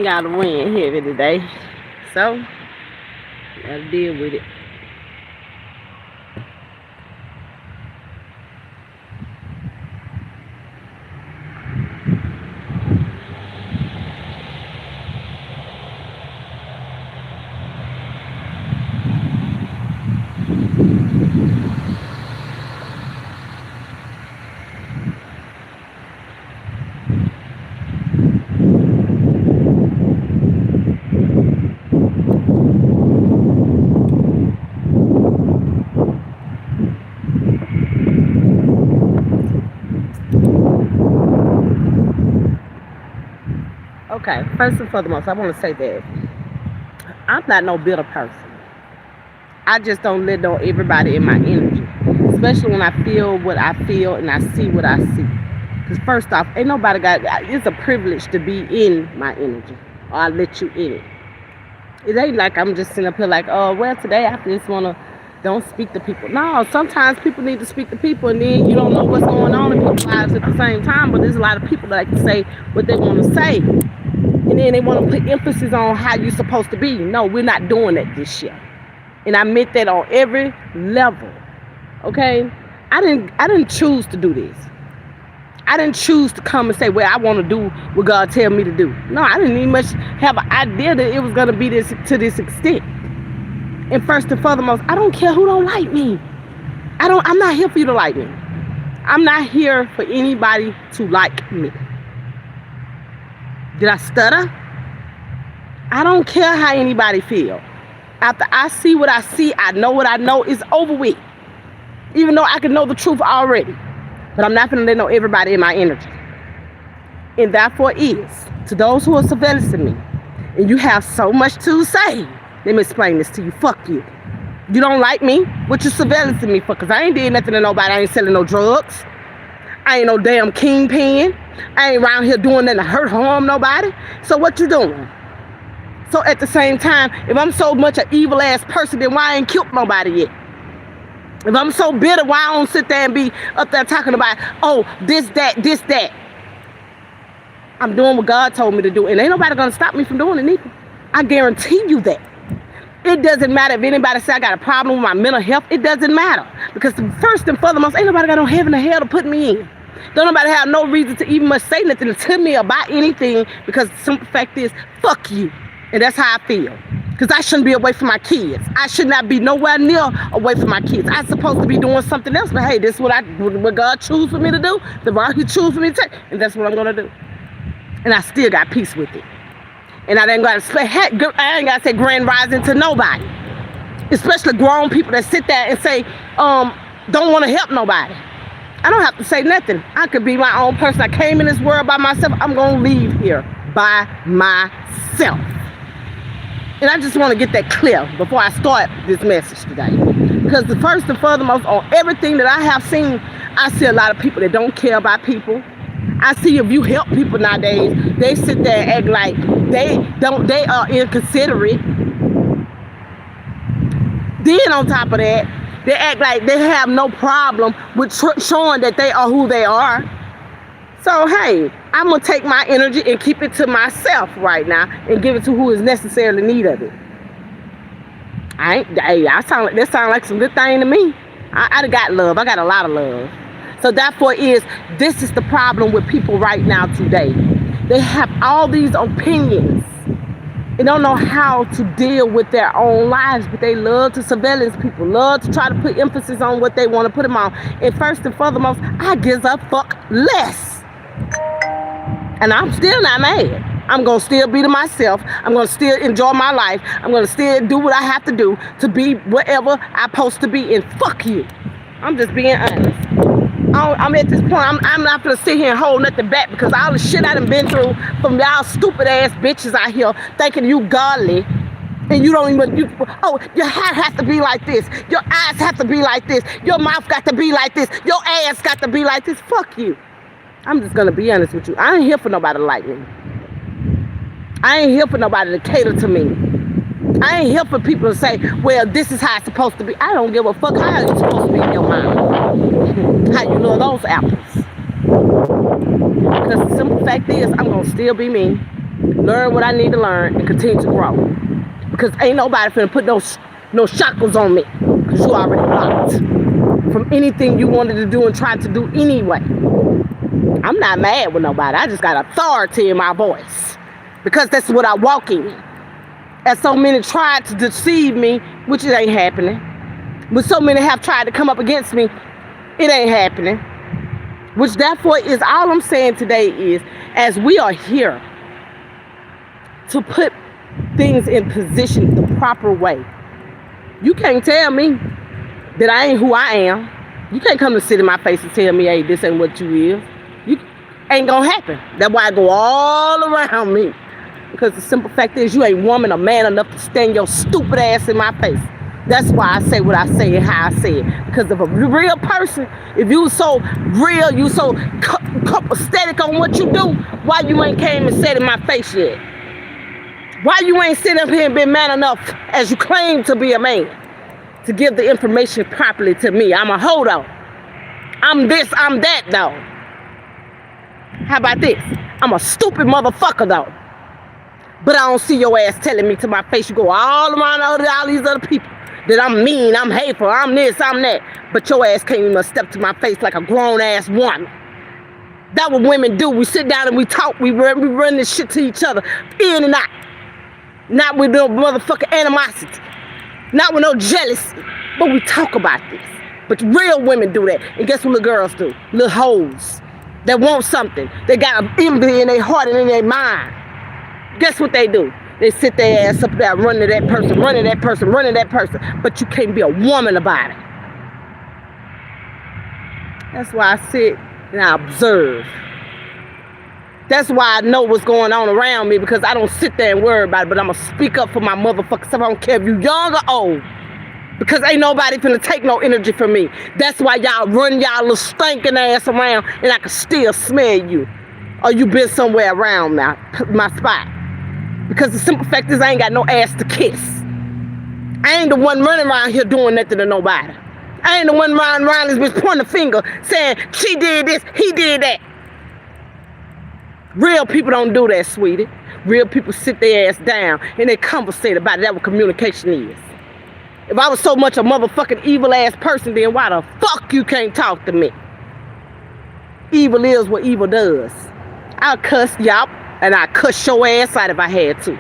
Gotta win heavy today. So, gotta deal with it. Okay, first and foremost, I want to say that I'm not no bitter person. I just don't let on everybody in my energy, especially when I feel what I feel and I see what I see. Because first off, ain't nobody got, it's a privilege to be in my energy, or I let you in it. It ain't like I'm just sitting up here like, oh, well, today I just want to, don't speak to people. No, sometimes people need to speak to people, and then you don't know what's going on in people's lives at the same time, but there's a lot of people that like to say what they want to say. And then they want to put emphasis on how you're supposed to be. No, we're not doing that this year. And I meant that on every level. Okay? I didn't choose to do this. I didn't choose to come and say, well, I want to do what God tell me to do. No, I didn't even much have an idea that it was going to be this to this extent. And first and foremost, I don't care who don't like me. I'm not here for you to like me. I'm not here for anybody to like me. Did I stutter? I don't care how anybody feel. After I see what I see, I know what I know, is over with. Even though I can know the truth already. But I'm not going to let know everybody in my energy. And therefore is, to those who are surveillancing me, and you have so much to say, let me explain this to you. Fuck you. You don't like me? What you surveillancing me for? Because I ain't did nothing to nobody. I ain't selling no drugs. I ain't no damn kingpin. I ain't around here doing nothing to hurt, harm nobody. So what you doing? So at the same time, if I'm so much an evil ass person, then why I ain't killed nobody yet? If I'm so bitter, why I don't sit there and be up there talking about, oh, this, that. I'm doing what God told me to do. And ain't nobody gonna stop me from doing it either. I guarantee you that. It doesn't matter if anybody say I got a problem with my mental health. It doesn't matter. Because first and foremost, ain't nobody got no heaven or hell to put me in. Don't nobody have no reason to even much say nothing to me about anything, because the simple fact is, fuck you. And that's how I feel. Because I shouldn't be away from my kids. I should not be nowhere near away from my kids. I'm supposed to be doing something else. But hey, this is what God choose for me to do. The route He choose for me to take. And that's what I'm going to do. And I still got peace with it. And I ain't got to say grand rising to nobody. Especially grown people that sit there and say, don't want to help nobody. I don't have to say nothing. I could be my own person. I came in this world by myself. I'm going to leave here by myself. And I just want to get that clear before I start this message today. Because the first and foremost, on everything that I have seen, I see a lot of people that don't care about people. I see if you help people nowadays, they sit there and act like they are inconsiderate. Then on top of that, they act like they have no problem with showing that they are who they are. So, hey, I'm going to take my energy and keep it to myself right now and give it to who is necessarily in need of it. That sound like some good thing to me. I got love. I got a lot of love. So therefore this is the problem with people right now today. They have all these opinions. They don't know how to deal with their own lives, but they love to surveillance people, love to try to put emphasis on what they want to put them on. And first and foremost, I give a fuck less. And I'm still not mad. I'm going to still be to myself. I'm going to still enjoy my life. I'm going to still do what I have to do to be whatever I'm supposed to be. And fuck you. I'm just being honest. I'm at this point, I'm not going to sit here and hold nothing back, because all the shit I done been through from y'all stupid ass bitches out here thinking you godly. And you don't even, your hair has to be like this. Your eyes have to be like this. Your mouth got to be like this. Your ass got to be like this. Fuck you. I'm just going to be honest with you. I ain't here for nobody to like me. I ain't here for nobody to cater to me. I ain't here for people to say, well, this is how it's supposed to be. I don't give a fuck how it's supposed to be in your mind. How you love those apples. Because the simple fact is, I'm going to still be me. learn what I need to learn, and continue to grow. Because ain't nobody finna put no shackles on me. Because you already blocked from anything you wanted to do and tried to do anyway. I'm not mad with nobody. I just got authority in my voice. Because that's what I walk in. And so many tried to deceive me, which it ain't happening. But so many have tried to come up against me, it ain't happening. Which therefore is all I'm saying today is, as we are here to put things in position the proper way, you can't tell me that I ain't who I am. You can't come to sit in my face and tell me, hey, this ain't what you is. You ain't gonna happen. That's why I go all around me. Because the simple fact is, you ain't woman or man enough to stand your stupid ass in my face. That's why I say what I say and how I say it. Because if a real person, if you so real, you so copacetic on what you do, why you ain't came and said in my face yet? Why you ain't sitting up here and been man enough, as you claim to be a man, to give the information properly to me? I'm a holdout. I'm this, I'm that, though. How about this? I'm a stupid motherfucker, though. But I don't see your ass telling me to my face. You go all around all these other people that I'm mean, I'm hateful, I'm this, I'm that. But your ass can't even step to my face like a grown-ass woman. That's what women do. We sit down and we talk. We run this shit to each other, in and out. Not with no motherfucking animosity. Not with no jealousy. But we talk about this. But real women do that. And guess what little girls do? Little hoes that want something. They got an envy in their heart and in their mind. Guess what they do? They sit their ass up there running that person, running that person, running that person. But you can't be a woman about it. That's why I sit and I observe. That's why I know what's going on around me, because I don't sit there and worry about it, but I'm going to speak up for my motherfuckers. I don't care if you young or old, because ain't nobody finna take no energy from me. That's why y'all run y'all little stinking ass around and I can still smell you. Or you been somewhere around my spot. Because the simple fact is, I ain't got no ass to kiss. I ain't the one running around here doing nothing to nobody. I ain't the one running around this bitch pointing a finger saying, she did this, he did that. Real people don't do that, sweetie. Real people sit their ass down and they conversate about it. That's what communication is. If I was so much a motherfucking evil ass person, then why the fuck you can't talk to me? Evil is what evil does. I'll cuss y'all and I'll cuss your ass out if I had to.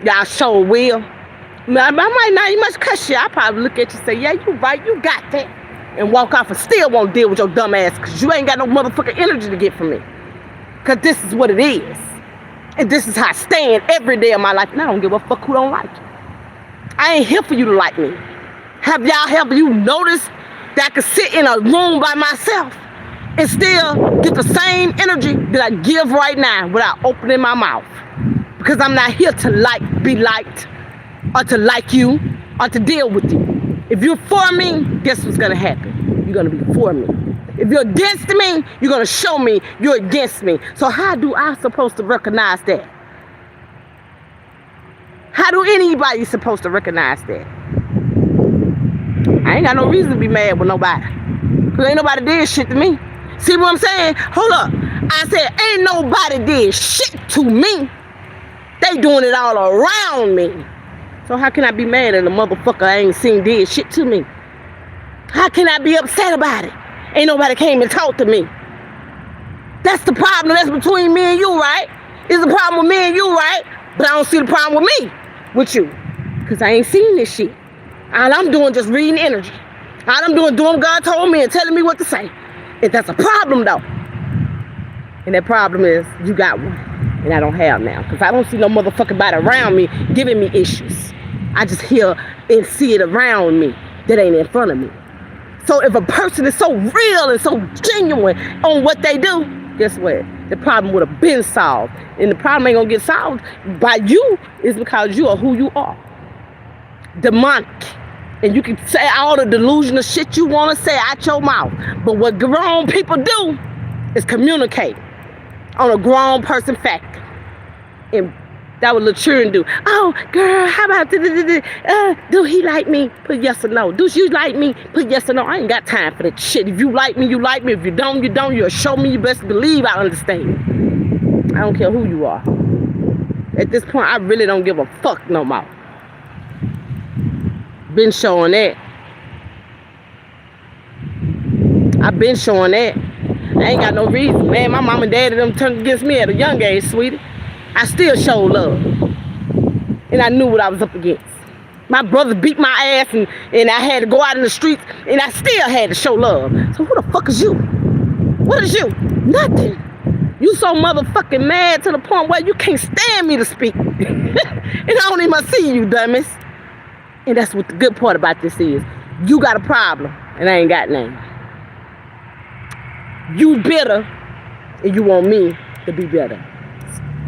Y'all sure will. I might not even much cuss you. I'll probably look at you and say, yeah, you right, you got that. And walk off and still won't deal with your dumb ass, because you ain't got no motherfucking energy to get from me. Because this is what it is. And this is how I stand every day of my life. And I don't give a fuck who don't like you. I ain't here for you to like me. Have you noticed that I can sit in a room by myself and still get the same energy that I give right now without opening my mouth? Because I'm not here to be liked, or to like you, or to deal with you. If you're for me, guess what's gonna happen? You're gonna be for me. If you're against me, you're gonna show me you're against me. So how do I supposed to recognize that? How do anybody supposed to recognize that? I ain't got no reason to be mad with nobody. Because ain't nobody did shit to me. See what I'm saying? Hold up. I said, ain't nobody did shit to me. They doing it all around me. So how can I be mad at a motherfucker I ain't seen did shit to me? How can I be upset about it? Ain't nobody came and talked to me. That's the problem. That's between me and you, right? It's the problem with me and you, right? But I don't see the problem with me, with you. Because I ain't seen this shit. All I'm doing just reading energy. All I'm doing what God told me and telling me what to say. And that's a problem, though. And that problem is, you got one. And I don't have now. Because I don't see no motherfucking body around me giving me issues. I just hear and see it around me that ain't in front of me. So if a person is so real and so genuine on what they do, guess what? The problem would have been solved. And the problem ain't gonna get solved by you, is because you are who you are. Demonic. And you can say all the delusional shit you wanna say out your mouth. But what grown people do is communicate on a grown person factor. And that what little children do. Oh, girl, how about do he like me? Put yes or no. Do you like me? Put yes or no. I ain't got time for that shit. If you like me, you like me. If you don't, you don't. You'll show me. You best believe I understand. I don't care who you are. At this point, I really don't give a fuck no more. Been showing that. I've been showing that. I ain't got no reason, man. My mom and daddy them turned against me at a young age, sweetie. I still show love. And I knew what I was up against. My brother beat my ass and I had to go out in the streets and I still had to show love. So who the fuck is you? What is you? Nothing. You so motherfucking mad to the point where you can't stand me to speak. And I don't even see you, dummies. And that's what the good part about this is. You got a problem and I ain't got none. You bitter and you want me to be better.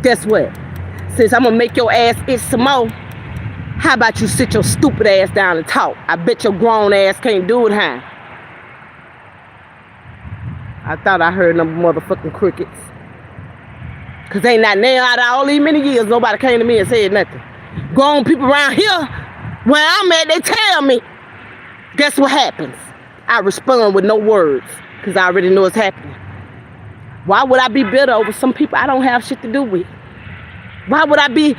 Guess what? Since I'm gonna make your ass itch some more, how about you sit your stupid ass down and talk? I bet your grown ass can't do it, huh? I thought I heard them motherfucking crickets. Cause ain't not now out of all these many years, nobody came to me and said nothing. Grown people around here, where I'm at, they tell me. Guess what happens? I respond with no words. Because I already know it's happening. Why would I be bitter over some people I don't have shit to do with? Why would I be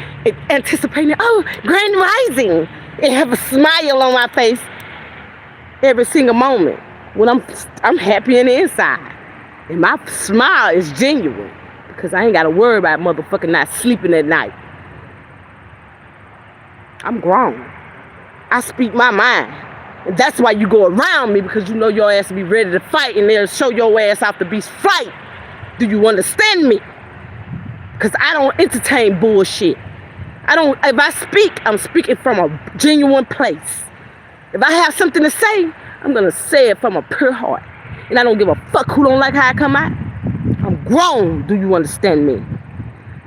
anticipating, oh, Grand Rising, and have a smile on my face every single moment when I'm happy in the inside? And my smile is genuine because I ain't got to worry about motherfucking not sleeping at night. I'm grown. I speak my mind. And that's why you go around me, because you know your ass will be ready to fight and they'll show your ass off the beast fight. Do you understand me? Because I don't entertain bullshit. If I speak, I'm speaking from a genuine place. If I have something to say, I'm going to say it from a pure heart. And I don't give a fuck who don't like how I come out. I'm grown. Do you understand me?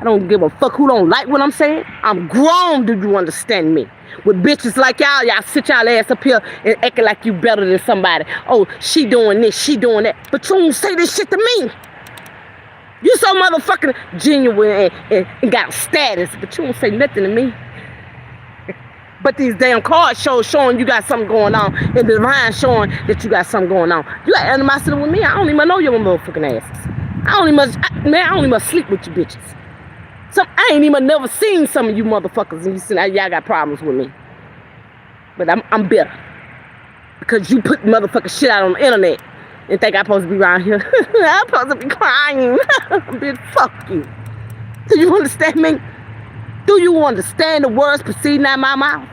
I don't give a fuck who don't like what I'm saying. I'm grown. Do you understand me? With bitches like y'all sit y'all ass up here and acting like you better than somebody. Oh, she doing this, she doing that. But you don't say this shit to me. You so motherfucking genuine and got status, but you don't say nothing to me. But these damn cards showing you got something going on, and the line showing that you got something going on. You got animosity with me, I don't even know your motherfucking asses. I don't even sleep with you bitches. I ain't even never seen some of you motherfuckers and you say, y'all got problems with me. But I'm bitter. Because you put motherfucking shit out on the internet and think I'm supposed to be around here. I'm supposed to be crying. Bitch, fuck you. Do you understand me? Do you understand the words proceeding out of my mouth?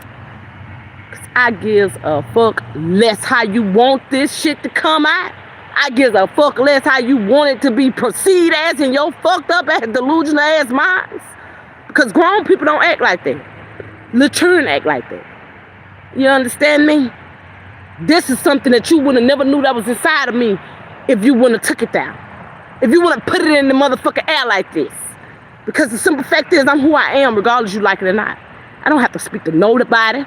Because I gives a fuck less how you want this shit to come out. I gives a fuck less how you want it to be perceived as in your fucked up ass delusional ass minds. Because grown people don't act like that. Little children act like that. You understand me? This is something that you would have never knew that was inside of me if you wouldn't have took it down. If you wouldn't have put it in the motherfucking air like this. Because the simple fact is I'm who I am regardless you like it or not. I don't have to speak to nobody,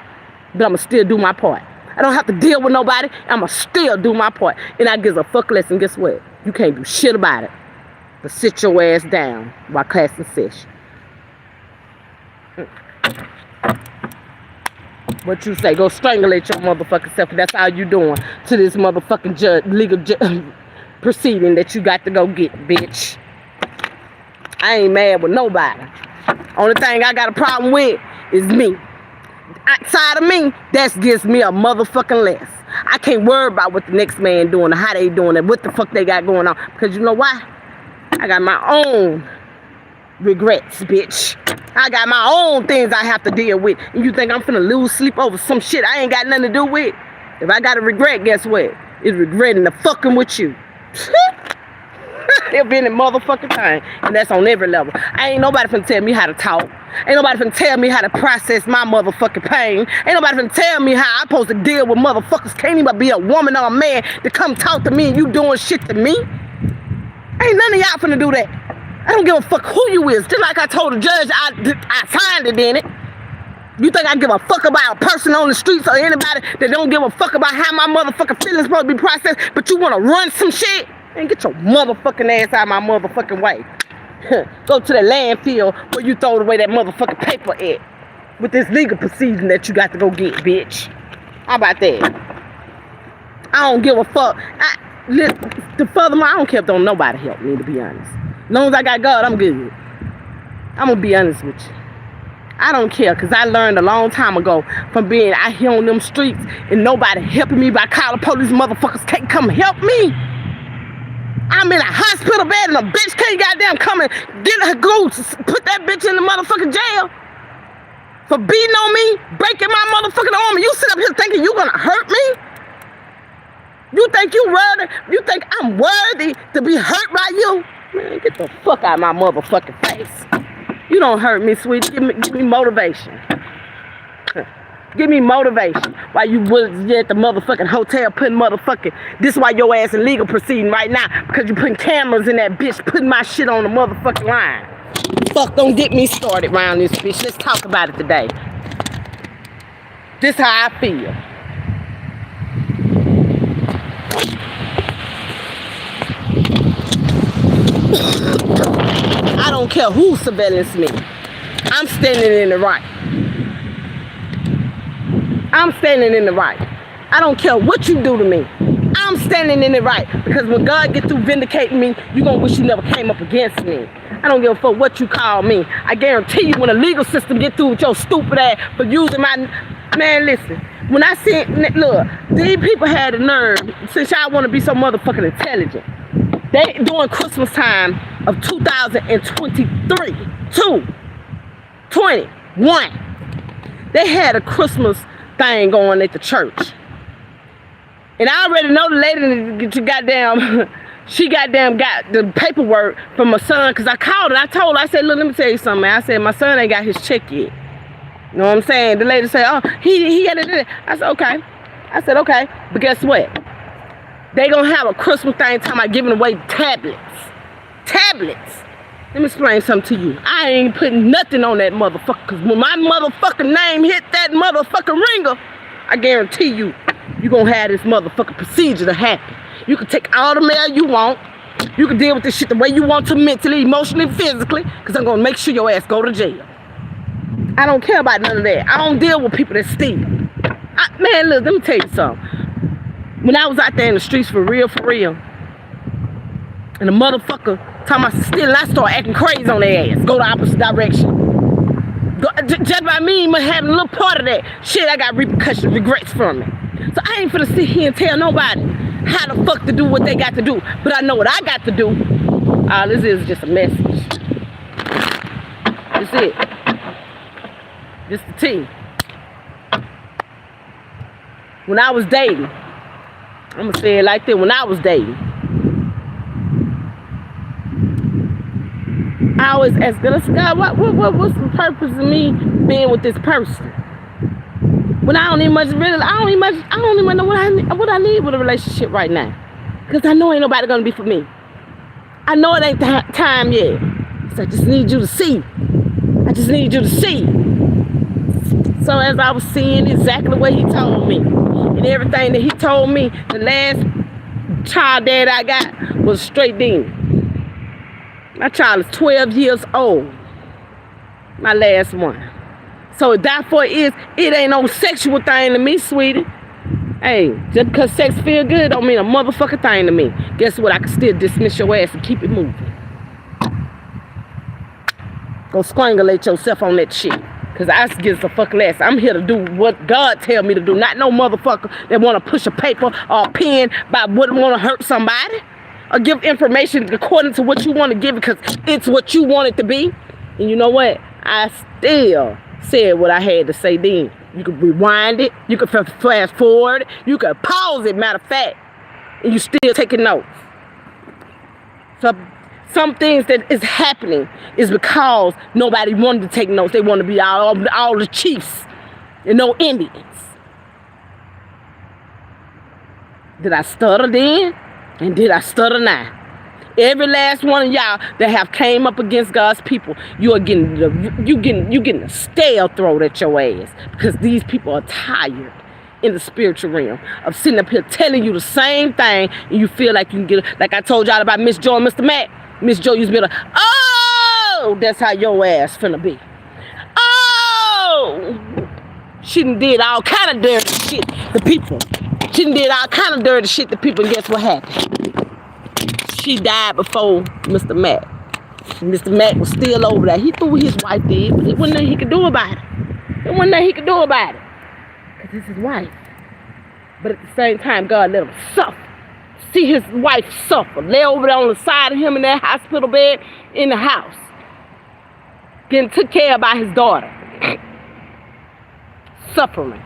but I'ma still do my part. I don't have to deal with nobody. I'ma still do my part. And I gives a fuck less. And guess what? You can't do shit about it. But sit your ass down while class in session. What you say? Go strangulate your motherfucking self. That's how you doing to this motherfucking legal proceeding that you got to go get, bitch. I ain't mad with nobody. Only thing I got a problem with is me. Outside of me, that gives me a motherfucking less. I can't worry about what the next man doing or how they doing it, what the fuck they got going on. Because you know why? I got my own regrets, bitch. I got my own things I have to deal with. And you think I'm finna lose sleep over some shit I ain't got nothing to do with? If I got a regret, guess what? It's regretting the fucking with you. It'll be in the motherfucking thing. And that's on every level. Ain't nobody finna tell me how to talk. Ain't nobody finna tell me how to process my motherfucking pain. Ain't nobody finna tell me how I'm supposed to deal with motherfuckers. Can't even be a woman or a man to come talk to me and you doing shit to me. Ain't none of y'all finna do that. I don't give a fuck who you is. Just like I told the judge, I signed it in it. You think I give a fuck about a person on the streets or anybody that don't give a fuck about how my motherfucking feelings supposed to be processed, but you wanna run some shit? Man, get your motherfucking ass out of my motherfucking way. Go to the landfill where you throw away that motherfucking paper at. With this legal proceeding that you got to go get, bitch. How about that? I don't give a fuck. Furthermore, I don't care if nobody help me, to be honest. As long as I got God, I'm good. I'm going to be honest with you. I don't care, because I learned a long time ago from being out here on them streets and nobody helping me by calling police. Motherfuckers can't come help me. I'm in a hospital bed and a bitch can't goddamn come and go put that bitch in the motherfucking jail for beating on me, breaking my motherfucking arm. And you sit up here thinking you gonna hurt me? You think you think I'm worthy to be hurt by you? Man, get the fuck out of my motherfucking face. You don't hurt me, sweetie. Give me motivation. Give me motivation. Why you was at the motherfucking hotel putting motherfucking... This why your ass in legal proceeding right now. Because you putting cameras in that bitch, putting my shit on the motherfucking line. Fuck, don't get me started around this bitch. Let's talk about it today. This how I feel. I don't care who surveillance me. I'm standing in the right. I'm standing in the right. I don't care what you do to me. I'm standing in the right. Because when God gets through vindicating me, you're going to wish you never came up against me. I don't give a fuck what you call me. I guarantee you when the legal system get through with your stupid ass for using my... Man, listen. When I see... Look, these people had the nerve, since y'all want to be so motherfucking intelligent. They, during Christmas time of 2023, 21, they had a Christmas thing going at the church. And I already know the lady she goddamn got the paperwork from my son, because I called her. I told her, I said, look, let me tell you something, man. I said, my son ain't got his check yet. You know what I'm saying? The lady said, oh, he had it. I said, okay. But guess what? They gonna have a Christmas thing talking about giving away tablets. Let me explain something to you. I ain't putting nothing on that motherfucker, because when my motherfucking name hit that motherfucking ringer, I guarantee you gonna have this motherfucking procedure to happen. You can take all the mail you want. You can deal with this shit the way you want to, mentally, emotionally, physically, because I'm gonna make sure your ass go to jail. I don't care about none of that. I don't deal with people that steal. Man, look, let me tell you something. When I was out there in the streets for real, and the motherfucker talking about stealing, I start acting crazy on their ass. Go the opposite direction. Just by me having a little part of that shit, I got repercussions, regrets from it. So I ain't finna sit here and tell nobody how the fuck to do what they got to do. But I know what I got to do. All this is just a message. That's it. Just the tea. When I was dating, I'm gonna say it like that. When I was dating, I was asking God, what's the purpose of me being with this person? When I don't even know what I need with a relationship right now. Because I know ain't nobody gonna be for me. I know it ain't time yet. So I just need you to see. So as I was seeing exactly what he told me, and everything that he told me, the last child that I got was straight demon. My child is 12 years old. My last one. So therefore it ain't no sexual thing to me, sweetie. Hey, just because sex feel good don't mean a motherfucking thing to me. Guess what? I can still dismiss your ass and keep it moving. Go strangulate yourself on that shit. Because I give a fuck less. I'm here to do what God tell me to do. Not no motherfucker that want to push a paper or a pen by what want to hurt somebody. Or give information according to what you want to give, because it's what you want it to be. And you know what? I still said what I had to say then. You could rewind it. You could fast forward. You could pause it, matter of fact. And you still taking notes. So some things that is happening is because nobody wanted to take notes. They want to be all the chiefs and no Indians. Did I stutter then? And did I stutter now? Every last one of y'all that have came up against God's people, you getting a stale throat at your ass, because these people are tired in the spiritual realm of sitting up here telling you the same thing, and you feel like you can get it. Like I told y'all about Miss Joe and Mr. Mac. Miss Joe used to be like, oh, that's how your ass finna be. Oh, she done did all kind of dirty shit to people. She done did all kind of dirty shit to people, and guess what happened? She died before Mr. Mac. Mr. Mack was still over there. He threw what his wife did, but it wasn't nothing he could do about it. There wasn't nothing he could do about it. Because it's his wife. But at the same time, God let him suffer. See his wife suffer. Lay over there on the side of him in that hospital bed in the house. Getting took care of by his daughter. Suffering.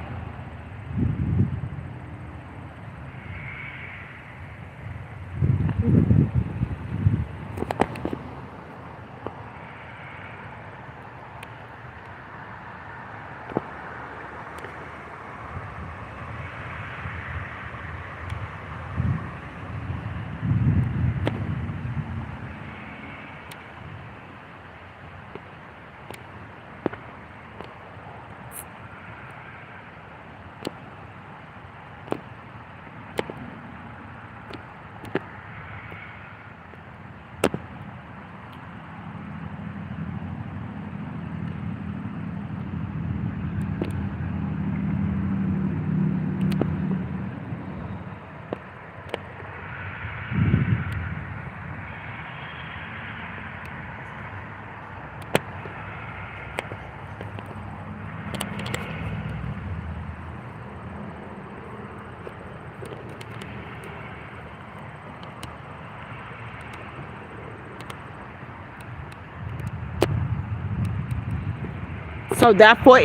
So therefore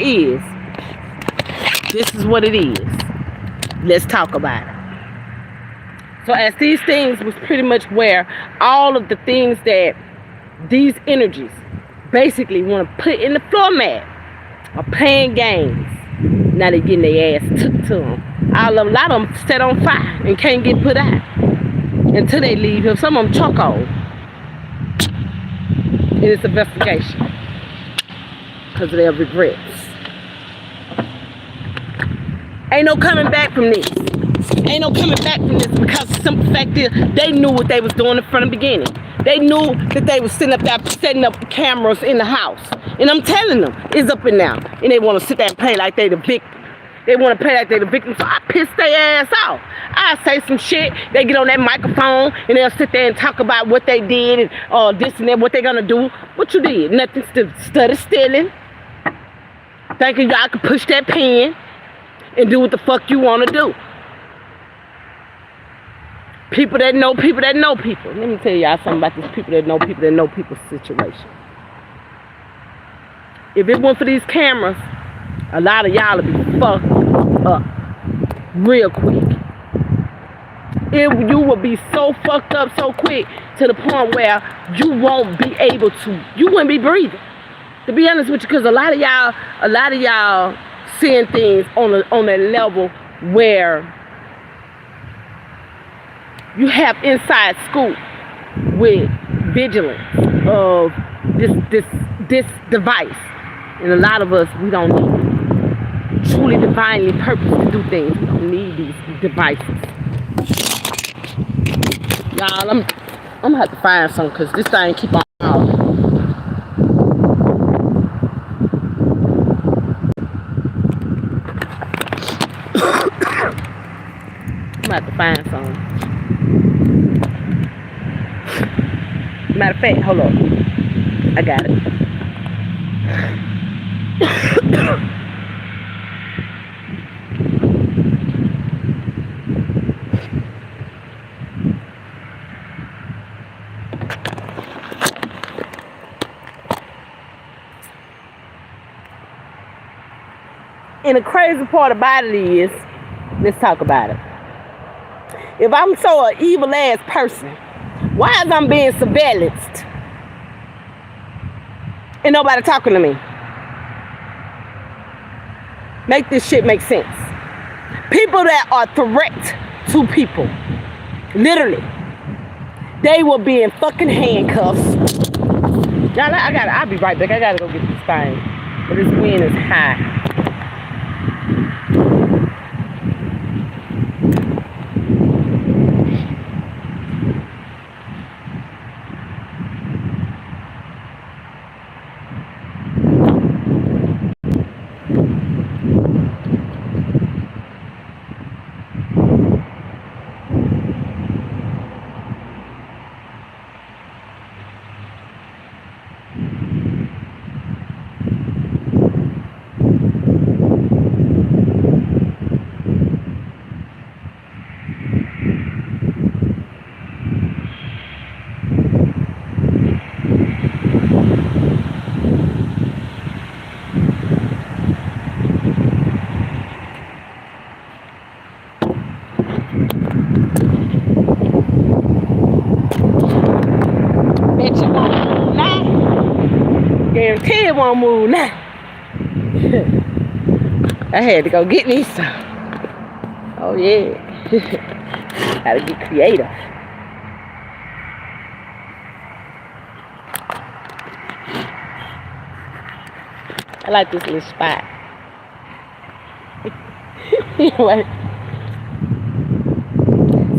this is what it is. Let's talk about it. So as these things was pretty much where all of the things that these energies basically want to put in the floor mat are playing games. Now they're getting their ass took to them. A lot of them set on fire and can't get put out until they leave here. Some of them chokehold in this investigation because of their regrets. Ain't no coming back from this. Ain't no coming back from this because the simple fact is they knew what they was doing from the beginning. They knew that they was setting up cameras in the house. And I'm telling them, it's up and now. And they want to sit there and play like they the victim. They want to play like they the victim, so I piss their ass off. I say some shit, they get on that microphone, and they'll sit there and talk about what they did, and this and that, what they gonna do. What you did? Nothing. Study stealing. Thinking y'all can push that pen and do what the fuck you want to do. People that know people that know people. Let me tell y'all something about these people that know people's situation. If it weren't for these cameras, a lot of y'all would be fucked up real quick. You will be so fucked up so quick to the point where you won't be able to, you wouldn't be breathing. To be honest with you, because a lot of y'all seeing things on a level where you have inside scoop with vigilance of this device. And a lot of us, we don't need truly divinely purpose to do things. We don't need these devices. Y'all, I'm gonna have to find some because this thing keep on out. I'm gonna have to find some. Matter of fact, hold on. I got it. And the crazy part about it is, let's talk about it. If I'm so an evil ass person, why is I'm being surveillanced and nobody talking to me? Make this shit make sense. People that are threat to people, literally, they will be in fucking handcuffs. Y'all, I'll be right back. I gotta go get this thing. But this wind is high. guarantee it won't move now. I had to go get me some. Oh yeah. Gotta get creative. I like this little spot. Anyway.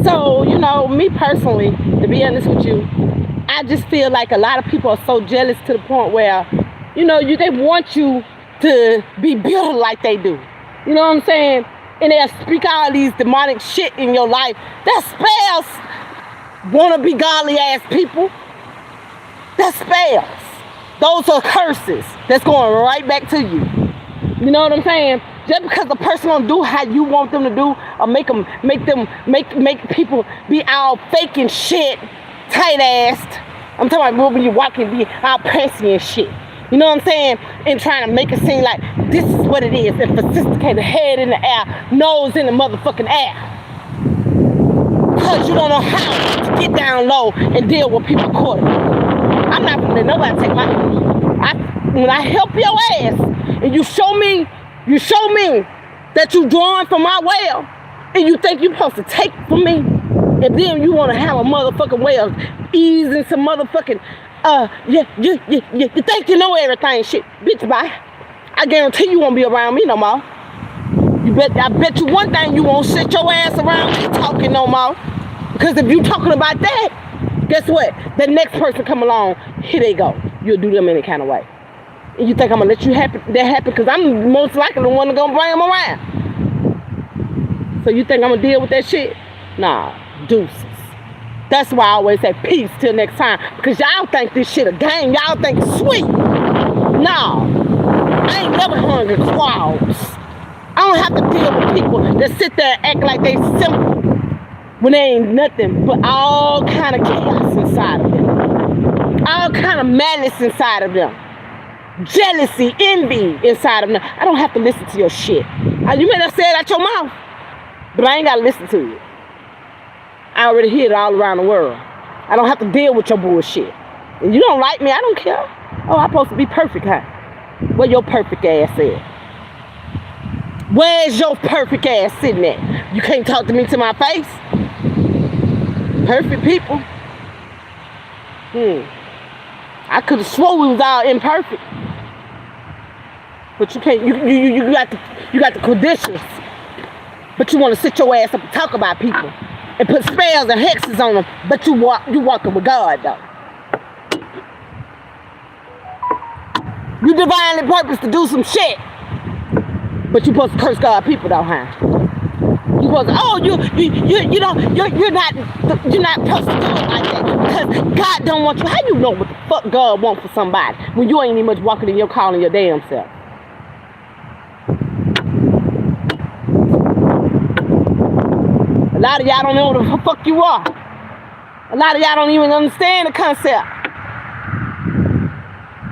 So, you know, me personally, to be honest with you, I just feel like a lot of people are so jealous to the point where, you know, they want you to be bitter like they do. You know what I'm saying? And they'll speak all these demonic shit in your life. That spells wanna be godly ass people. That spells. Those are curses that's going right back to you. You know what I'm saying? Just because the person don't do how you want them to do, or make people be all fake and shit, tight assed. I'm talking about when you walk and be all pressy and shit. You know what I'm saying? And trying to make it seem like this is what it is. And sophisticated, head in the air, nose in the motherfucking air. Because you don't know how to get down low and deal with people accordingly. I'm not gonna let nobody take my energy. When I help your ass and you show me that you drawing from my well and you think you're supposed to take from me, and then you want to have a motherfucking way of easing some motherfucking you think you know everything shit. Bitch, bye. I guarantee you won't be around me no more. I bet you one thing, you won't sit your ass around me talking no more. Because if you talking about that, guess what? The next person come along, here they go. You'll do them any kind of way. And you think I'm going to let you that happen because I'm most likely the one that's going to bring them around. So you think I'm going to deal with that shit? Nah, deuces. That's why I always say peace till next time. Because y'all think this shit a game. Y'all think it's sweet. No. I ain't never hungry claws. I don't have to deal with people that sit there and act like they simple when they ain't nothing but all kind of chaos inside of them. All kind of malice inside of them. Jealousy, envy inside of them. I don't have to listen to your shit. You may have said it out your mouth, but I ain't got to listen to it. I already hear it all around the world. I don't have to deal with your bullshit. And you don't like me, I don't care. Oh, I'm supposed to be perfect, huh? Where your perfect ass at? Where's your perfect ass sitting at? You can't talk to me to my face? Perfect people. I could have swore we was all imperfect. But you can't, you got the credentials. But you want to sit your ass up and talk about people and put spells and hexes on them, but you walking with God though. You divinely purpose to do some shit, but you supposed to curse God people though, huh? You supposed to, you're not supposed to do it like that because God don't want you. How you know what the fuck God wants for somebody when you ain't even much walking in your calling your damn self? A lot of y'all don't know what the fuck you are. A lot of y'all don't even understand the concept.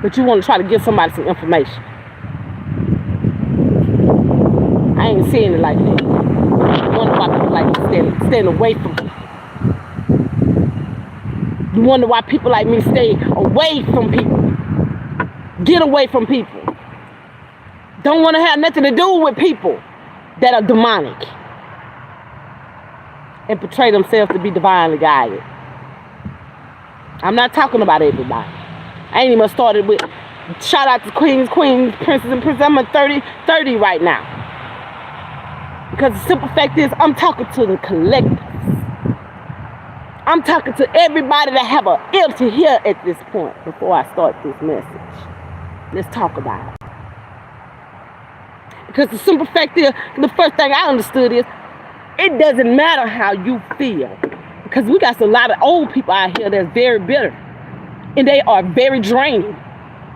But you want to try to give somebody some information. I ain't seeing it like that. You wonder why people like me stand away from people. You wonder why people like me stay away from people. Get away from people. Don't want to have nothing to do with people that are demonic and portray themselves to be divinely guided. I'm not talking about everybody. I ain't even started with shout out to queens, princes, and princesses. I'm at 30 right now. Because the simple fact is, I'm talking to the collectives. I'm talking to everybody that have an ear to hear at this point before I start this message. Let's talk about it. Because the simple fact is, the first thing I understood is, it doesn't matter how you feel. Because we got a lot of old people out here that's very bitter. And they are very draining.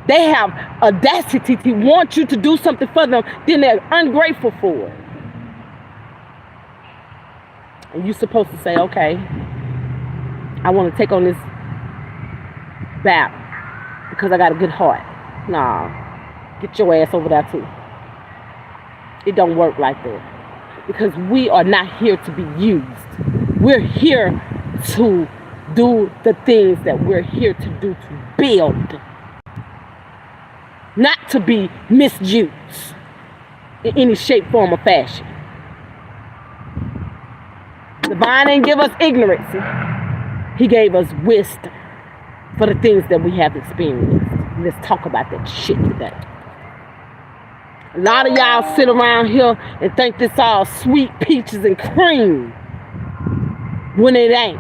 They have audacity to want you to do something for them, then they're ungrateful for it. And you're supposed to say, okay, I want to take on this battle because I got a good heart. Nah, get your ass over there too. It don't work like that. Because we are not here to be used. We're here to do the things that we're here to do, to build. not to be misused in any shape, form, or fashion. Divine didn't give us ignorance. He gave us wisdom for the things that we have experienced. Let's talk about that shit today. A lot of y'all sit around here and think this all sweet peaches and cream when it ain't.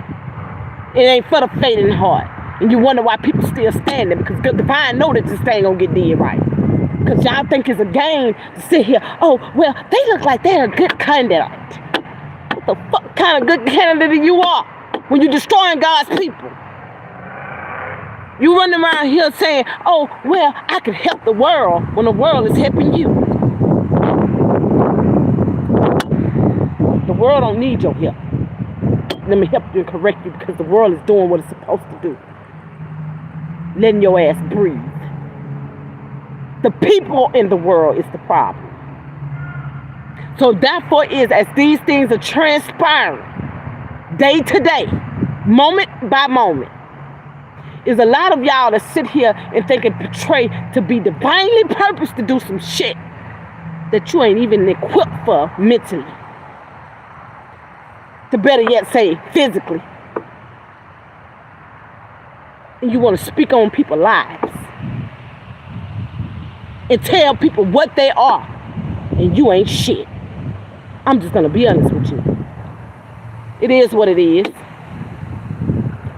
It ain't for the faint heart. And you wonder why people still standing, because Divine know that this thing gonna get dead right. Because y'all think it's a game to sit here, oh, well, they look like they're a good candidate. What the fuck kind of good candidate you are when you're destroying God's people? You running around here saying, oh, well, I can help the world when the world is helping you. The world don't need your help. Let me help you and correct you, because the world is doing what it's supposed to do. Letting your ass breathe. The people in the world is the problem. So therefore is, as these things are transpiring day to day, moment by moment, is a lot of y'all that sit here and think it portray to be divinely purposed to do some shit that you ain't even equipped for mentally. To better yet say, physically. And you want to speak on people's lives. And tell people what they are. And you ain't shit. I'm just going to be honest with you. It is what it is.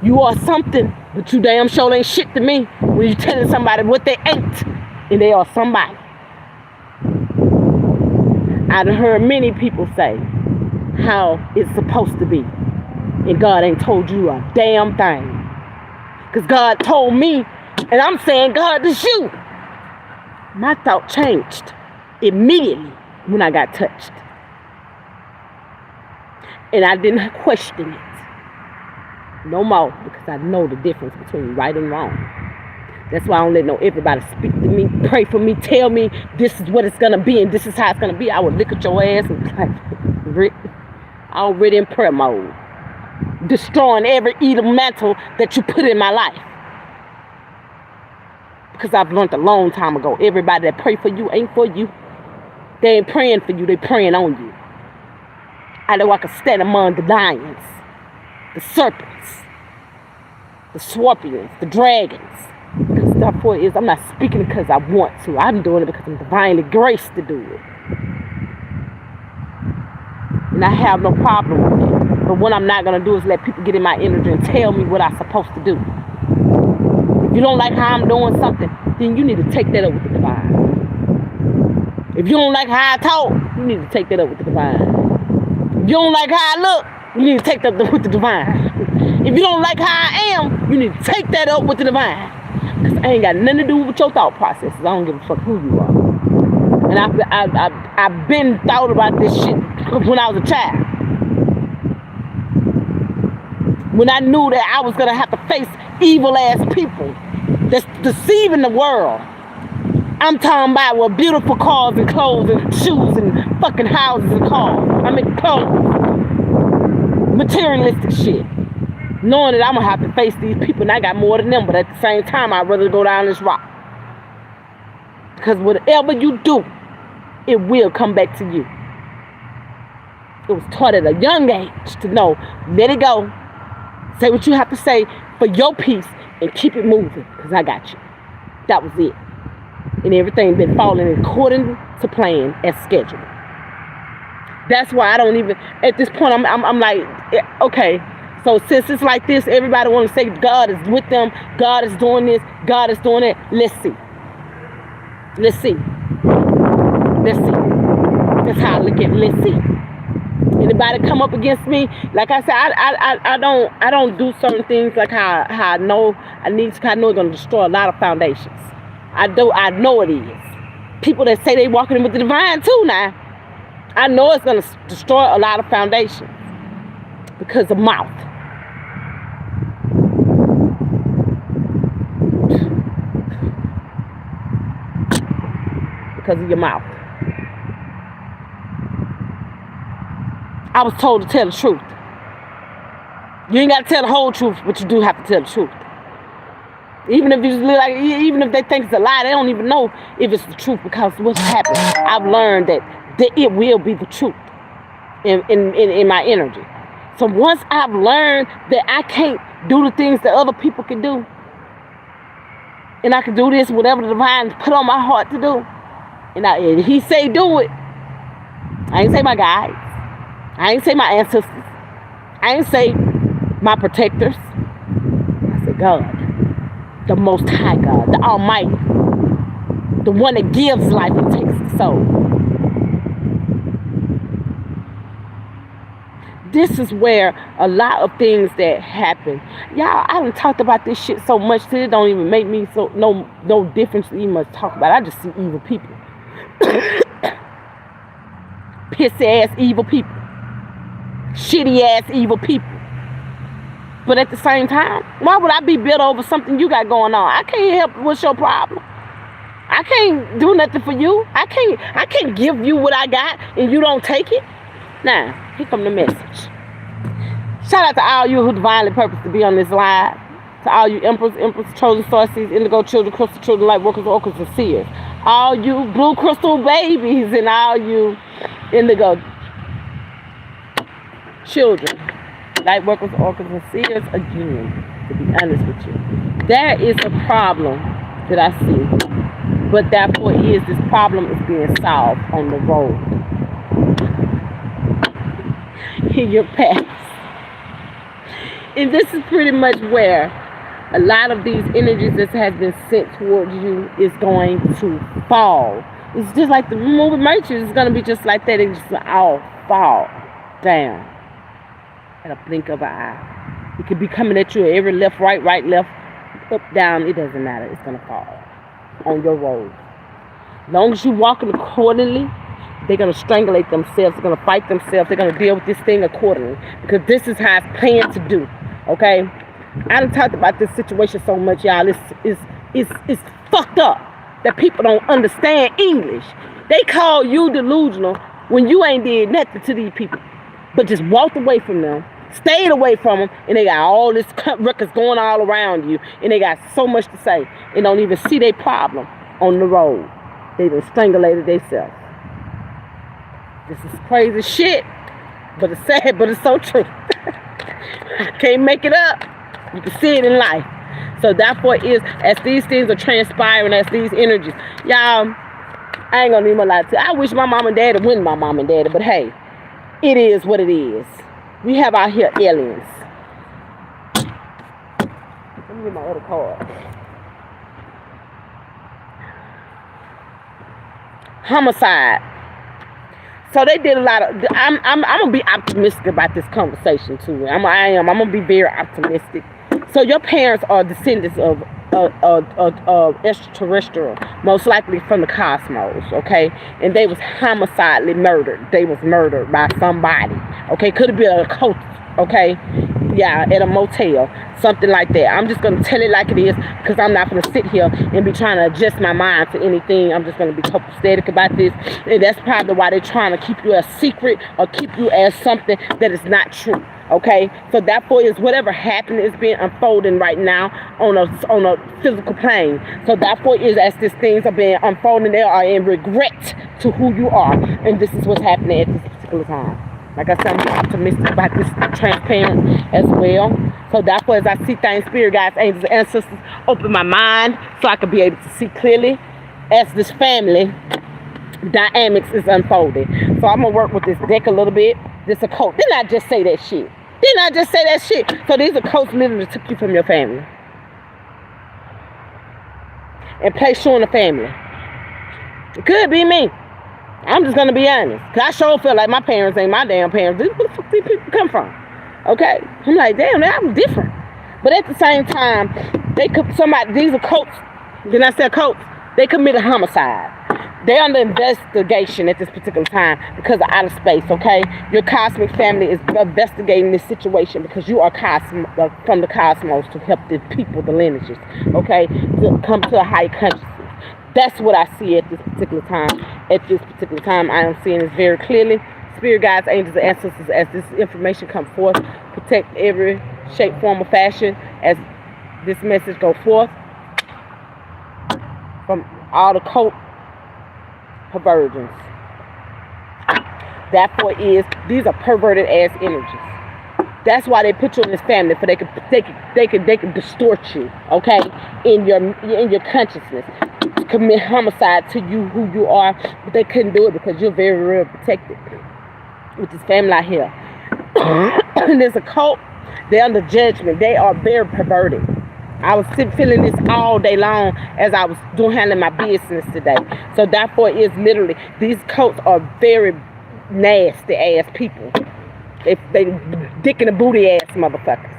You are something, but you damn sure ain't shit to me when you telling somebody what they ain't. And they are somebody. I've heard many people say how it's supposed to be. And God ain't told you a damn thing. Because God told me, and I'm saying, God, this you. My thought changed immediately when I got touched. And I didn't question it no more, because I know the difference between right and wrong. That's why I don't let everybody speak to me, pray for me, tell me this is what it's going to be and this is how it's going to be. I would look at your ass and be like, Rick, already in prayer mode. Destroying every evil mantle that you put in my life. Because I've learned a long time ago, everybody that pray for you ain't for you. They ain't praying for you, they praying on you. I know I can stand among the lions, the serpents, the scorpions, the dragons. Because therefore is, I'm not speaking because I want to. I'm doing it because I'm divinely graced to do it. And I have no problem with it. But what I'm not going to do is let people get in my energy and tell me what I'm supposed to do. If you don't like how I'm doing something, then you need to take that up with the divine. If you don't like how I talk, you need to take that up with the divine. If you don't like how I look, you need to take that up with the divine. If you don't like how I am, you need to take that up with the divine. Because I ain't got nothing to do with your thought processes. I don't give a fuck who you are. And I've been thought about this shit when I was a child. When I knew that I was going to have to face evil ass people that's deceiving the world. I'm talking about with beautiful cars and clothes and shoes and fucking houses and cars. I mean clothes. Materialistic shit. Knowing that I'm going to have to face these people and I got more than them, but at the same time I'd rather go down this rock. Because whatever you do, it will come back to you. It was taught at a young age to know, let it go. Say what you have to say for your peace and keep it moving, because I got you. That was it. And everything been falling according to plan as scheduled. That's why I don't even, at this point, I'm like, okay, so since it's like this, everybody want to say God is with them, God is doing this, God is doing it. Let's see. Let's see. Let's see. That's how I look at it. Let's see. Anybody come up against me, like I said, I don't do certain things like how I know I need to. I know it's gonna destroy a lot of foundations. I know it is. People that say they walking with the divine too now, I know it's gonna destroy a lot of foundations because of mouth. Because of your mouth. I was told to tell the truth. You ain't got to tell the whole truth, but you do have to tell the truth. Even if even if they think it's a lie, they don't even know if it's the truth, because what's happened, I've learned that it will be the truth in my energy. So once I've learned that I can't do the things that other people can do, and I can do this, whatever the divine put on my heart to do, and he say do it. I ain't say my guides. I ain't say my ancestors. I ain't say my protectors. I said God. The Most High God, the Almighty, the one that gives life and takes the soul. This is where a lot of things that happen. Y'all, I done talked about this shit so much that it don't even make me no difference to even much talk about it. I just see evil people. Pissy ass evil people. Shitty ass evil people. But at the same time, why would I be bitter over something you got going on? I can't help what's your problem. I can't do nothing for you. I can't give you what I got and you don't take it. Now, here come the message. Shout out to all you who divinely purpose to be on this live. To all you emperors, chosen sources, indigo children, crystal children, light workers, orchids, and seers. All you blue crystal babies and all you indigo children, light workers, orchids, and seers. Again, to be honest with you, there is a problem that I see, but therefore this problem is being solved on the road in your past. And this is pretty much where a lot of these energies that has been sent towards you is going to fall. It's just like the movie Matrix. It's going to be just like that. It's just all fall down at a blink of an eye. It could be coming at you at every left, right, left, up, down. It doesn't matter. It's going to fall on your road. As long as you're walking accordingly, they're going to strangulate themselves. They're going to fight themselves. They're going to deal with this thing accordingly. Because this is how it's planned to do. Okay? I done talked about this situation so much, y'all. It's fucked up that people don't understand English. They call you delusional when you ain't did nothing to these people. But just walked away from them. Stayed away from them. And they got all this records going all around you. And they got so much to say. And don't even see their problem on the road. They done strangulated themselves. This is crazy shit. But it's sad, but it's so true. I can't make it up. You can see it in life. So therefore as these things are transpiring, as these energies, y'all, I ain't gonna need my life to. I wish my mom and daddy wasn't my mom and daddy, but hey, it is what it is. We have out here aliens. Let me get my other card. Homicide. So they did a lot of. I'm gonna be optimistic about this conversation too. I'm gonna be very optimistic. So your parents are descendants of extraterrestrial, most likely from the cosmos, okay? And they was homicidally murdered. They was murdered by somebody, okay? Could have been a cult, okay? Yeah, at a motel, something like that. I'm just gonna tell it like it is, because I'm not gonna sit here and be trying to adjust my mind to anything. I'm just gonna be copacetic about this, and that's probably why they're trying to keep you a secret or keep you as something that is not true. Okay, so therefore is whatever happened is being unfolding right now on a physical plane. So therefore is as these things are being unfolding, they are in regret to who you are, and this is what's happening at this particular time. Like I said, I'm optimistic about this, transparent as well. So therefore, as I see things, spirit guides, angels, ancestors, open my mind so I can be able to see clearly as this family dynamics is unfolding. So I'm gonna work with this deck a little bit. This occult. Didn't I just say that shit? Didn't I just say that shit? So these occults literally took you from your family and placed you in the family. It could be me. I'm just gonna be honest. Cause I sure feel like my parents ain't my damn parents. Where the fuck these people come from? Okay. I'm like, damn, I'm different. But at the same time, these are cults. Then I said cults. They committed homicide. They're under investigation at this particular time because of outer space, okay? Your cosmic family is investigating this situation because you are from the cosmos to help the people, the lineages, okay? To come to a higher consciousness. That's what I see at this particular time. At this particular time, I am seeing this very clearly. Spirit guides, angels, and ancestors, as this information comes forth, protect every shape, form, or fashion as this message go forth. from all the cult perversions. Therefore these are perverted ass energies. That's why they put you in this family, for they can distort you, okay, in your consciousness, commit homicide to you, who you are, but they couldn't do it because you're very real protected with this family out here. And there's a cult. They're under judgment. They are very perverted. I was feeling this all day long as I was handling my business today. So therefore, it's literally, these cults are very nasty ass people. They dick in the booty ass motherfuckers.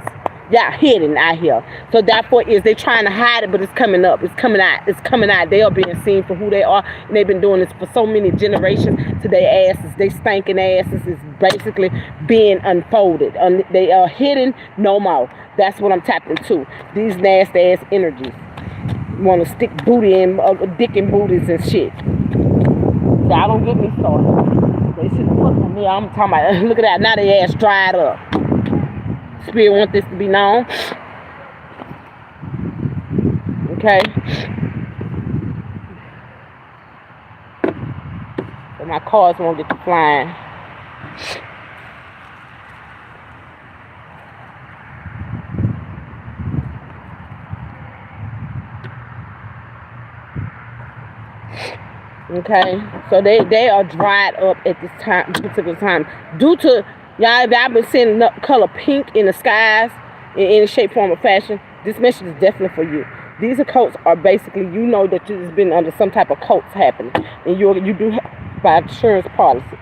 Yeah, hidden out here. So therefore they trying to hide it, but it's coming up. It's coming out. It's coming out. They are being seen for who they are. And they've been doing this for so many generations to their asses. They stinking asses is basically being unfolded. They are hidden no more. That's what I'm tapping to. These nasty ass energies want to stick booty in, dick in booties and shit. So I don't get me started. They should have fucked with me. I'm talking about, look at that. Now they ass dried up. Spirit want this to be known. Okay. So my cards won't get to flying. Okay. So they are dried up at this particular time. Due to y'all, if I've been seeing the color pink in the skies in any shape, form, or fashion, this message is definitely for you. These occults are basically, you know that you've been under some type of cults happening. And you do have by insurance policy.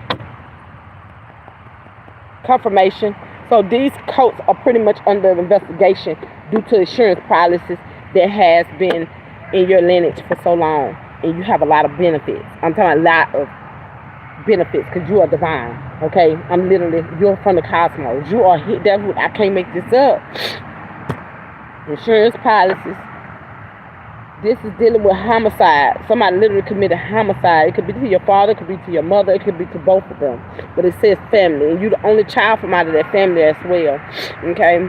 Confirmation. So these cults are pretty much under investigation due to insurance policies that has been in your lineage for so long. And you have a lot of benefits. I'm talking a lot of benefits because you are divine. Okay, I'm literally, you're from the cosmos. You are here. That's what, I can't make this up. Insurance policies. This is dealing with homicide. Somebody literally committed homicide. It could be to your father, it could be to your mother, it could be to both of them. But it says family, and you're the only child from out of that family as well. Okay,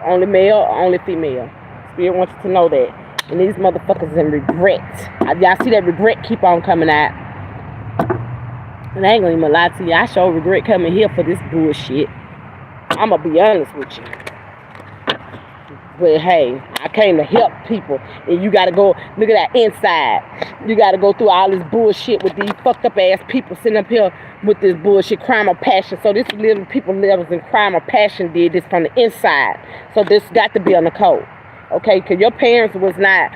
only male or only female. Spirit wants you to know that. And these motherfuckers in regret. Y'all see that regret keep on coming out. And I ain't gonna even lie to you. I sure regret coming here for this bullshit. I'm gonna be honest with you. But hey, I came to help people. And you gotta go, look at that inside. You gotta go through all this bullshit with these fucked up ass people sitting up here with this bullshit, crime or passion. So this little people that was in crime or passion did this from the inside. So this got to be on the code. Okay, because your parents was not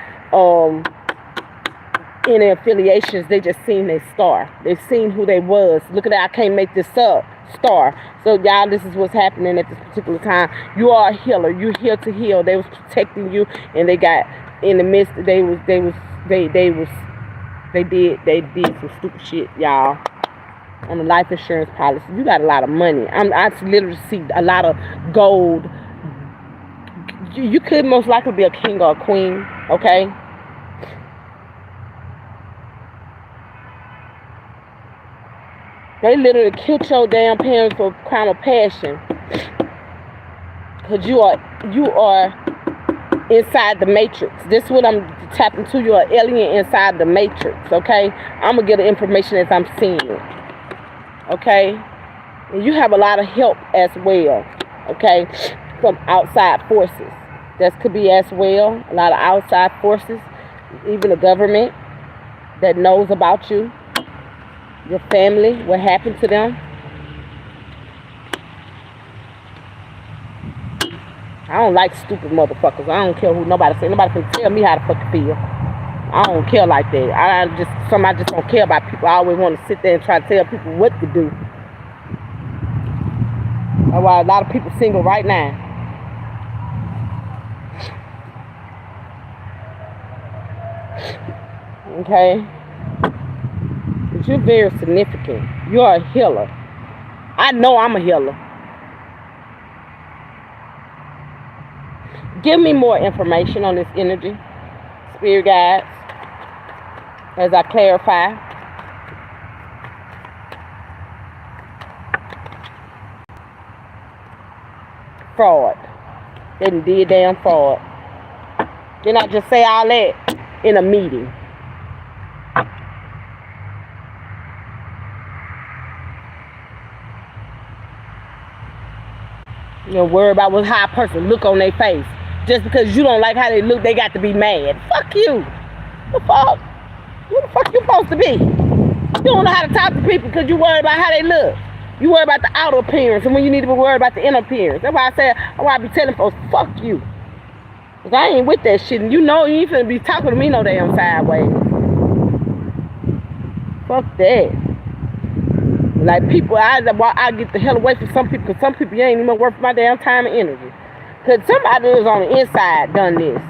in their affiliations. They just seen their star. They seen who they was. Look at that, I can't make this up. Star. So y'all, this is what's happening at this particular time. You are a healer. You're here to heal. They was protecting you, and they got in the midst. They did some stupid shit, y'all. On the life insurance policy, you got a lot of money. I literally see a lot of gold. You could most likely be a king or a queen, okay? They literally killed your damn parents for crime of passion. Because you are inside the matrix. This is what I'm tapping to. You're an alien inside the matrix, okay? I'm going to get the information as I'm seeing it, okay? And you have a lot of help as well, okay? From outside forces. That could be as well. A lot of outside forces. Even the government that knows about you. Your family. What happened to them. I don't like stupid motherfuckers. I don't care who nobody say. Nobody can tell me how to fucking feel. I don't care like that. I just don't care about people. I always want to sit there and try to tell people what to do. That's why a lot of people single right now. Okay? But you're very significant. You're a healer. I know I'm a healer. Give me more information on this energy, spirit guides, as I clarify. Fraud. They done did damn fraud. Didn't I just say all that? in a meeting. You know, worry about what how a person look on their face. Just because you don't like how they look, they got to be mad. Fuck you. The fuck? Who the fuck you supposed to be? You don't know how to talk to people because you worry about how they look. You worry about the outer appearance, and when you need to be worried about the inner appearance. That's why I be telling folks, fuck you. Because I ain't with that shit, and you know you ain't finna be talking to me no damn sideways. Fuck that. Like people, I get the hell away from some people, because some people you ain't even worth my damn time and energy. Because somebody is on the inside done this.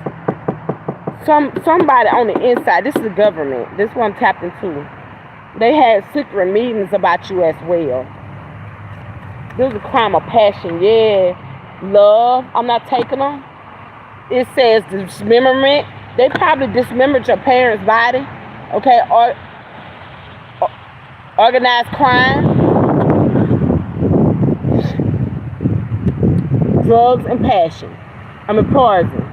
Somebody on the inside, this is the government, this one tapped into. They had secret meetings about you as well. This is a crime of passion, yeah. Love, I'm not taking them. It says dismemberment. They probably dismembered your parents' body. Okay, organized crime. Drugs and passion. Poison.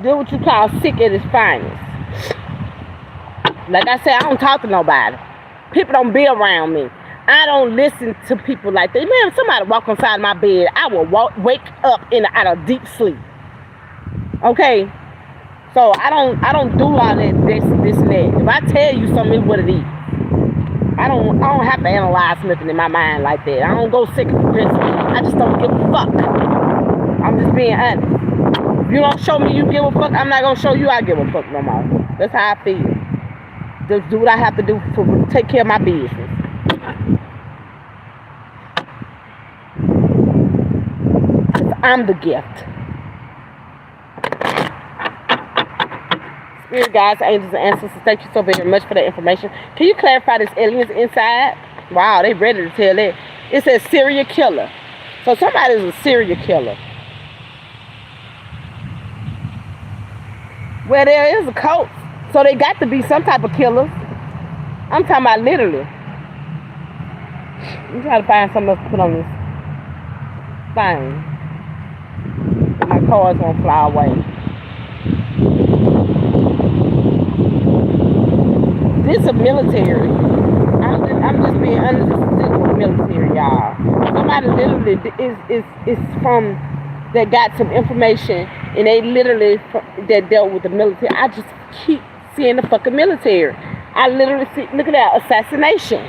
Do what you call sick at its finest. Like I said, I don't talk to nobody. People don't be around me. I don't listen to people like that. Man, if somebody walk inside my bed, I will wake up out of deep sleep. Okay? So I don't do all that this and that. If I tell you something, it's what it is. I don't have to analyze nothing in my mind like that. I don't go sick of principle. I just don't give a fuck. I'm just being honest. If you don't show me you give a fuck, I'm not gonna show you I give a fuck no more. That's how I feel. Just do what I have to do to take care of my business. I'm the gift. Spirit guides, angels, and ancestors, thank you so very much for that information. Can you clarify this aliens inside? Wow, they ready to tell that. It says serial killer. So somebody's a serial killer. Well, there is a cult, so they got to be some type of killers. I'm talking about literally. I'm trying to find something else to put on this thing. My cards won't fly away. This is military. I'm just being honest. This is military, y'all. Somebody literally is from that got some information, and they literally that dealt with the military. I just keep seeing the fucking military. I literally see. Look at that assassination.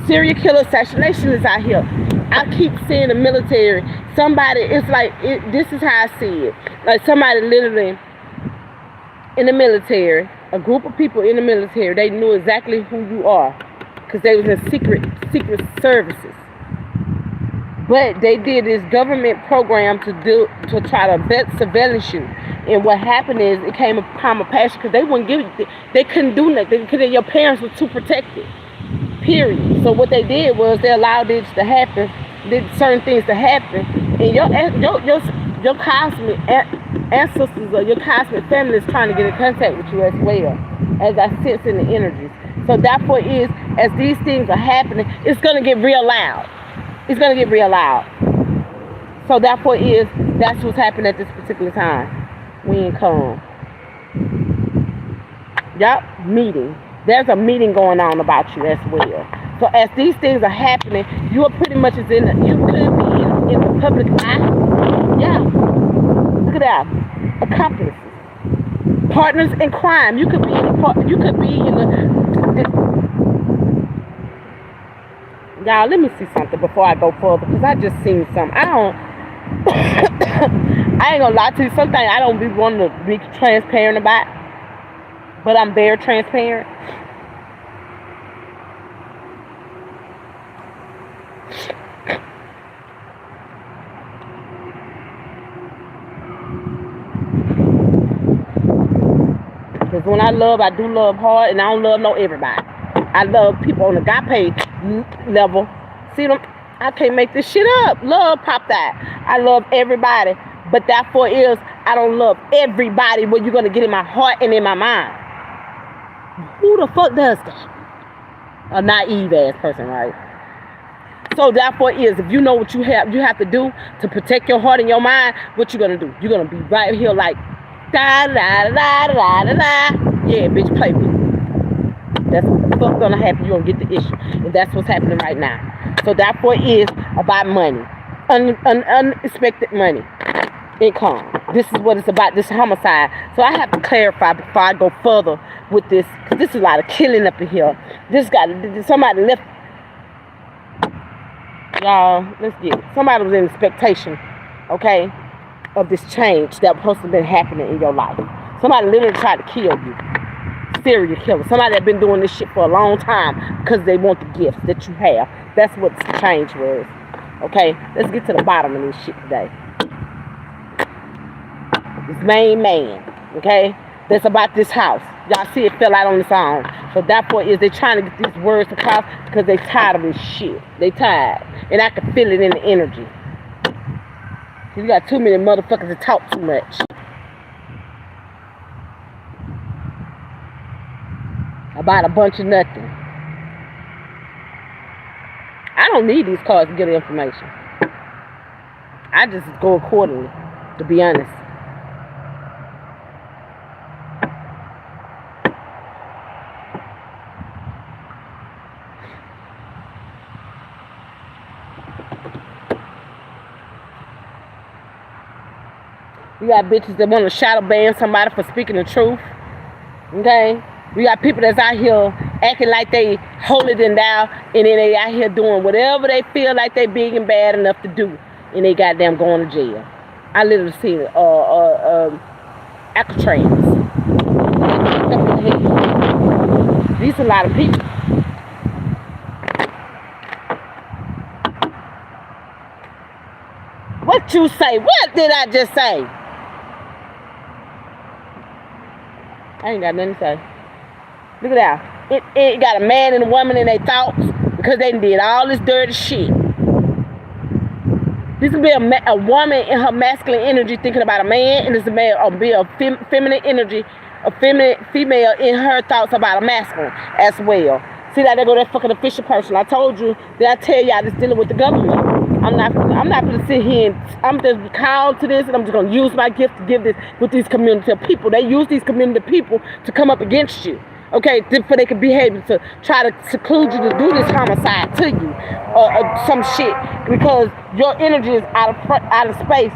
Serial killer assassination is out here. I keep seeing the military. Somebody, it's like, this is how I see it. Like somebody literally in the military, a group of people in the military, they knew exactly who you are. Because they was in secret services. But they did this government program to try to surveillance you. And what happened is it came upon a passion because they wouldn't give you, they couldn't do nothing because your parents were too protected. Period. So what they did was they allowed this to happen, did certain things to happen, and your cosmic ancestors or your cosmic family is trying to get in contact with you as well, as I sense in the energies. So therefore is, as these things are happening, it's gonna get real loud. It's gonna get real loud. So therefore is, that's what's happening at this particular time. We ain't calm. Yup, meeting. There's a meeting going on about you as well. So as these things are happening, you are pretty much you could be in the public eye. Yeah. Look at that. Accomplices. Partners in crime. You could be in the y'all, let me see something before I go further, because I just seen something. I ain't gonna lie to you, something I don't be wanting to be transparent about, but I'm very transparent. Because when I do love hard, and I don't love everybody. I love people on the agape level. See them? I can't make this shit up. Love popped out. I love everybody. But therefore is, I don't love everybody, but you're going to get in my heart and in my mind. Who the fuck does that? A naive ass person, right? So therefore is, if you know what you have to do to protect your heart and your mind, what you gonna do? You're gonna be right here like, da da da da da da da. Yeah, bitch, play with me. That's what the fuck gonna happen. You're gonna get the issue. And that's what's happening right now. So therefore is about money. Unexpected money. Income. This is what it's about, this homicide. So I have to clarify before I go further with this, because this is a lot of killing up in here. Somebody left. Y'all, let's get it. Somebody was in expectation, okay, of this change that was supposed to have been happening in your life. Somebody literally tried to kill you. Serial killer. Somebody that been doing this shit for a long time because they want the gifts that you have. That's what the change was. Okay, let's get to the bottom of this shit today. This main man, okay, that's about this house. Y'all see it fell out on its own. So therefore is they trying to get these words across because they tired of this shit. They tired. And I can feel it in the energy. You got too many motherfuckers that talk too much. About a bunch of nothing. I don't need these cards to get the information. I just go accordingly, to be honest. You got bitches that want to shadow ban somebody for speaking the truth. Okay? We got people that's out here acting like they holier than thou, and then they out here doing whatever they feel like they big and bad enough to do, and they goddamn going to jail. I literally seen it. Alcatraz. These are a lot of people. What you say? What did I just say? I ain't got nothing to say. Look at that. It got a man and a woman in their thoughts because they did all this dirty shit. This could be a woman in her masculine energy thinking about a man, and this is a man or be a feminine energy, a feminine female in her thoughts about a masculine as well. See that they go that fucking official person. I told you that I tell y'all this dealing with the government. I'm not gonna sit here and I'm just called to this, and I'm just gonna use my gift to give this with these community of people. They use these community people to come up against you. Okay, for they can behave to try to seclude you to do this homicide to you, or some shit, because your energy is out of space,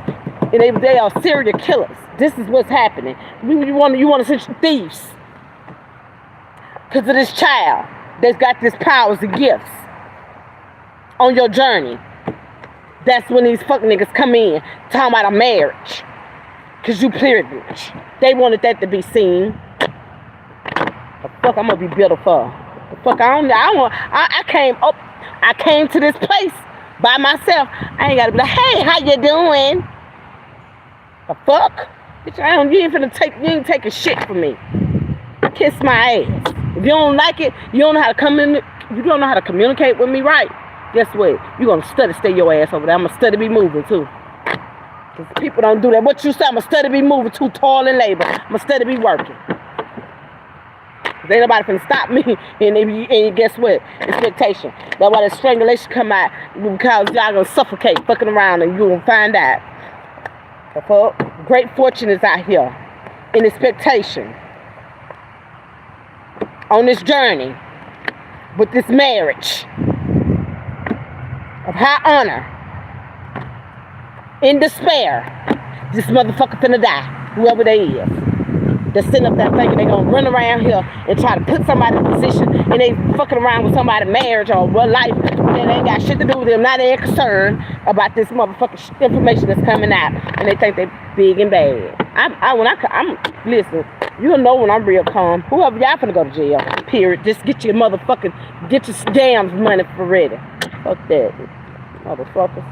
and they are serial killers. This is what's happening. You want to send thieves because of this child that's got this powers and gifts on your journey. That's when these fuck niggas come in talking about a marriage, because you privileged. They wanted that to be seen. The fuck I'm gonna be bitter for? The fuck I came to this place by myself. I ain't gotta be like, hey, how you doing? The fuck? Bitch, you ain't taking shit from me. Kiss my ass. If you don't like it, you don't know how to communicate with me right. Guess what? You gonna stay your ass over there. I'm gonna study be moving too. Cause people don't do that. What you say? I'm gonna study be moving too, toil and labor. I'm gonna study be working. Ain't nobody finna stop me, and guess what? Expectation. That's why the strangulation come out, because y'all gonna suffocate fucking around, and you gonna find out. The fuck? Great fortune is out here in expectation on this journey with this marriage of high honor. In despair, this motherfucker finna die, whoever they is. They're sitting up there thinking they're gonna run around here and try to put somebody in a position, and they fucking around with somebody's marriage or life, and they ain't got shit to do with them. Now they're concerned about this motherfucking information that's coming out, and they think they're big and bad. Listen, you'll know when I'm real calm. Whoever y'all finna go to jail, period. Just get your scams money for ready. Fuck that, motherfuckers.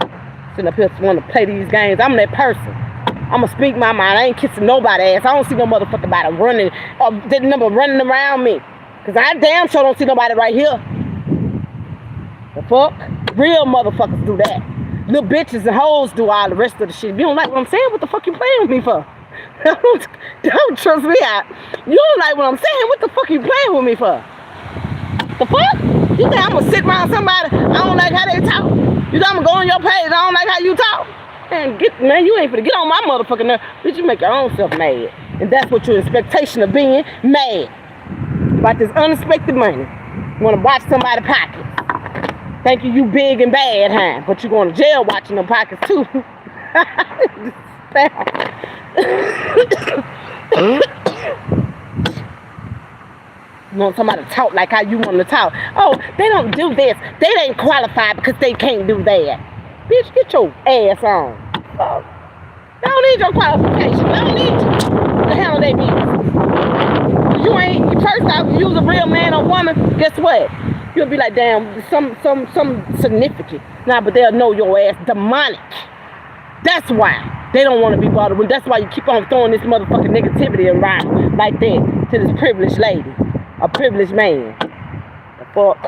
Sitting up here wanting to play these games. I'm that person. I'ma speak my mind. I ain't kissing nobody's ass. I don't see no motherfucking body running or that number running around me. Cause I damn sure don't see nobody right here. The fuck? Real motherfuckers do that. Little bitches and hoes do all the rest of the shit. If you don't like what I'm saying, what the fuck you playing with me for? Don't trust me out. You don't like what I'm saying, what the fuck you playing with me for? The fuck? You think I'm gonna sit around somebody I don't like how they talk? You think I'm gonna go on your page I don't like how you talk? Man, you ain't finna get on my motherfucking nerve. Bitch, you make your own self mad. And that's what your expectation of being mad. About this unexpected money. You wanna watch somebody's pockets. Thinking you big and bad, huh? But you going to jail watching them pockets too. You want somebody to talk like how you want to talk. Oh, they don't do this. They ain't qualified because they can't do that. Bitch, get your ass on. Oh, they don't need your qualification. They don't need you to handle their business. You ain't, first off, if you was a real man or woman, guess what? You'll be like, damn, some significant. Nah, but they'll know your ass demonic. That's why they don't want to be bothered with. That's why you keep on throwing this motherfucking negativity around like that to this privileged lady. A privileged man. The fuck?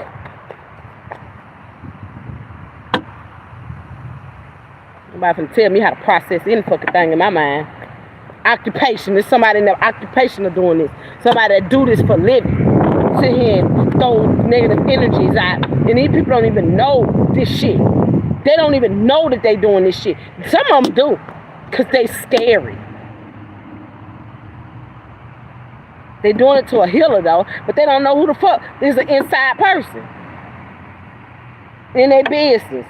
Nobody can tell me how to process any fucking thing in my mind. Occupation. There's somebody in their occupation of doing this. Somebody that do this for a living. Sit here and throw negative energies out. And these people don't even know this shit. They don't even know that they doing this shit. Some of them do. Because they scary. They doing it to a healer though. But they don't know who the fuck is an inside person. In their business.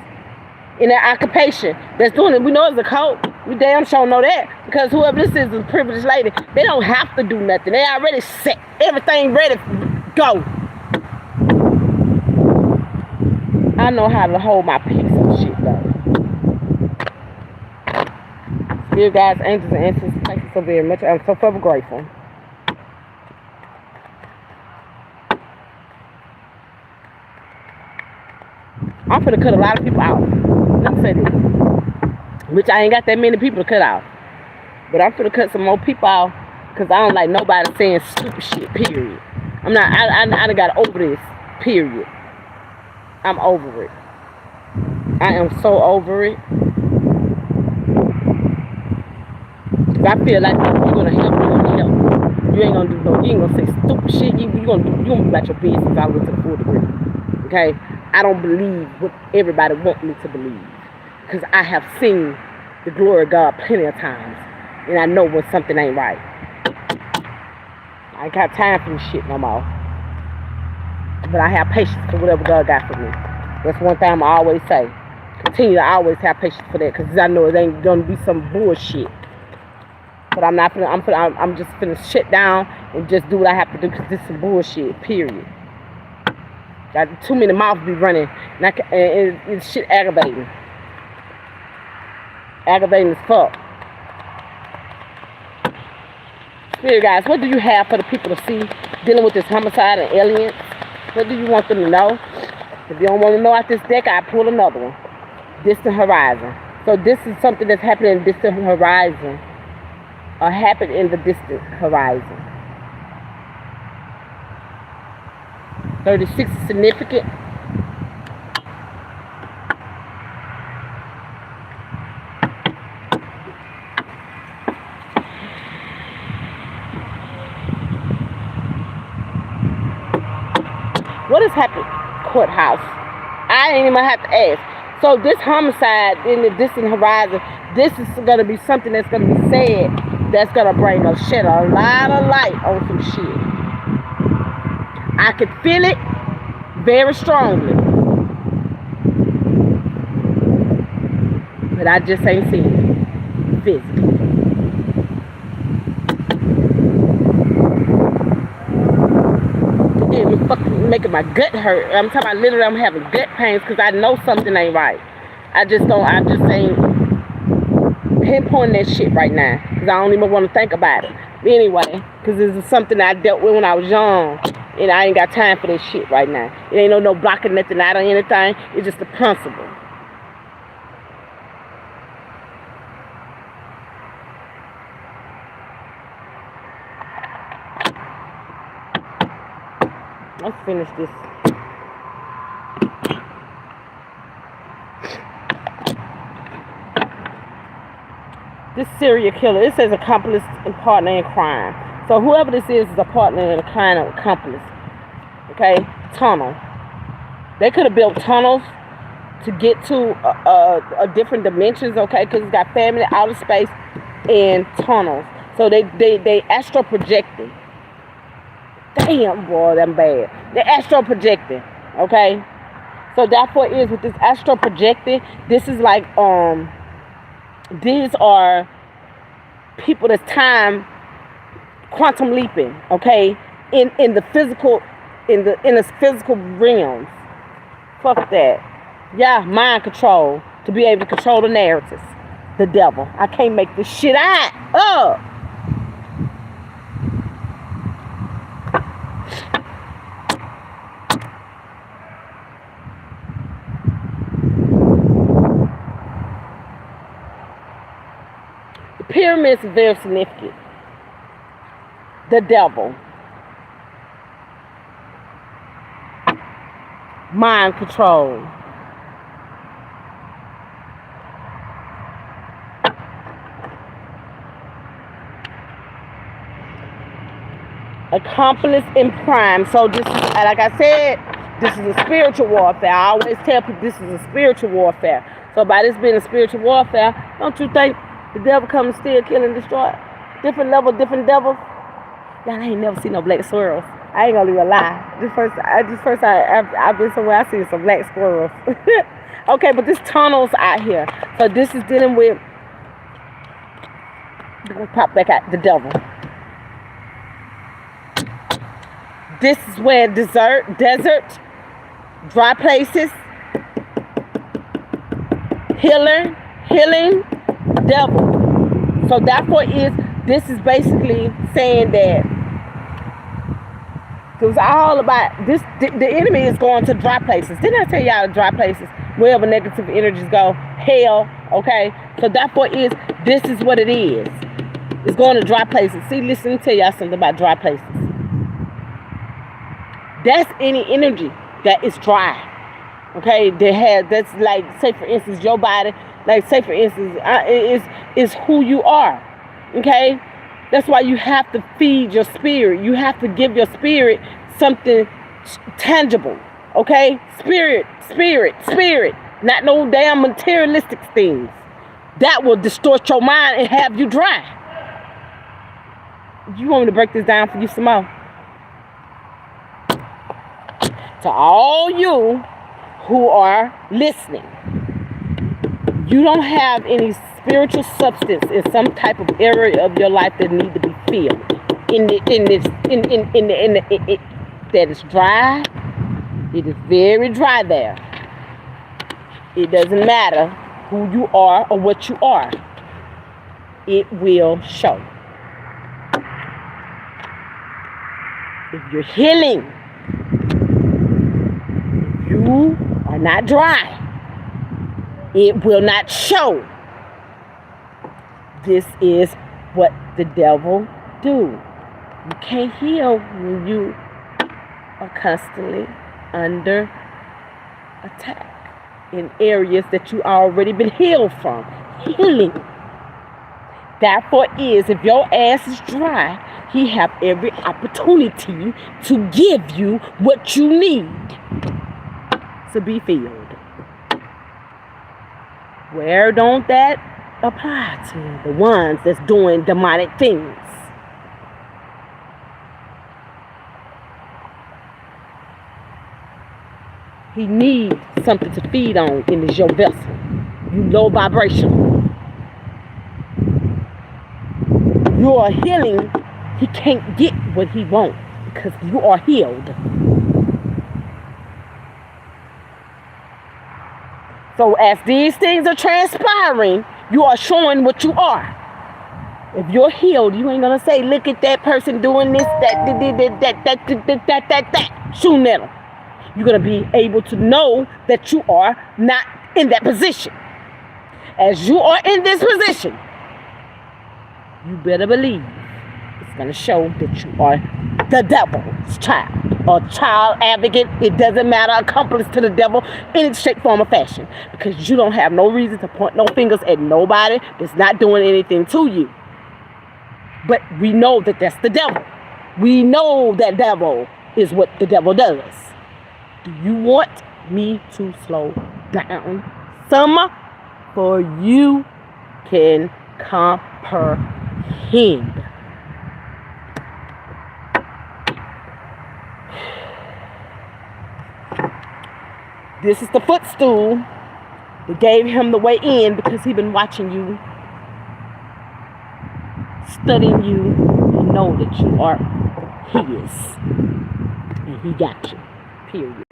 In their occupation. That's doing it. We know it's a cult. We damn sure know that. Because whoever this is a privileged lady. They don't have to do nothing. They already set everything ready. Go. I know how to hold my peace and shit though. Dear guys, angels and ancestors, thank you so very much. I'm so forever grateful. I'm finna cut a lot of people out. Let me say this. Which I ain't got that many people to cut out. But I'm finna cut some more people out. Because I don't like nobody saying stupid shit, period. I done got over this, period. I'm over it. I am so over it. I feel like you're gonna help, you're gonna help. You ain't gonna do no, you ain't gonna say stupid shit. You're gonna be about your business all the way to the full degree. Okay? I don't believe what everybody wants me to believe. Because I have seen the glory of God plenty of times. And I know when something ain't right. I ain't got time for this shit no more. But I have patience for whatever God got for me. That's one thing I always say. Continue to always have patience for that. Because I know it ain't gonna be some bullshit. But I'm not finna, I'm just finna shut down and just do what I have to do. Because this is some bullshit, period. Got too many mouths be running. And it's shit aggravating. Aggravating as fuck. Spirit guys, what do you have for the people to see dealing with this homicide and aliens? What do you want them to know? If you don't want to know out this deck, I pull another one. Distant horizon. So this is something that's happening in the distant horizon. Or happened in the distant horizon. 36 is significant. What has happened? Courthouse. I ain't even have to ask. So this homicide in the distant horizon, this is going to be something that's going to be said that's going to shed a lot of light on some shit. I can feel it very strongly. But I just ain't seen it physically. It fucking making my gut hurt. I'm talking about literally I'm having gut pains because I know something ain't right. I just ain't pinpointing that shit right now because I don't even want to think about it. But anyway, because this is something I dealt with when I was young. And I ain't got time for this shit right now. It ain't no blocking nothing out or anything. It's just the principle. Let's finish this. This serial killer, it says accomplice and partner in crime. So whoever this is a partner and a kind of accomplice. Okay? Tunnel. They could have built tunnels to get to a different dimensions, okay? Because it's got family, outer space, and tunnels. So they astral projecting. Damn, boy, them bad. They're astral projecting, okay? So therefore is with this astral projecting, this is like these are people that's time quantum leaping, okay? In the physical, in the physical realms. Fuck that. Yeah, mind control to be able to control the narratives. The devil. I can't make this shit up. The pyramids are very significant. The devil. Mind control. Accomplice in crime. So this is, like I said, this is a spiritual warfare. I always tell people this is a spiritual warfare. So by this being a spiritual warfare, don't you think the devil comes to steal, kill, and destroy? Different level, different devils. Y'all ain't never seen no black squirrels. I ain't gonna even lie. I've been somewhere, I seen some black squirrels. Okay, but this tunnel's out here. So this is dealing with, pop back out, the devil. This is where desert, dry places, healing, devil. So therefore this is basically saying that it was all about this. The enemy is going to dry places. Didn't I tell y'all dry places? Wherever negative energies go, hell. Okay. So therefore this is what it is. It's going to dry places. See, listen, let me tell y'all something about dry places. That's any energy that is dry. Okay, that's like, say for instance, your body. Like, say for instance, is who you are. Okay, that's why you have to feed your spirit. You have to give your spirit something tangible. Okay, spirit. Not no damn materialistic things that will distort your mind and have you dry. You want me to break this down for you some more? To all you who are listening, you don't have any spiritual substance in some type of area of your life that need to be filled. That is dry. It is very dry there. It doesn't matter who you are or what you are. It will show. If you're healing, you are not dry. It will not show. This is what the devil do. You can't heal when you are constantly under attack in areas that you already been healed from. Healing. Therefore is, if your ass is dry, he have every opportunity to give you what you need to be filled. Where don't that apply to? The ones that's doing demonic things. He needs something to feed on in your vessel. You low vibration. You are healing. He can't get what he wants because you are healed. So as these things are transpiring, you are showing what you are. If you're healed, you ain't gonna say, look at that person doing this, that. Shooting at them. You're gonna be able to know that you are not in that position. As you are in this position, you better believe it's gonna show that you are the devil's child. Or child advocate, it doesn't matter, accomplice to the devil, any shape, form, or fashion. Because you don't have no reason to point no fingers at nobody that's not doing anything to you. But we know that that's the devil. We know that devil is what the devil does. Do you want me to slow down some for you can comprehend. This is the footstool that gave him the way in because he been watching you, studying you, and know that you are his. And he got you. Period.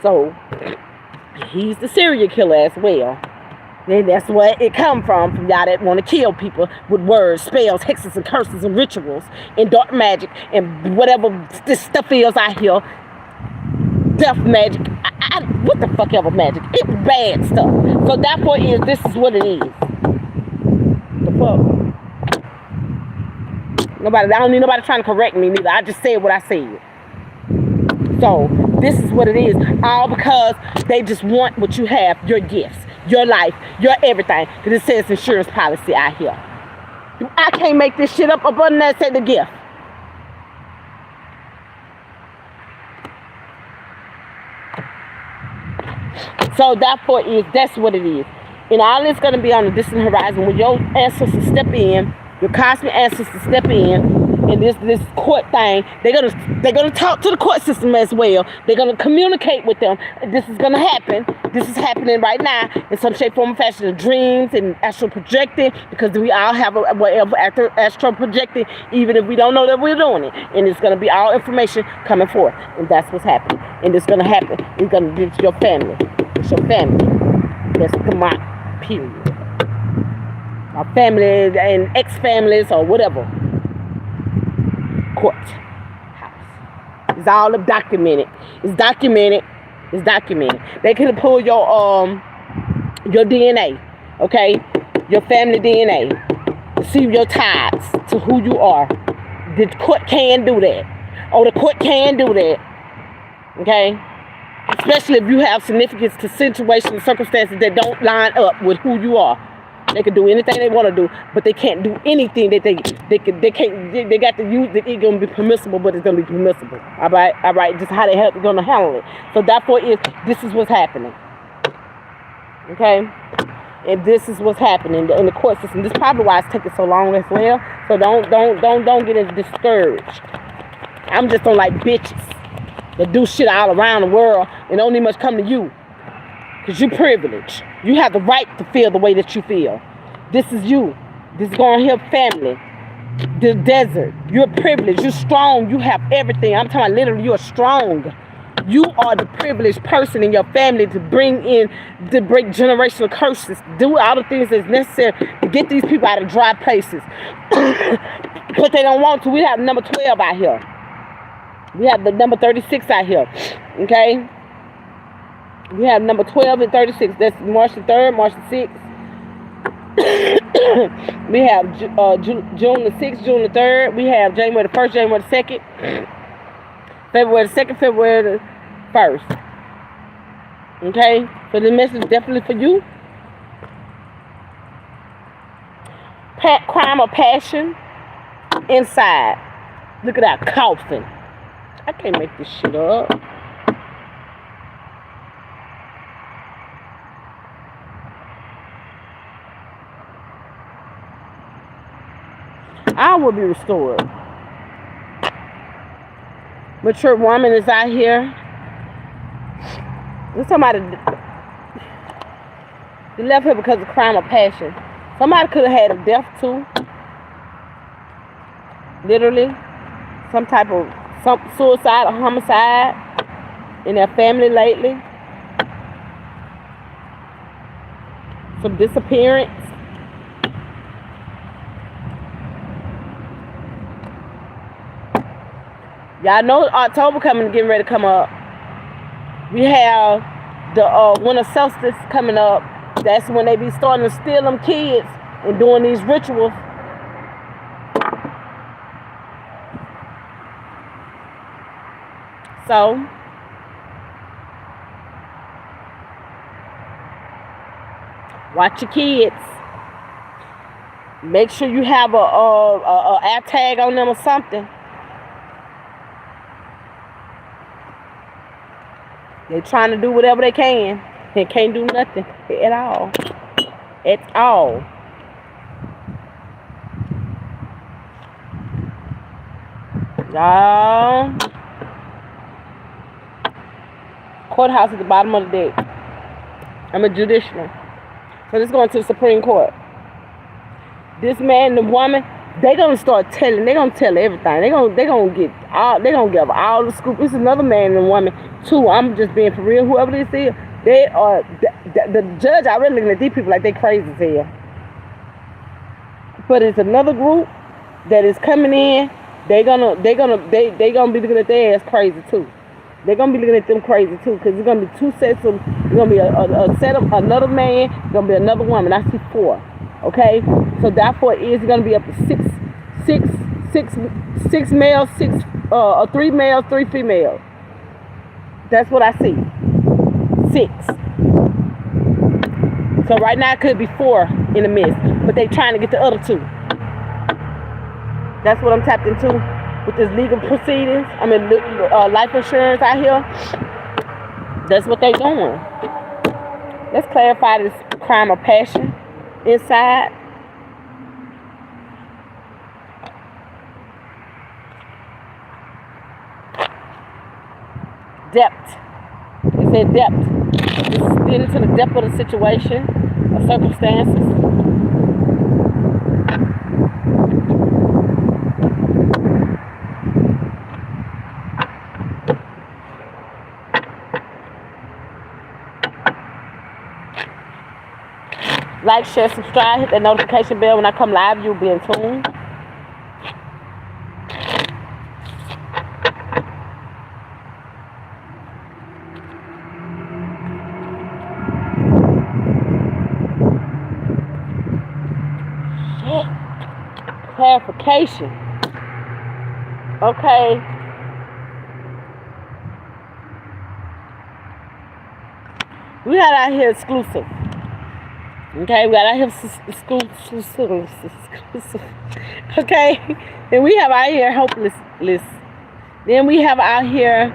So, he's the serial killer as well. And that's where it come from y'all that want to kill people with words, spells, hexes, and curses, and rituals, and dark magic, and whatever this stuff is out here. Death magic. What the fuck ever magic? It's bad stuff. So therefore this is what it is. The fuck? I don't need nobody trying to correct me neither. I just said what I said. So this is what it is. All because they just want what you have, your gifts, your life, your everything. Because it says insurance policy out here. I can't make this shit up other than that say the gift. So therefore that's what it is. And all it's going to be on the distant horizon when your ancestors step in, your cosmic ancestors step in this court thing. They're gonna talk to the court system as well. They're gonna communicate with them. This is gonna happen. This is happening right now in some shape, form, or fashion. Dreams and astral projecting, because we all have whatever astral projecting, even if we don't know that we're doing it. And it's gonna be all information coming forth, and that's what's happening. And it's gonna happen. It's gonna be to your family. It's your family. That's the mark. Period. Our family and ex-families or whatever. Court house. It's all documented. It's documented. It's documented. They can pull your DNA, okay? Your family DNA. See your ties to who you are. The court can do that. Oh, the court can do that. Okay? Especially if you have significance to situations, circumstances that don't line up with who you are. They can do anything they want to do, but they can't do anything that they can't. They got to use it. It's gonna be permissible, but it's gonna be permissible. All right. Just how they're gonna handle it. So therefore, this is what's happening. Okay, and this is what's happening in the court system. This is probably why it's taking so long as well. So don't get discouraged. I'm just don't like bitches that do shit all around the world and don't even much come to you. Because you're privileged. You have the right to feel the way that you feel. This is you. This is going to help family. The desert. You're privileged. You're strong. You have everything. I'm talking about literally you're strong. You are the privileged person in your family to break generational curses. Do all the things that's necessary to get these people out of dry places. But they don't want to. We have number 12 out here. We have the number 36 out here. Okay? We have number 12 and 36. That's March the 3rd, March the 6th. We have June the 6th, June the 3rd. We have January the 1st, January the 2nd. February the 2nd, February the 1st. Okay? So the message is definitely for you. Crime or passion inside. Look at that coffin. I can't make this shit up. I will be restored. Mature woman is out here. There's somebody they left here because of crime or passion. Somebody could have had a death too. Literally. Some type of suicide or homicide in their family lately. Some disappearance. Y'all know October getting ready to come up. We have the winter solstice coming up. That's when they be starting to steal them kids and doing these rituals. So, watch your kids. Make sure you have a air tag on them or something. They trying to do whatever they can and can't do nothing at all. At all. Y'all. Courthouse at the bottom of the deck. I'm a judicial. So this is going to the Supreme Court. This man and the woman, they gonna start telling. They gonna tell everything. They gonna give all the scoop. It's another man and woman too. I'm just being for real. Whoever this is, they are the judge. I really looking at these people like they crazy as hell. But it's another group that is coming in. They gonna be looking at their ass crazy too. They're gonna be looking at them crazy too, because it's gonna be two sets of. It's gonna be a set of another man. It's gonna be another woman. I see 4. Okay, so therefore it's gonna be up to six males, 3 males, 3 females. That's what I see. 6. So right now it could be 4 in the midst, but they trying to get the other 2. That's what I'm tapped into with this legal proceedings. I mean, life insurance out here. That's what they doing. Let's clarify this crime of passion inside. Depth. It said depth. This is getting to the depth of the situation or circumstances. Like, share, subscribe, hit that notification bell. When I come live, you'll be in tune. Clarification. Okay. We got out here exclusive. Okay, we got out here exclusive. Okay, then we have out here hopeless. Then we have out here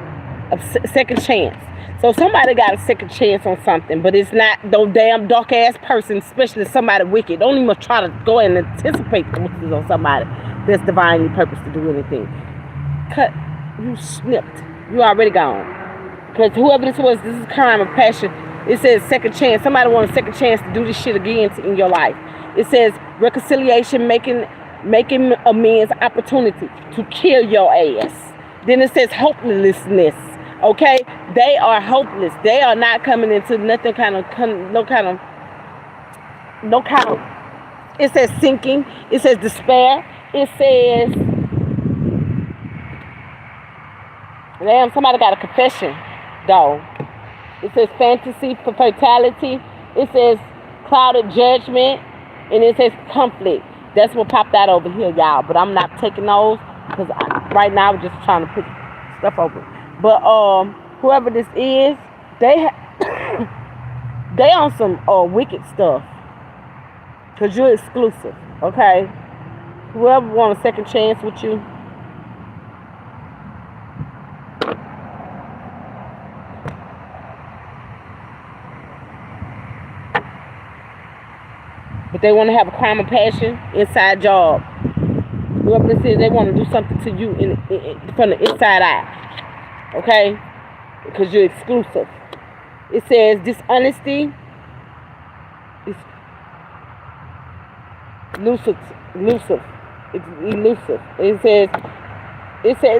a second chance. So somebody got a second chance on something, but it's not no damn dark ass person, especially somebody wicked. Don't even try to go and anticipate the wickedness on somebody that's divinely purposed to do anything. Cut. You snipped. You already gone. Because whoever this was, this is crime of passion. It says second chance. Somebody wants a second chance to do this shit again in your life. It says reconciliation, making amends, opportunity to kill your ass. Then it says hopelessness. Okay, they are hopeless. They are not coming into nothing no kind of. It says sinking. It says despair. It says, damn, somebody got a confession, though. It says fantasy for fatality. It says clouded judgment. And it says conflict. That's what popped out over here, y'all. But I'm not taking those because right now I'm just trying to put stuff over. But whoever this is, they on some wicked stuff. Because you're exclusive, okay? Whoever want a second chance with you, but they want to have a crime of passion, inside job. Whoever this is, they want to do something to you from the inside out. Okay? Because you're exclusive. It says dishonesty. It's elusive. It's elusive. It says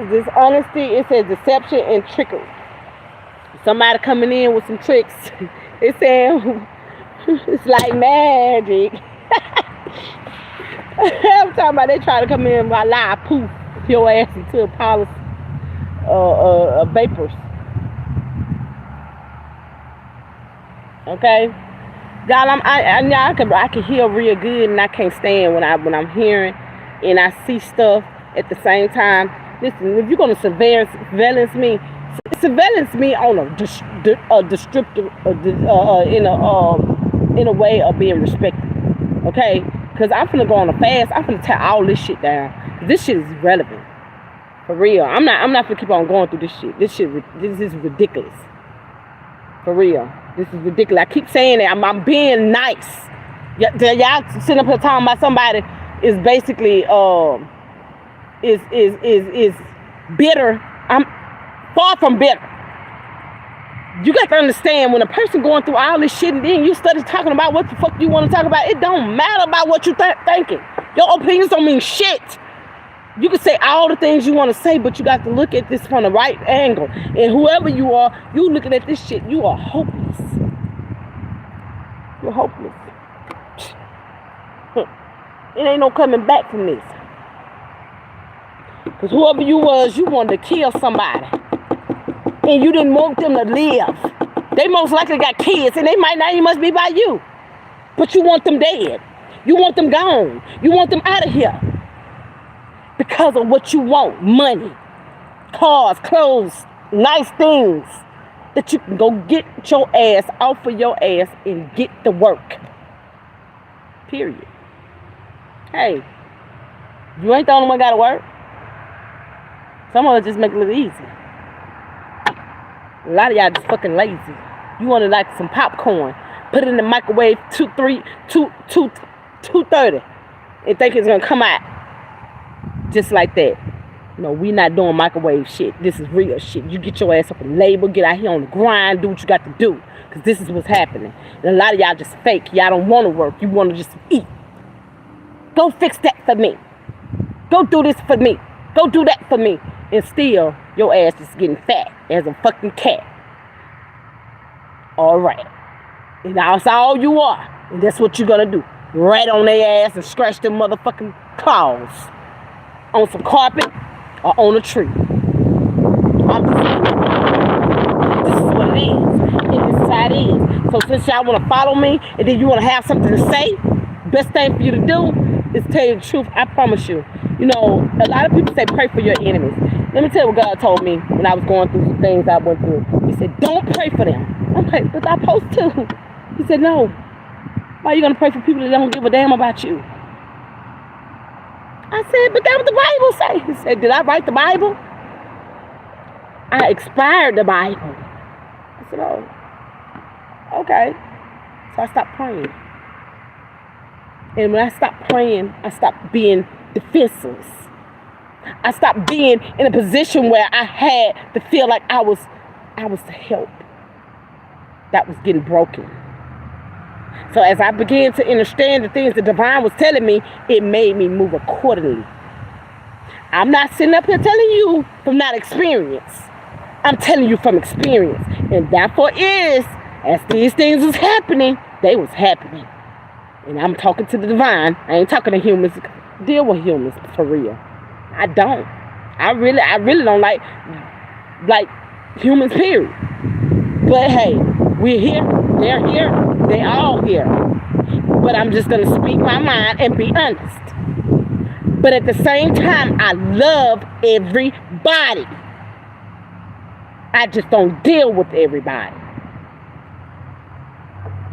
dishonesty. It says deception and trickery. Somebody coming in with some tricks. It's saying it's like magic. I'm talking about they try to come in while lie, poof your ass into a pile of vapors. Okay, y'all, I can hear real good, and I can't stand when I'm hearing and I see stuff at the same time. Listen, if you're gonna surveillance me on a descriptive in a way of being respected. Okay, because I'm finna go on a fast. I'm finna tear all this shit down. This shit is relevant. For real. I'm not finna keep on going through this shit. This is ridiculous. For real. This is ridiculous. I keep saying that. I'm being nice. Y'all sitting up here talking about somebody is basically is bitter. I'm far from bitter. You got to understand, when a person going through all this shit and then you study talking about what the fuck you want to talk about, it don't matter about what you thinking. Your opinions don't mean shit. You can say all the things you want to say, but you got to look at this from the right angle. And whoever you are, you looking at this shit, you are hopeless. You're hopeless. It ain't no coming back from this. Because whoever you was, you wanted to kill somebody. And you didn't want them to live. They most likely got kids, and they might not even must be by you. But you want them dead. You want them gone. You want them out of here. Because of what you want. Money, cars, clothes, nice things. That you can go get your ass off of your ass and get to work. Period. Hey, you ain't the only one got to work. Some of us just make it look easy. A lot of y'all just fucking lazy. You want to like some popcorn, put it in the microwave 230 and think it's gonna come out just like that. No, we not doing microwave shit. This is real shit. You get your ass up and labor, get out here on the grind, do what you got to do, because this is what's happening. And a lot of y'all just fake. Y'all don't want to work. You want to just eat. Go fix that for me. Go do this for me. Go do that for me. And still, your ass is getting fat as a fucking cat. All right. And that's all you are. And that's what you're going to do. Right on their ass and scratch them motherfucking claws. On some carpet or on a tree. I'm just saying. This is what it is. And this is how it is. So since y'all want to follow me and then you want to have something to say, best thing for you to do is tell you the truth. I promise you. You know, a lot of people say pray for your enemies. Let me tell you what God told me when I was going through some things I went through. He said, don't pray for them. I'm like, but I'm supposed to. He said, no. Why are you going to pray for people that don't give a damn about you? I said, but that's what the Bible says. He said, did I write the Bible? I expired the Bible. I said, oh, okay. So I stopped praying. And when I stopped praying, I stopped being defenseless. I stopped being in a position where I had to feel like I was the help that was getting broken. So as I began to understand the things the divine was telling me, it made me move accordingly. I'm not sitting up here telling you from not experience. I'm telling you from experience. And therefore is, as these things was happening, they was happening. And I'm talking to the divine. I ain't talking to humans. Deal with humans for real. I don't. I really don't like humans, period. But hey, we're here. They're here. They all here. But I'm just going to speak my mind and be honest. But at the same time, I love everybody. I just don't deal with everybody.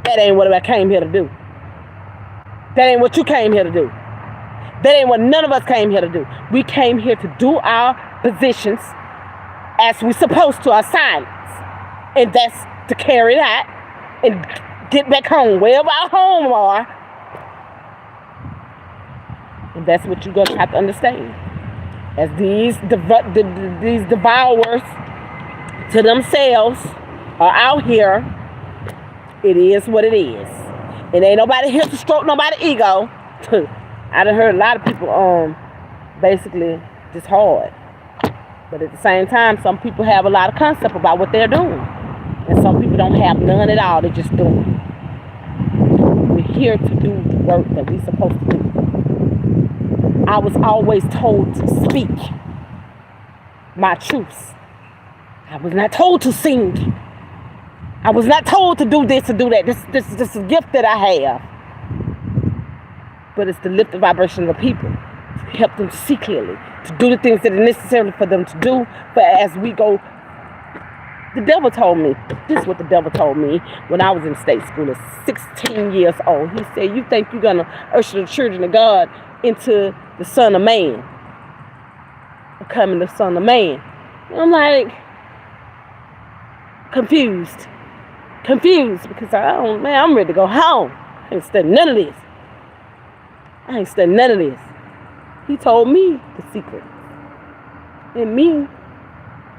That ain't what I came here to do. That ain't what you came here to do. That ain't what none of us came here to do. We came here to do our positions as we supposed to, our assignments. And that's to carry it out and get back home, wherever our home are. And that's what you're going to have to understand. As these devourers to themselves are out here, it is what it is. And ain't nobody here to stroke nobody's ego. I done heard a lot of people basically just hard. But at the same time, some people have a lot of concept about what they're doing. And some people don't have none at all. They're just doing it. We're here to do the work that we're supposed to do. I was always told to speak my truths. I was not told to sing. I was not told to do this or do that. This is a gift that I have. But it's to lift the vibration of the people, to help them to see clearly, to do the things that are necessary for them to do. But as we go, the devil told me, this is what the devil told me when I was in state school at 16 years old. He said, you think you're going to usher the children of God into the Son of Man, becoming the Son of Man. And I'm like, confused. confused because I'm ready to go home. I ain't studying none of this. He told me the secret. And me,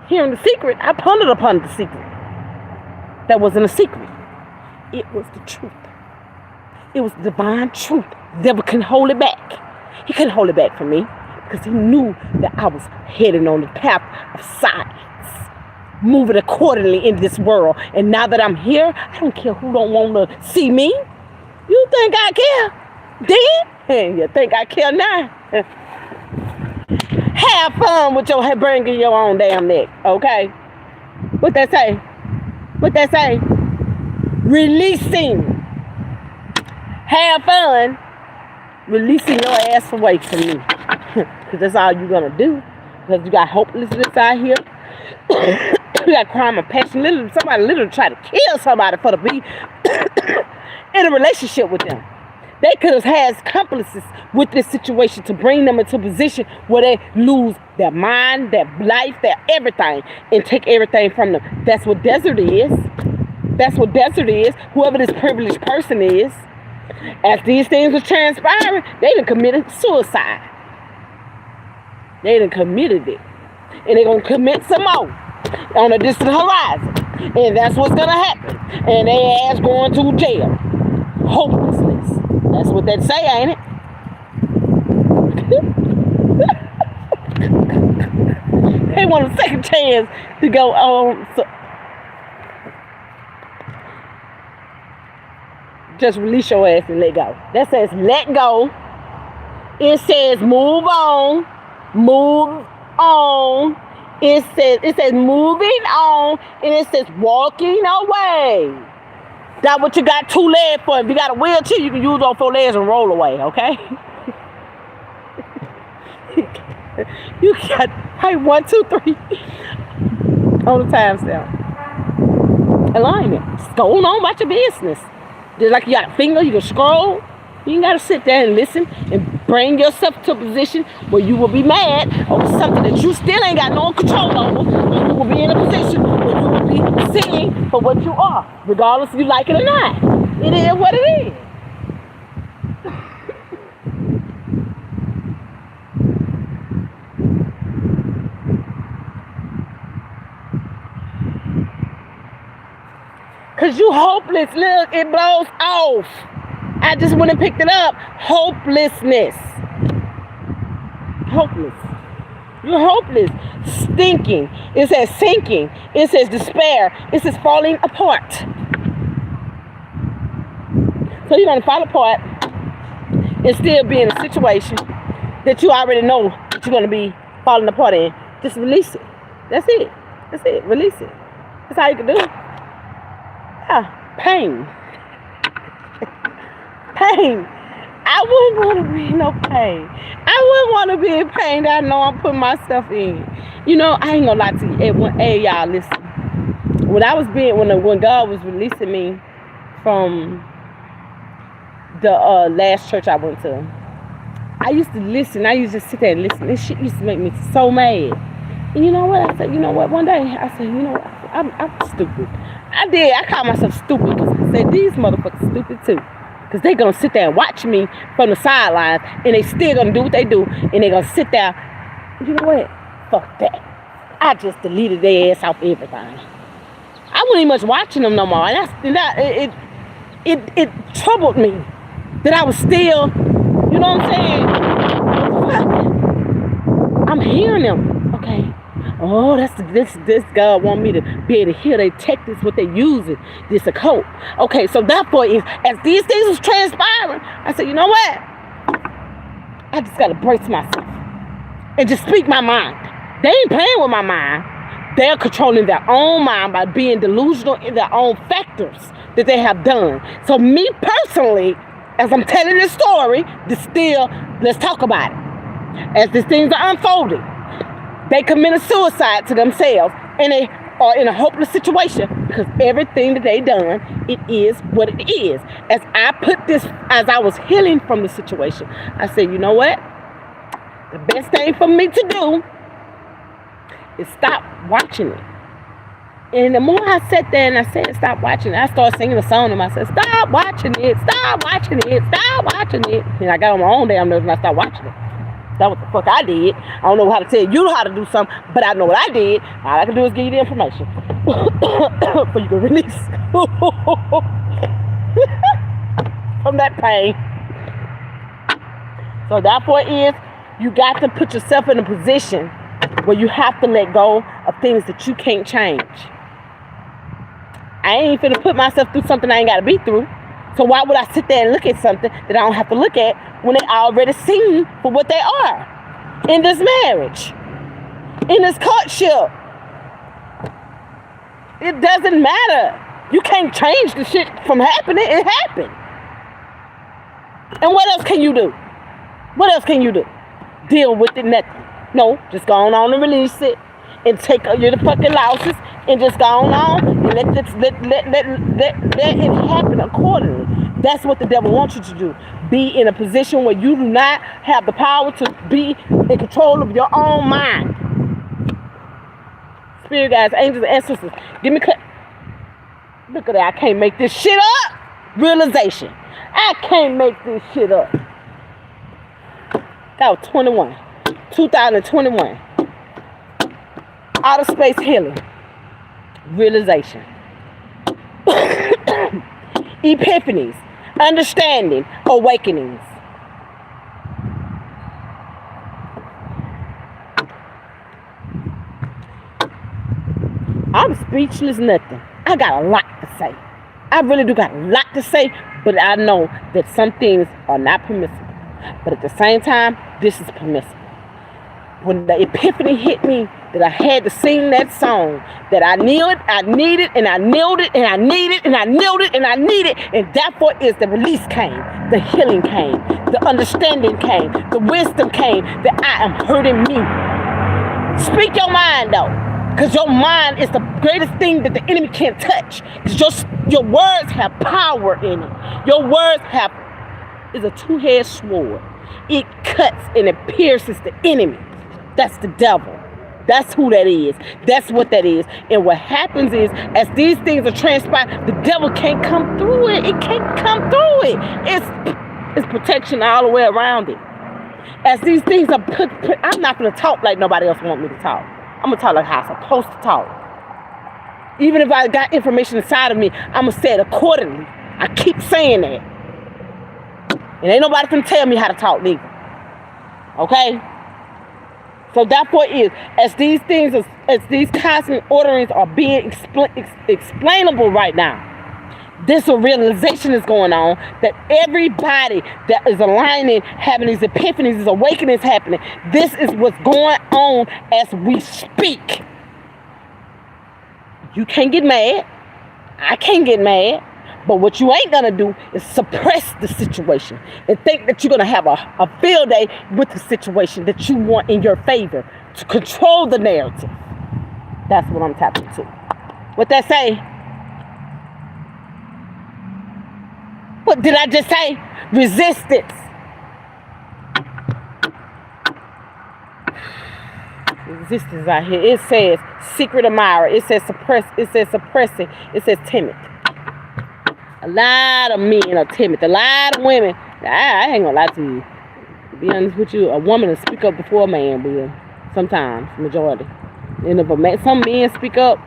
hearing the secret, I pondered upon the secret. That wasn't a secret. It was the truth. It was the divine truth. The devil couldn't hold it back. He couldn't hold it back from me because he knew that I was heading on the path of science, moving accordingly in this world. And now that I'm here, I don't care who don't want to see me. You think I care? Then? You think I care now? Have fun with your bringing your own damn neck, okay? What that say? Releasing. Have fun releasing your ass away from me. Because that's all you're going to do. Because you got hopelessness out here. You got crime and passion. Somebody literally try to kill somebody for to be in a relationship with them. They could have had accomplices with this situation to bring them into a position where they lose their mind, their life, their everything, and take everything from them. That's what desert is. Whoever this privileged person is, as these things are transpiring, they done committed suicide. They done committed it. And they're going to commit some more on a distant horizon. And that's what's going to happen. And they ass going to jail. Hopelessness. That's what they say, ain't it? They want a second chance to go on. So just release your ass and let go. That says let go. It says move on. Move on. It says moving on. And it says walking away. That's what you got 2 legs for. If you got a wheelchair, you can use all 4 legs and roll away, okay? You got, hey, 1, 2, 3. On the time stamp. Alignment. Just go on about your business. Just like you got a finger, you can scroll. You ain't got to sit there and listen and bring yourself to a position where you will be mad over something that you still ain't got no control over. You will be in a position where you will be seen for what you are, regardless if you like it or not. It is what it is. Because you hopeless. Look, it blows off. I just went and picked it up. Hopelessness. Hopeless. You're hopeless. Stinking. It says sinking. It says despair. It says falling apart. So you're going to fall apart and still be in a situation that you already know that you're going to be falling apart in. Just release it. That's it. Release it. That's all you can do. Pain. Pain. I wouldn't want to be in no pain. I wouldn't want to be in pain that I know I'm putting myself in. You know, I ain't gonna lie to you. Hey, y'all, listen. When God was releasing me from the last church I went to, I used to listen. I used to sit there and listen. This shit used to make me so mad. And you know what? I said, you know what? One day, I said, you know what? I'm stupid. I did. I called myself stupid because I said, these motherfuckers stupid too. Because they're going to sit there and watch me from the sidelines, and they still going to do what they do, and they're going to sit there. You know what? Fuck that. I just deleted their ass off everything. I wasn't even much watching them no more. And it troubled me that I was still, you know what I'm saying? Fuck. I'm hearing them. Okay. Oh, this God want me to be able to hear their tactics, what they using, this occult. Okay, so therefore, as these things was transpiring, I said, you know what? I just got to brace myself and just speak my mind. They ain't playing with my mind. They're controlling their own mind by being delusional in their own factors that they have done. So me personally, as I'm telling this story, let's talk about it. As these things are unfolding, they committed suicide to themselves, and they are in a hopeless situation because everything that they done, it is what it is. As I was healing from the situation, I said, you know what? The best thing for me to do is stop watching it. And the more I sat there and I said, stop watching it, I started singing a song to myself. Stop watching it. Stop watching it. Stop watching it. And I got on my own damn nerves and I stopped watching it. That's what the fuck I did. I don't know how to tell you how to do something, but I know what I did. All I can do is give you the information for you to release from that pain. So therefore is, you got to put yourself in a position where you have to let go of things that you can't change. I ain't finna put myself through something I ain't gotta be through. So why would I sit there and look at something that I don't have to look at when they already seen for what they are in this marriage, in this courtship? It doesn't matter. You can't change the shit from happening. It happened. And what else can you do? What else can you do? Deal with it? Nothing. No, just go on and release it and take your fucking losses and just go on and let it happen accordingly. That's what the devil wants you to do. Be in a position where you do not have the power to be in control of your own mind. Spirit guides, angels, and ancestors, give me look at that. I can't make this shit up. Realization. I can't make this shit up. That was 2021. Outer space healing. Realization. Epiphanies. Understanding. Awakenings. I'm speechless nothing. I got a lot to say. I really do got a lot to say, but I know that some things are not permissible. But at the same time, this is permissible. When the epiphany hit me that I had to sing that song, that I needed, and I kneeled it, and I needed, and I kneeled it, and I needed, and therefore is the release came, the healing came, the understanding came, the wisdom came, that I am hurting me. Speak your mind though, because your mind is the greatest thing that the enemy can't touch, because your words have power in it. Your words is a two-edged sword. It cuts and it pierces the enemy. That's the devil. That's who that is. That's what that is. And what happens is, as these things are transpiring, the devil can't come through it. It can't come through it. It's protection all the way around it. As these things are put I'm not going to talk like nobody else wants me to talk. I'm going to talk like how I'm supposed to talk. Even if I got information inside of me, I'm going to say it accordingly. I keep saying that. And ain't nobody can tell me how to talk neither. Okay? So therefore is, as these things, as these cosmic orderings are being explainable right now, this realization is going on that everybody that is aligning, having these epiphanies, these awakenings happening, this is what's going on as we speak. You can't get mad. I can't get mad. But what you ain't gonna do is suppress the situation and think that you're gonna have a field day with the situation that you want in your favor to control the narrative. That's what I'm tapping to. What that say? What did I just say? Resistance. Resistance out here. It says secret admirer. It says suppress. It says suppressing. It says timid. A lot of men are timid. A lot of women. I ain't gonna lie to you. To be honest with you, a woman will speak up before a man will. Sometimes, majority. And if some men speak up,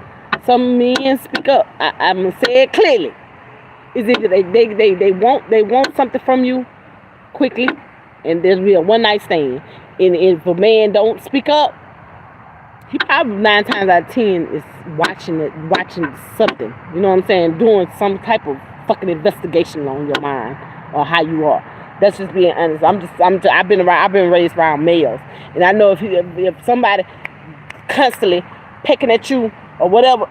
some men speak up. I'm gonna say it clearly. Is it they want something from you quickly, and there's be a one night stand. And if a man don't speak up, he probably 9 times out of 10 is watching something. You know what I'm saying? Doing some type of fucking investigation on your mind or how you are. That's just being honest. I've been raised around males, and I know if somebody constantly pecking at you or whatever,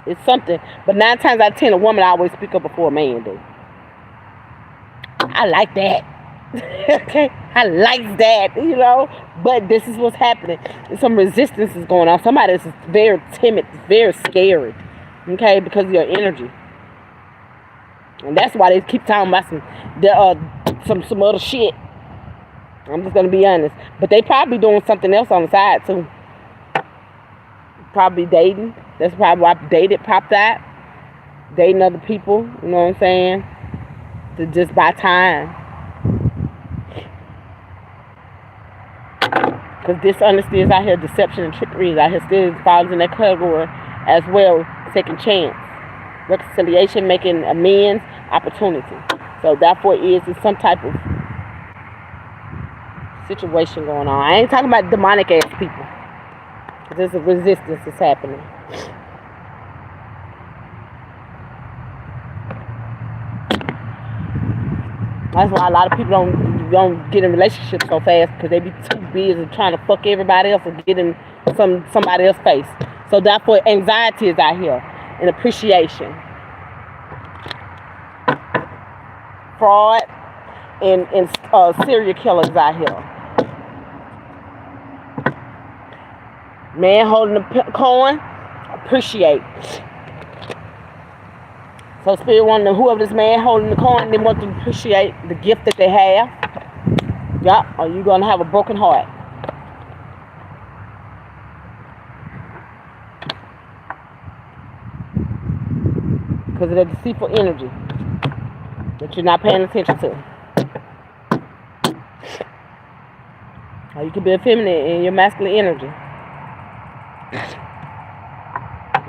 it's something. But 9 times out of 10, a woman always speak up before a man do. I like that. Okay, I like that, you know. But this is what's happening. Some resistance is going on. Somebody is very timid, very scared. Okay, because of your energy. And that's why they keep talking about some other shit. I'm just gonna be honest. But they probably doing something else on the side too. Probably dating. That's probably why I dated popped out. Dating other people, you know what I'm saying? To just buy time. Because dishonesty is out here, deception and trickery is out here, still falls in that category as well. Second chance, reconciliation, making amends, opportunity. So therefore it's some type of situation going on. I ain't talking about demonic ass people. There's a resistance that's happening. That's why a lot of people don't get in relationships so fast, because they be too busy trying to fuck everybody else or get in somebody else's face. So therefore anxiety is out here, and appreciation, fraud, and serial killers out here. Man holding the coin, appreciate. So spirit wanting whoever this man holding the coin, they want to appreciate the gift that they have. Yeah, or you gonna have a broken heart. Because of the deceitful energy that you're not paying attention to. Or you could be a feminine in your masculine energy.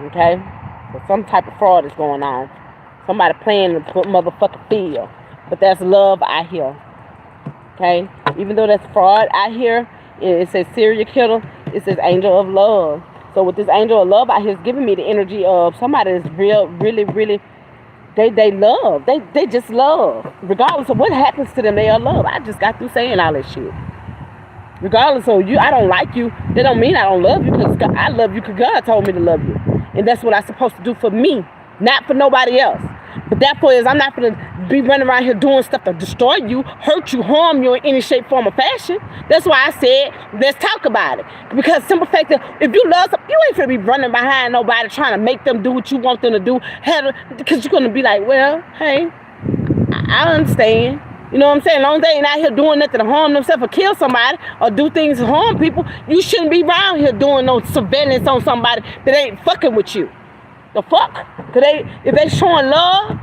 Okay? So some type of fraud is going on. Somebody playing the motherfucking field. But that's love out here. Okay? Even though that's fraud out here, it says serial killer, it says angel of love. So with this angel of love out here, it's giving me the energy of somebody that's really, they love. They just love. Regardless of what happens to them, they are love. I just got through saying all that shit. Regardless of I don't like you, that don't mean I don't love you, because I love you because God told me to love you. And that's what I'm supposed to do for me, not for nobody else. But therefore I'm not going to be running around here doing stuff to destroy you, hurt you, harm you in any shape, form, or fashion. That's why I said, let's talk about it. Because simple fact that if you love something, you ain't going to be running behind nobody trying to make them do what you want them to do. Because you're going to be like, well, hey, I understand. You know what I'm saying? As long as they ain't out here doing nothing to harm themselves or kill somebody or do things to harm people, you shouldn't be around here doing no surveillance on somebody that ain't fucking with you. The fuck? Because if they showing love,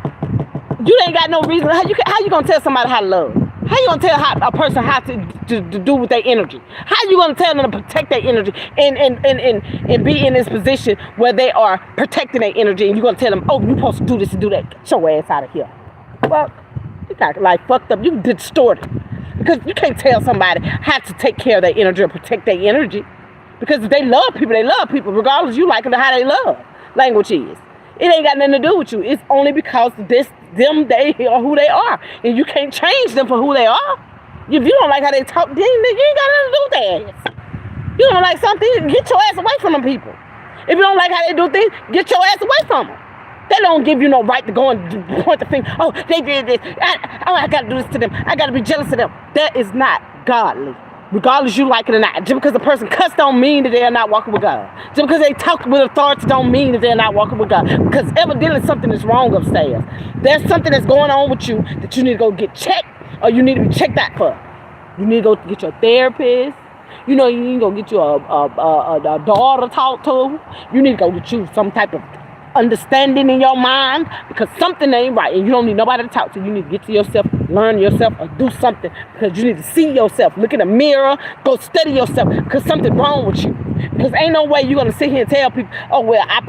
you ain't got no reason. How you gonna tell somebody how to love? How you gonna tell a person how to do with their energy? How you gonna tell them to protect their energy and be in this position where they are protecting their energy, and you gonna tell them, oh, you supposed to do this and do that? Get your ass out of here. Fuck. You got like fucked up. You distorted. Because you can't tell somebody how to take care of their energy or protect their energy. Because if they love people, regardless you like them or how they love. Language is. It ain't got nothing to do with you. It's only because they are who they are. And you can't change them for who they are. If you don't like how they talk, then you ain't got nothing to do with their ass. You don't like something, get your ass away from them people. If you don't like how they do things, get your ass away from them. They don't give you no right to go and point the finger. Oh, they did this. I got to do this to them. I got to be jealous of them. That is not godly. Regardless you like it or not. Just because a person cuss don't mean that they're not walking with God. Just because they talk with authority don't mean that they're not walking with God. Because evidently something is wrong upstairs. There's something that's going on with you that you need to go get checked, or you need to be checked out for. You need to go get your therapist. You know, you need to go get you a daughter to talk to. You need to go get you some type of understanding in your mind, because something ain't right and you don't need nobody to talk to. You need to get to yourself, learn yourself, or do something, because you need to see yourself, look in the mirror, go study yourself, because something wrong with you. Because ain't no way you're gonna sit here and tell people, oh well, I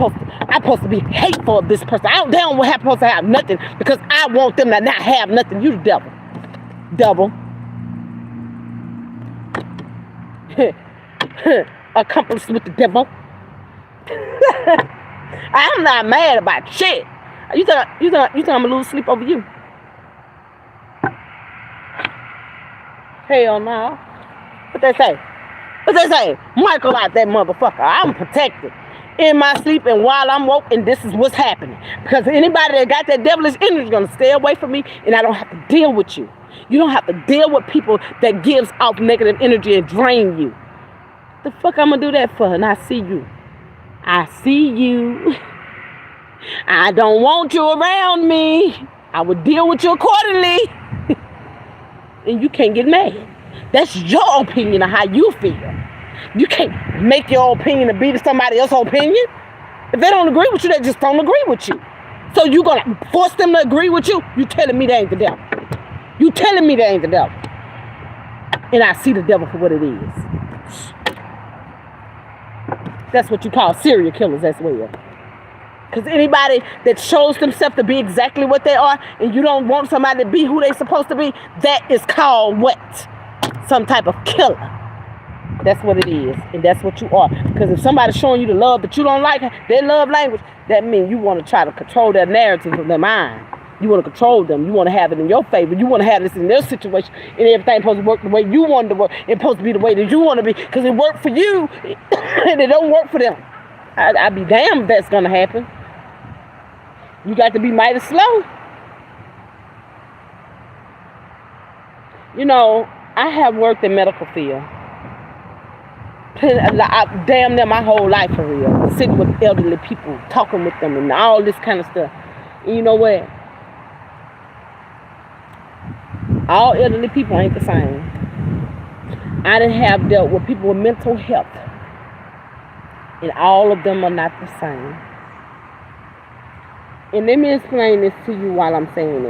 supposed to be hateful of this person. They don't supposed to have nothing because I want them to not have nothing. You the devil. Accomplice with the devil. I'm not mad about shit. You think I'm gonna lose sleep over you? Hell no. What they say? Michael out that motherfucker. I'm protected in my sleep and while I'm woke, and this is what's happening. Because anybody that got that devilish energy is gonna stay away from me, and I don't have to deal with you. You don't have to deal with people that gives off negative energy and drain you. The fuck I'm gonna do that for? And I see you. I don't want you around me. I will deal with you accordingly. And you can't get mad. That's your opinion of how you feel. You can't make your opinion to be to somebody else's opinion. If they don't agree with you, they just don't agree with you. So you gonna force them to agree with you? You telling me they ain't the devil. You telling me they ain't the devil. And I see the devil for what it is. That's what you call serial killers as well. Because anybody that shows themselves to be exactly what they are, and you don't want somebody to be who they're supposed to be, that is called what? Some type of killer. That's what it is. And that's what you are. Because if somebody's showing you the love that you don't like, their love language, that means you want to try to control their narrative of their mind. You want to control them. You want to have it in your favor. You want to have this in their situation. And everything supposed to work the way you want it to work. It's supposed to be the way that you want to be. Because it worked for you, and it don't work for them. I'd be damned if that's going to happen. You got to be mighty slow. You know, I have worked in medical field. Damn near my whole life for real. Sitting with elderly people, talking with them and all this kind of stuff. And you know what? All elderly people ain't the same. I done have dealt with people with mental health. And all of them are not the same. And let me explain this to you while I'm saying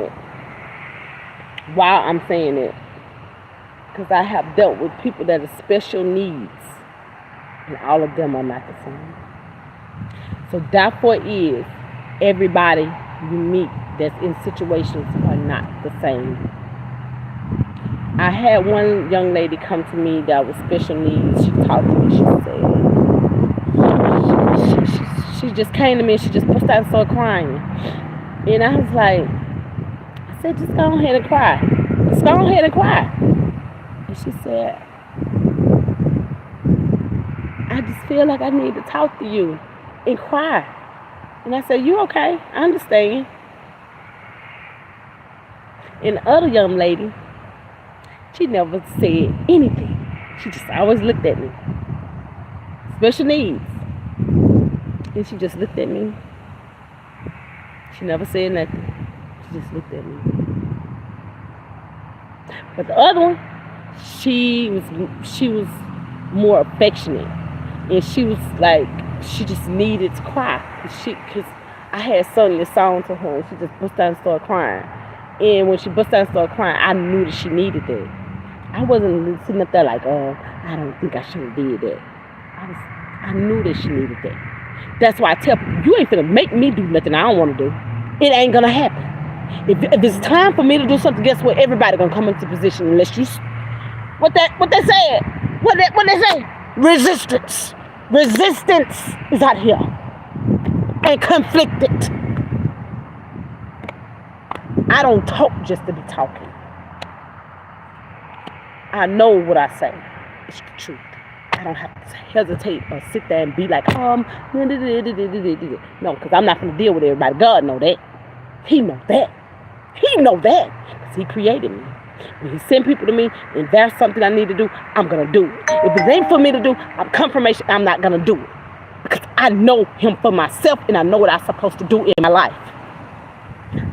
it. Because I have dealt with people that are special needs. And all of them are not the same. So therefore is everybody you meet that's in situations are not the same. I had one young lady come to me that was special needs. She talked to me. She said, she just came to me and she just burst out and started crying. And I was like, I said, just go ahead and cry. Just go ahead and cry. And she said, I just feel like I need to talk to you and cry. And I said, you okay? I understand. And the other young lady, she never said anything. She just always looked at me. Special needs. And she just looked at me. She never said nothing. She just looked at me. But the other one, she was more affectionate. And she was like, she just needed to cry. Because I had sung this song to her and she just burst out and started crying. And when she burst out and started crying, I knew that she needed that. I wasn't sitting up there like, oh, I don't think I should have did that. I knew that she needed that. That's why I tell people, you ain't finna make me do nothing I don't want to do. It ain't gonna happen. If it's time for me to do something, guess what? Everybody gonna come into position unless you. What they said? What they say? Resistance. Resistance is out here and conflicted. I don't talk just to be talking. I know what I say. It's the truth. I don't have to hesitate or sit there and be like, no, because I'm not going to deal with everybody. God know that. He know that. He know that. Because he created me. When he send people to me, and there's something I need to do, I'm going to do it. If it ain't for me to do, I'm confirmation I'm not going to do it. Because I know him for myself, and I know what I'm supposed to do in my life.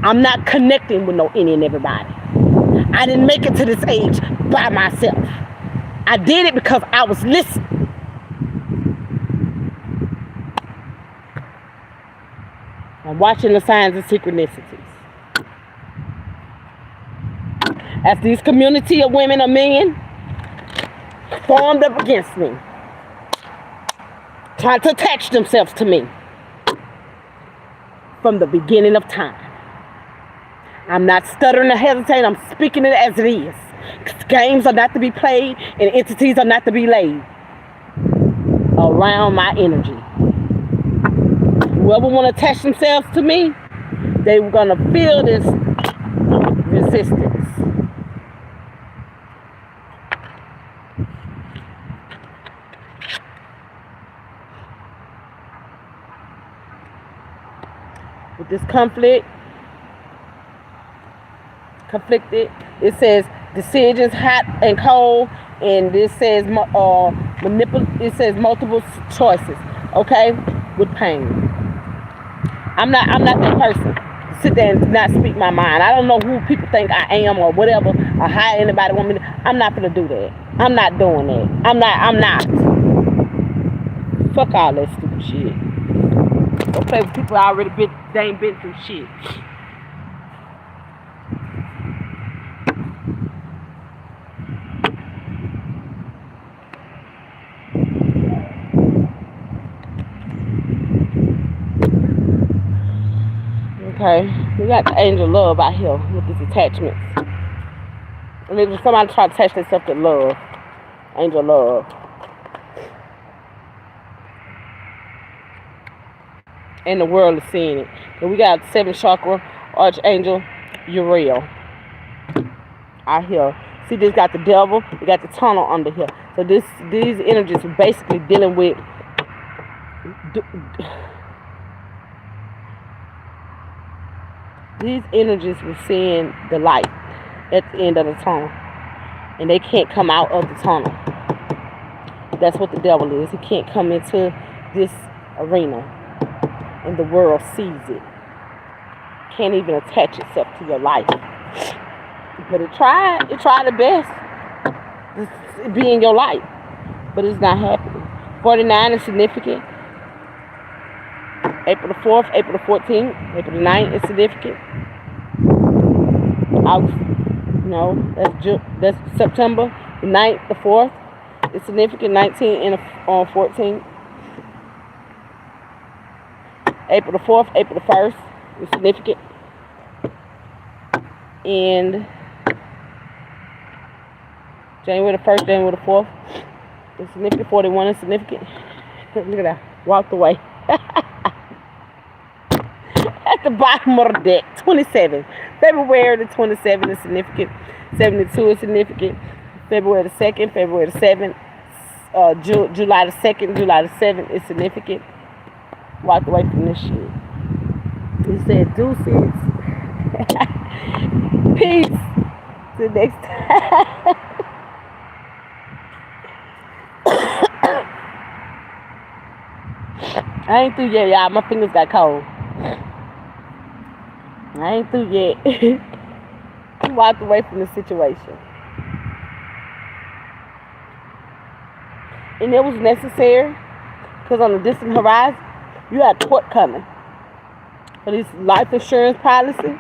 I'm not connecting with any and everybody. I didn't make it to this age by myself. I did it because I was listening. I'm watching the signs and synchronicities. As these community of women or men formed up against me, trying to attach themselves to me from the beginning of time. I'm not stuttering or hesitating. I'm speaking it as it is. Games are not to be played and entities are not to be laid around my energy. Whoever want to attach themselves to me, they were going to feel this resistance. With this conflicted, it says decisions hot and cold, and this says it says multiple choices, okay, with pain. I'm not that person to sit there and not speak my mind. I don't know who people think I am or whatever, or how anybody want me to. I'm not gonna do that. I'm not doing that. I'm not. Fuck all that stupid shit. Don't play with people they ain't been through shit. Okay, we got the angel of love out here with these attachments. And if somebody try to attach themselves to love, angel of love. And the world is seeing it. And we got 7th chakra, Archangel Uriel out here. See, this got the devil, we got the tunnel under here. So these energies are basically dealing with these energies were seeing the light at the end of the tunnel. And they can't come out of the tunnel. That's what the devil is. He can't come into this arena. And the world sees it. Can't even attach itself to your life. But it tried the best to be in your life. But it's not happening. 49 is significant. April the 4th, April the 14th, April the 9th is significant. August, no, that's September the 9th, the 4th is significant. 19 and on 14th. April the 4th, April the 1st is significant. And January the 1st, January the 4th is significant. 41 is significant. Look at that. Walked away. At the bottom of the deck. 27. February the 27th is significant. 72 is significant. February the 2nd, February the 7th. July the 2nd, July the 7th is significant. Walked away from this shit. He said, deuces. Peace. Till next time. I ain't through yet, y'all. My fingers got cold. I ain't through yet. He walked away from the situation. And it was necessary because on the distant horizon, you had court coming for this life insurance policy.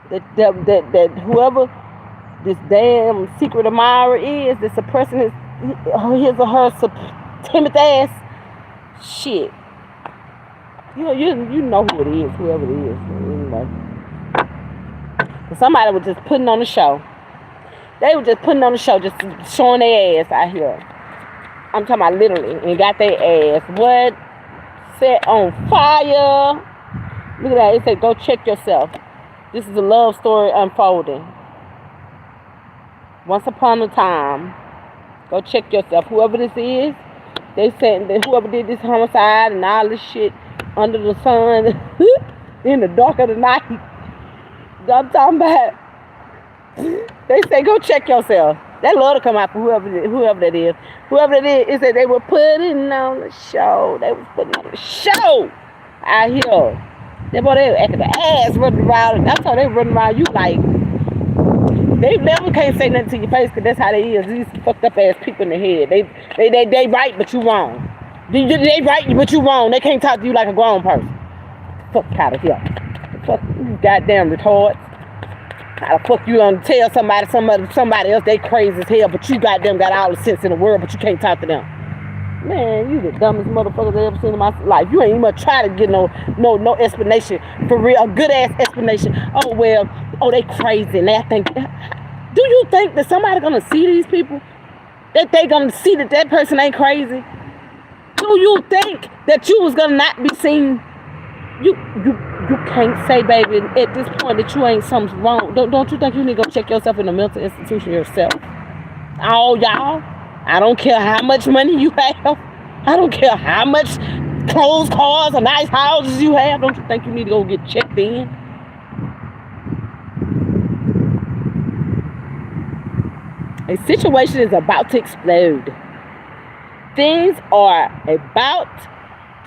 That whoever this damn secret admirer is, that's a person is his or her timid ass shit. You know who it is, whoever it is. Anyway. Somebody was just putting on the show. They were just putting on the show, just showing their ass out here. I'm talking about literally, and got their ass what? Set on fire. Look at that. It said, go check yourself. This is a love story unfolding. Once upon a time, go check yourself. Whoever this is, they said that whoever did this homicide and all this shit under the sun in the dark of the night. I'm talking about. They say go check yourself. That love to come out for whoever that is. Whoever that is, it said they were putting on the show. They was putting on the show out here. They were acting the ass running around. That's how they running around you like. They never can't say nothing to your face because that's how they is. These fucked up ass people in the head. They right but you wrong. They right but you wrong. They can't talk to you like a grown person. Fuck out of here. Fuck you goddamn retards. How the fuck you gonna tell somebody else they crazy as hell, but you goddamn got all the sense in the world, but you can't talk to them. Man, you the dumbest motherfuckers I ever seen in my life. You ain't even try to get no explanation for real, a good ass explanation. Oh well, they crazy and they think. Do you think that somebody gonna see these people? That they gonna see that person ain't crazy? Do you think that you was gonna not be seen? You can't say, baby, at this point that you ain't something wrong. Don't you think you need to go check yourself in a mental institution yourself? All y'all, I don't care how much money you have. I don't care how much clothes, cars, or nice houses you have. Don't you think you need to go get checked in? A situation is about to explode. Things are about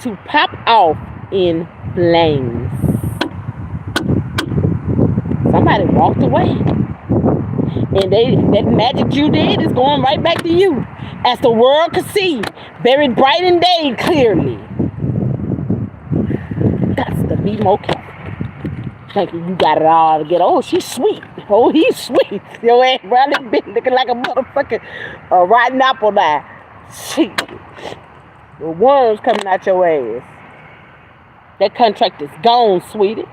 to pop off in flames. Somebody walked away. And that magic you did is going right back to you. As the world could see, very bright and day clearly. That's the be more careful. Thinking you got it all together. Oh, she's sweet. Oh, he's sweet. Your ass probably been looking like a motherfucking rotten apple now. Shit. The worms coming out your ass. That contract is gone, sweetie.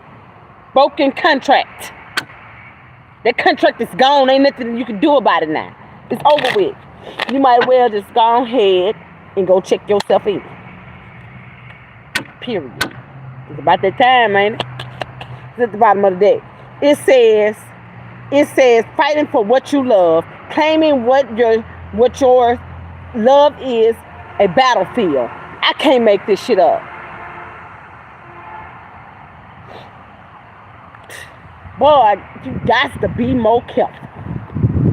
Broken contract. That contract is gone. Ain't nothing you can do about it now. It's over with. You might well just go ahead and go check yourself in. Period. It's about that time, ain't it? It's at the bottom of the deck. It says fighting for what you love, claiming what your love is, a battlefield. I can't make this shit up. Boy, you got to be more careful.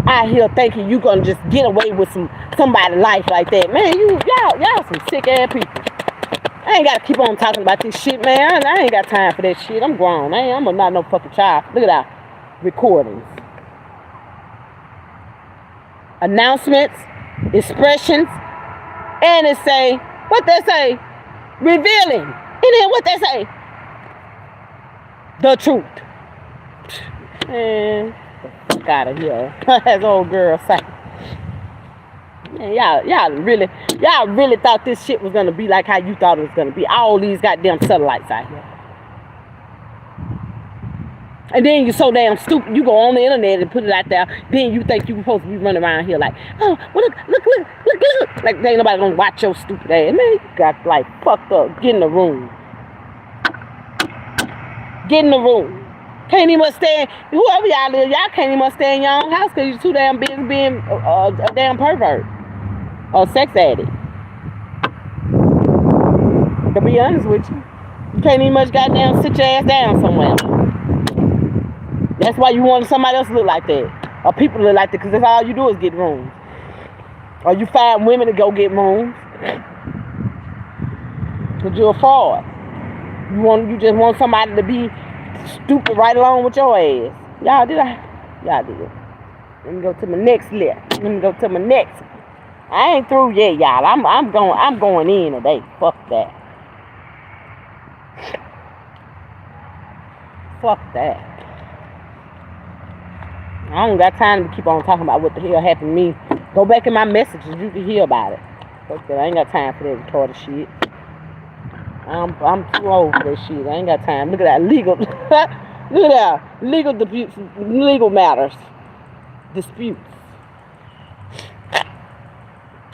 Out here thinking you gonna just get away with somebody's life like that. Man, y'all some sick ass people. I ain't gotta keep on talking about this shit, man. I ain't got time for that shit. I'm grown. I'm not no fucking child. Look at that. Recordings. Announcements, expressions, and it say, what they say? Revealing. And then what they say? The truth. Man, fuck out of here. As old girl say. Man, y'all really thought this shit was gonna be like how you thought it was gonna be. All these goddamn satellites out here. And then you so damn stupid, you go on the internet and put it out there. Then you think you supposed to be running around here like, oh, well, look. Like there ain't nobody gonna watch your stupid ass. Man, you got like fucked up. Get in the room. Get in the room. Can't even stay, whoever y'all live, y'all can't even stay in your own house because you're too damn busy being a damn pervert or sex addict. To be honest with you, you can't even much goddamn sit your ass down somewhere. That's why you want somebody else to look like that, or people look like that, because that's all you do is get rooms, or you find women to go get rooms, because you're a fraud. You just want somebody to be stupid right along with your ass. Y'all did. Let me go to my next list. I ain't through yet, y'all. I'm going in today. Fuck that. Fuck that. I don't got time to keep on talking about what the hell happened to me. Go back in my messages. You can hear about it. Fuck that. I ain't got time for that retarded shit. I'm too old for that shit. I ain't got time. Look at that legal. Look at that legal disputes, legal matters, disputes.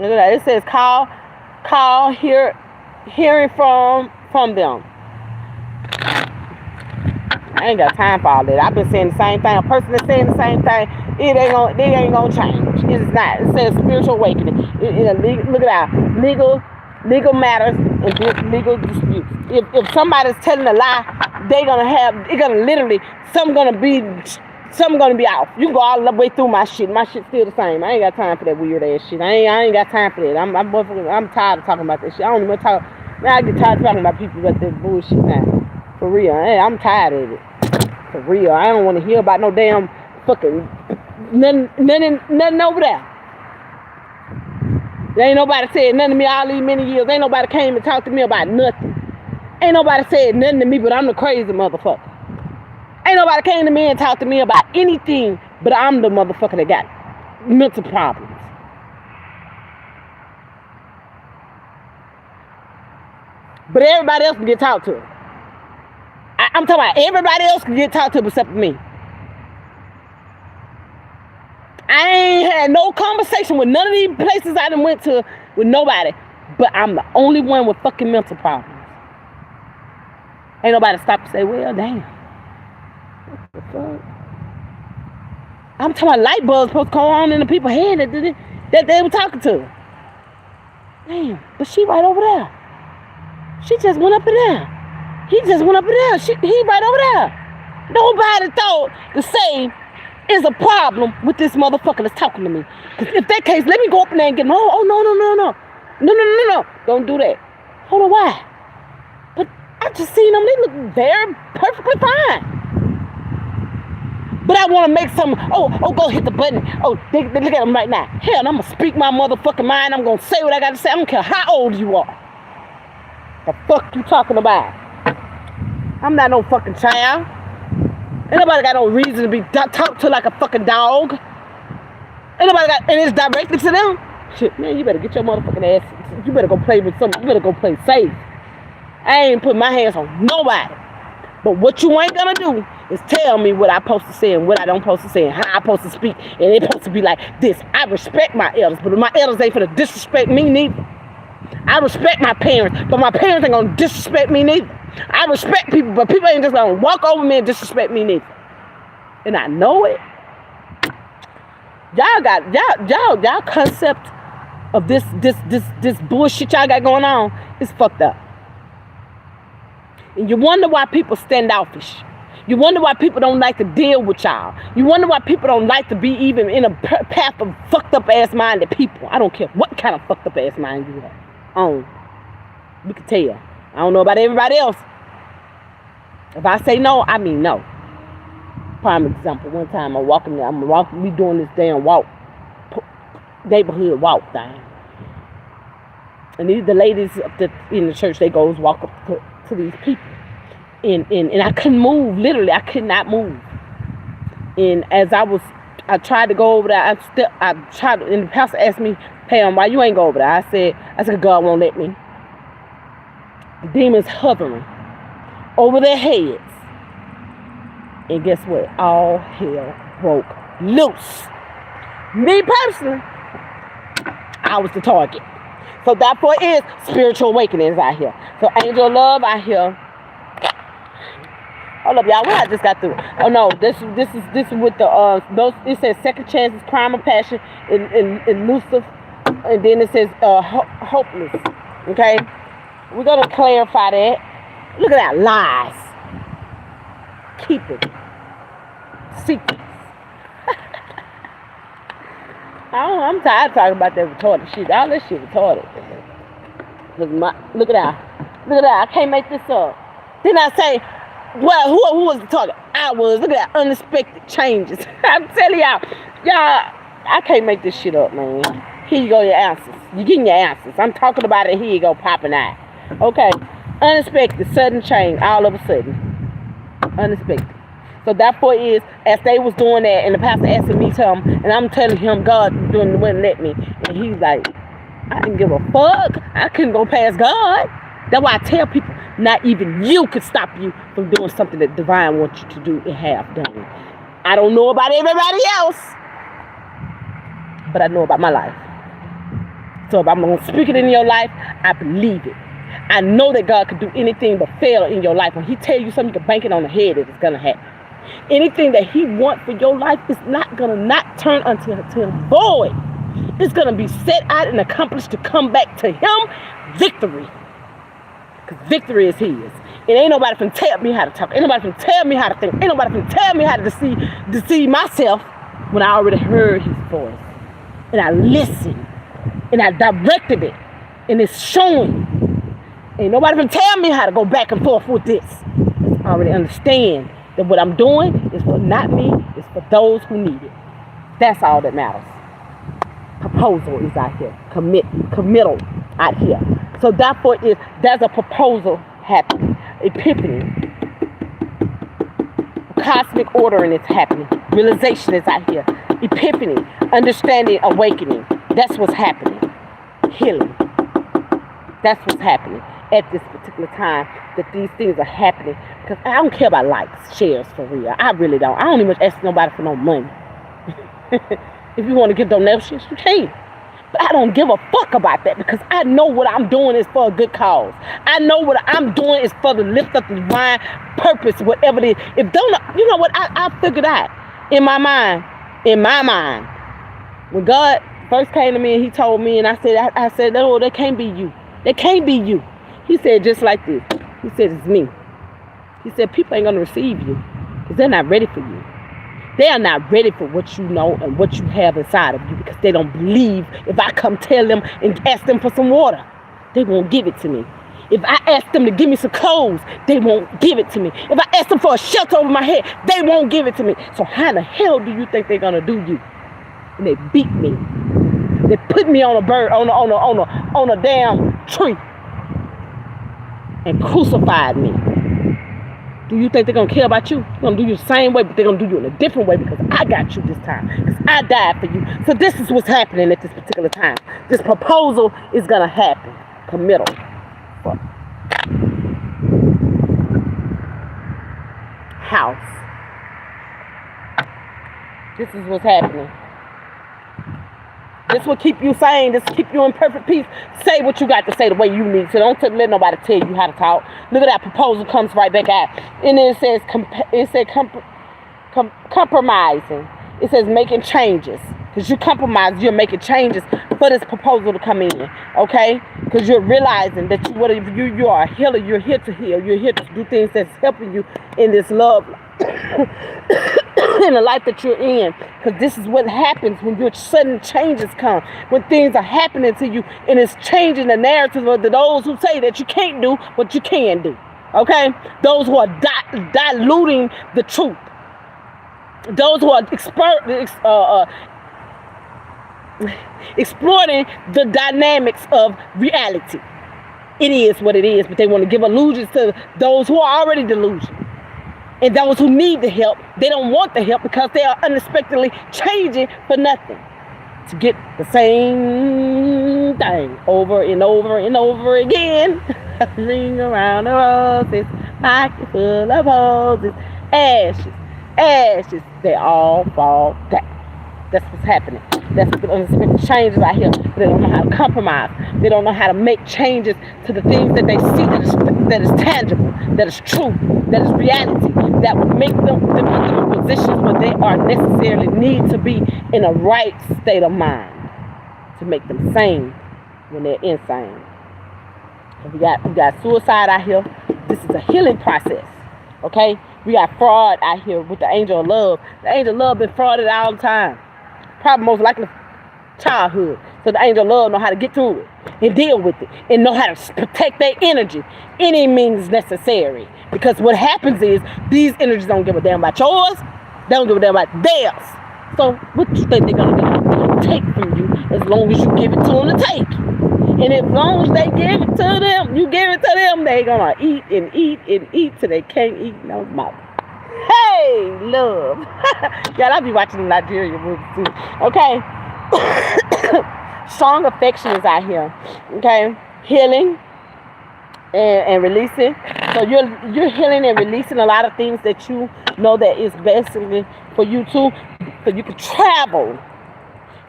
Look at that. It says call hearing from them. I ain't got time for all that. I've been saying the same thing. A person that's saying the same thing, it ain't gonna change. It's not. It says spiritual awakening. Look at that legal matters and legal disputes. If somebody's telling a lie, something gonna be off. You can go all the way through my shit. My shit's still the same. I ain't got time for that weird ass shit. I ain't got time for that. I'm tired of talking about that shit. I don't even talk. Man, I get tired of talking about people about that bullshit now. For real. I'm tired of it. For real. I don't want to hear about no damn fucking nothing over there. There ain't nobody said nothing to me all these many years. Ain't nobody came and talked to me about nothing. Ain't nobody said nothing to me, but I'm the crazy motherfucker. Ain't nobody came to me and talked to me about anything, but I'm the motherfucker that got mental problems. But everybody else can get talked to. I'm talking about everybody else can get talked to except for me. I ain't had no conversation with none of these places I done went to with nobody. But I'm the only one with fucking mental problems. Ain't nobody stop to say, well, damn. What the fuck? I'm talking about light bulbs supposed to come on in the people's head that they were talking to. Damn, but she right over there. She just went up in there. He just went up in there. He right over there. Nobody thought to say is a problem with this motherfucker that's talking to me. Because if that case, let me go up in there and get him. Oh, no. Don't do that. Hold on, why? But I just seen them. They look very perfectly fine. But I want to make some, go hit the button. Oh, they look at them right now. Hell, I'm going to speak my motherfucking mind. I'm going to say what I got to say. I don't care how old you are. The fuck you talking about? I'm not no fucking child. Ain't nobody got no reason to be talked to like a fucking dog. Ain't nobody got, and it's directed to them. Shit, man, you better get your motherfucking ass. You better go play with something. You better go play safe. I ain't put my hands on nobody. But what you ain't gonna do is tell me what I'm supposed to say and what I don't supposed to say and how I'm supposed to speak. And it's supposed to be like this. I respect my elders, but my elders ain't finna disrespect me neither. I respect my parents, but my parents ain't gonna disrespect me neither. I respect people, but people ain't just gonna walk over me and disrespect me neither. And I know it. Y'all concept of this bullshit y'all got going on is fucked up. And you wonder why people standoffish. You wonder why people don't like to deal with y'all. You wonder why people don't like to be even in a path of fucked up ass minded people. I don't care what kind of fucked up ass mind you have. You can tell. I don't know about everybody else. If I say no, I mean no. Prime example, one time we doing this damn walk, neighborhood walk thing. And the ladies in the church, they goes walk up to these people. And I couldn't move, literally, I could not move. And as I tried to go over there, and the pastor asked me, Pam, why you ain't go over there? I said, God won't let me. The demons hovering over their heads. And guess what? All hell broke loose. Me personally, I was the target. So therefore is spiritual awakenings out here. So angel love out here. Hold up, y'all. What I just got through? Oh no, this is with the those. It says second chances, crime of passion, elusive, and then it says hopeless. Okay, we're gonna clarify that. Look at that, lies. Keep it secrets. I'm tired of talking about that retarded shit. All this shit retarded. Look at that. I can't make this up. Then I say, well, who was the target? I was. Look at that, unexpected changes. I'm telling y'all, I can't make this shit up, man. Here you go, your answers. You're getting your answers. I'm talking about it. Here you go, popping out. Okay, unexpected, sudden change, all of a sudden. Unexpected. So therefore is, as they was doing that, and the pastor asking me to him, and I'm telling him God wouldn't let me, and he's like, I didn't give a fuck. I couldn't go past God. That's why I tell people, not even you could stop you from doing something that divine wants you to do and have done. I don't know about everybody else, but I know about my life. So if I'm going to speak it in your life, I believe it. I know that God could do anything but fail in your life. When he tell you something, you can bank it on the head that it's going to happen. Anything that he wants for your life is not going to not turn unto him void. It's going to be set out and accomplished to come back to him victory. Because victory is his. And ain't nobody can tell me how to talk. Ain't nobody can tell me how to think. Ain't nobody can tell me how to deceive myself when I already heard his voice. And I listened. And I directed it. And it's showing. Ain't nobody can tell me how to go back and forth with this. I already understand that what I'm doing is for not me, it's for those who need it. That's all that matters. Proposal is out here. Committal out here. So therefore, there's a proposal happening. Epiphany. Cosmic ordering is happening. Realization is out here. Epiphany. Understanding, awakening. That's what's happening. Healing. That's what's happening at this particular time, that these things are happening. Because I don't care about likes, shares, for real. I really don't. I don't even ask nobody for no money. If you want to give donations, you can. But I don't give a fuck about that, because I know what I'm doing is for a good cause. I know what I'm doing is for the lift up the divine purpose, whatever it is. If don't, you know what? I figured out in my mind, when God first came to me and he told me, and I said, no, that can't be you. That can't be you. He said just like this. He said, it's me. He said, people ain't going to receive you because they're not ready for you. They are not ready for what you know and what you have inside of you, because they don't believe if I come tell them and ask them for some water, they won't give it to me. If I ask them to give me some clothes, they won't give it to me. If I ask them for a shelter over my head, they won't give it to me. So how in the hell do you think they're gonna do you? And they beat me. They put me on a bird, on a damn tree, and crucified me. Do you think they're gonna care about you? They're gonna do you the same way, but they're gonna do you in a different way because I got you this time. Because I died for you. So this is what's happening at this particular time. This proposal is gonna happen. Committal. House. This is what's happening. This will keep you sane. This will keep you in perfect peace. Say what you got to say the way you need to. Don't let nobody tell you how to talk. Look at that proposal comes right back out. And then it says compromising. It says making changes. Because you compromise, you're making changes for this proposal to come in. Okay? Because you're realizing that you are a healer. You're here to heal. You're here to do things that's helping you in this love. In the life that you're in, because this is what happens when your sudden changes come, when things are happening to you, and it's changing the narrative of those who say that you can't do what you can do. Okay, those who are diluting the truth, those who are exploiting the dynamics of reality. It is what it is, but they want to give illusions to those who are already delusional. And those who need the help, they don't want the help because they are unexpectedly changing for nothing. To get the same thing over and over and over again. Ring around the roses, pocket full of roses, ashes, ashes, they all fall down. That's what's happening. That's what the unexpected changes out here. They don't know how to compromise. They don't know how to make changes to the things that they see that is tangible, that is true, that is reality, that would make them put them in positions where they are necessarily need to be in a right state of mind to make them sane when they're insane. We got suicide out here. This is a healing process. Okay? We got fraud out here with the angel of love. The angel of love been frauded all the time. Probably most likely childhood. So the angel of love know how to get through it and deal with it and know how to protect their energy any means necessary. Because what happens is these energies don't give a damn about yours. They don't give a damn about theirs. So what you think they're gonna take from you as long as you give it to them to take? And as long as they give it to them, you give it to them, they gonna eat and eat and eat till they can't eat no more. Hey, love. Y'all, I be watching the Nigerian movies too. Okay. Strong affection is out here. Okay. Healing and releasing. So you're healing and releasing a lot of things that you know that is basically for you too. So you can travel.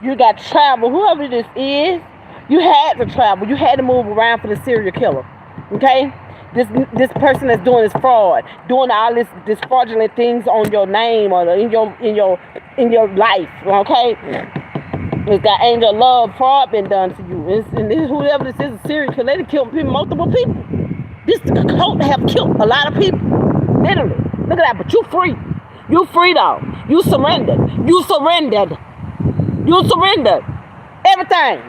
You got travel. Whoever this is, you had to travel. You had to move around for the serial killer. Okay? This person that's doing this fraud, doing all this fraudulent things on your name or in your life, okay? It's got angel love fraud been done to you. Whoever this is a serial killer. They killed multiple people. This cult have killed a lot of people. Literally. Look at that, but you free. You free though. You surrendered. You surrendered. You surrendered. Everything.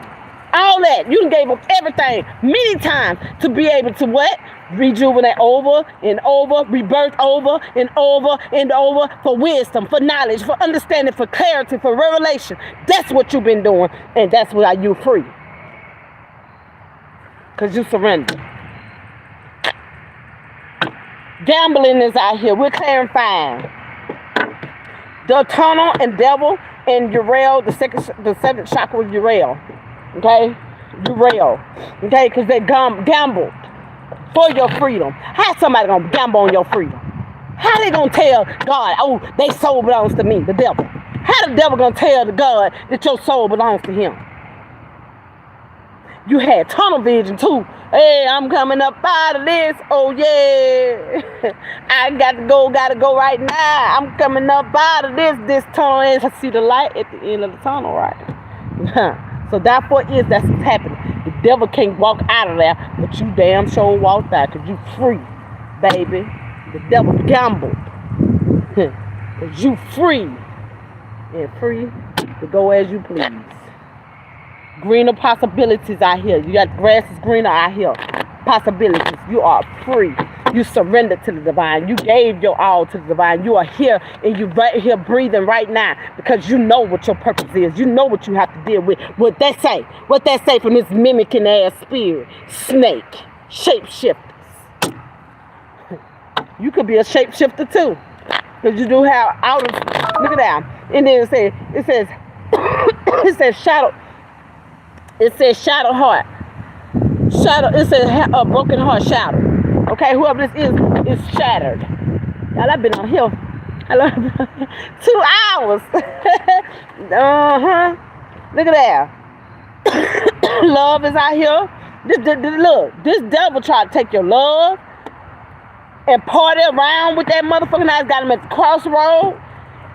All that. You done gave up everything many times to be able to what? Rejuvenate over and over, rebirth over and over and over for wisdom, for knowledge, for understanding, for clarity, for revelation. That's what you've been doing, and that's why you're free. Because you surrender. Gambling is out here. We're clarifying. The tunnel and devil and Uriel, the seventh chakra of Uriel. Okay? Uriel. Okay? Because they gambled for your freedom. How somebody gonna gamble on your freedom? How they gonna tell God, oh, they soul belongs to me, the devil? How the devil gonna tell the God that your soul belongs to him? You had tunnel vision too. Hey, I'm coming up out of this. Oh yeah. I gotta go right now. I'm coming up out of this tunnel. And I see the light at the end of the tunnel, right? So therefore that's what's happening. The devil can't walk out of there, but you damn sure walked out because you free, baby. The devil gambled. Because you free. And free to go as you please. Greener possibilities out here. You got grass is greener out here. possibilities. You are free. You surrendered to the divine. You gave your all to the divine. You are here, and you right here breathing right now because you know what your purpose is. You know what you have to deal with. What they say. What they say from this mimicking ass spirit. Snake. Shapeshifters. You could be a shapeshifter too. Because you do have outer. Look at that. And then it says shadow. It says shadow heart. Shadow. It says a broken heart shadow. Okay, whoever this is shattered. Y'all, I've been on here. 2 hours. Look at that. Love is out here. Look, this devil tried to take your love and party around with that motherfucker. Now it's got him at the crossroad.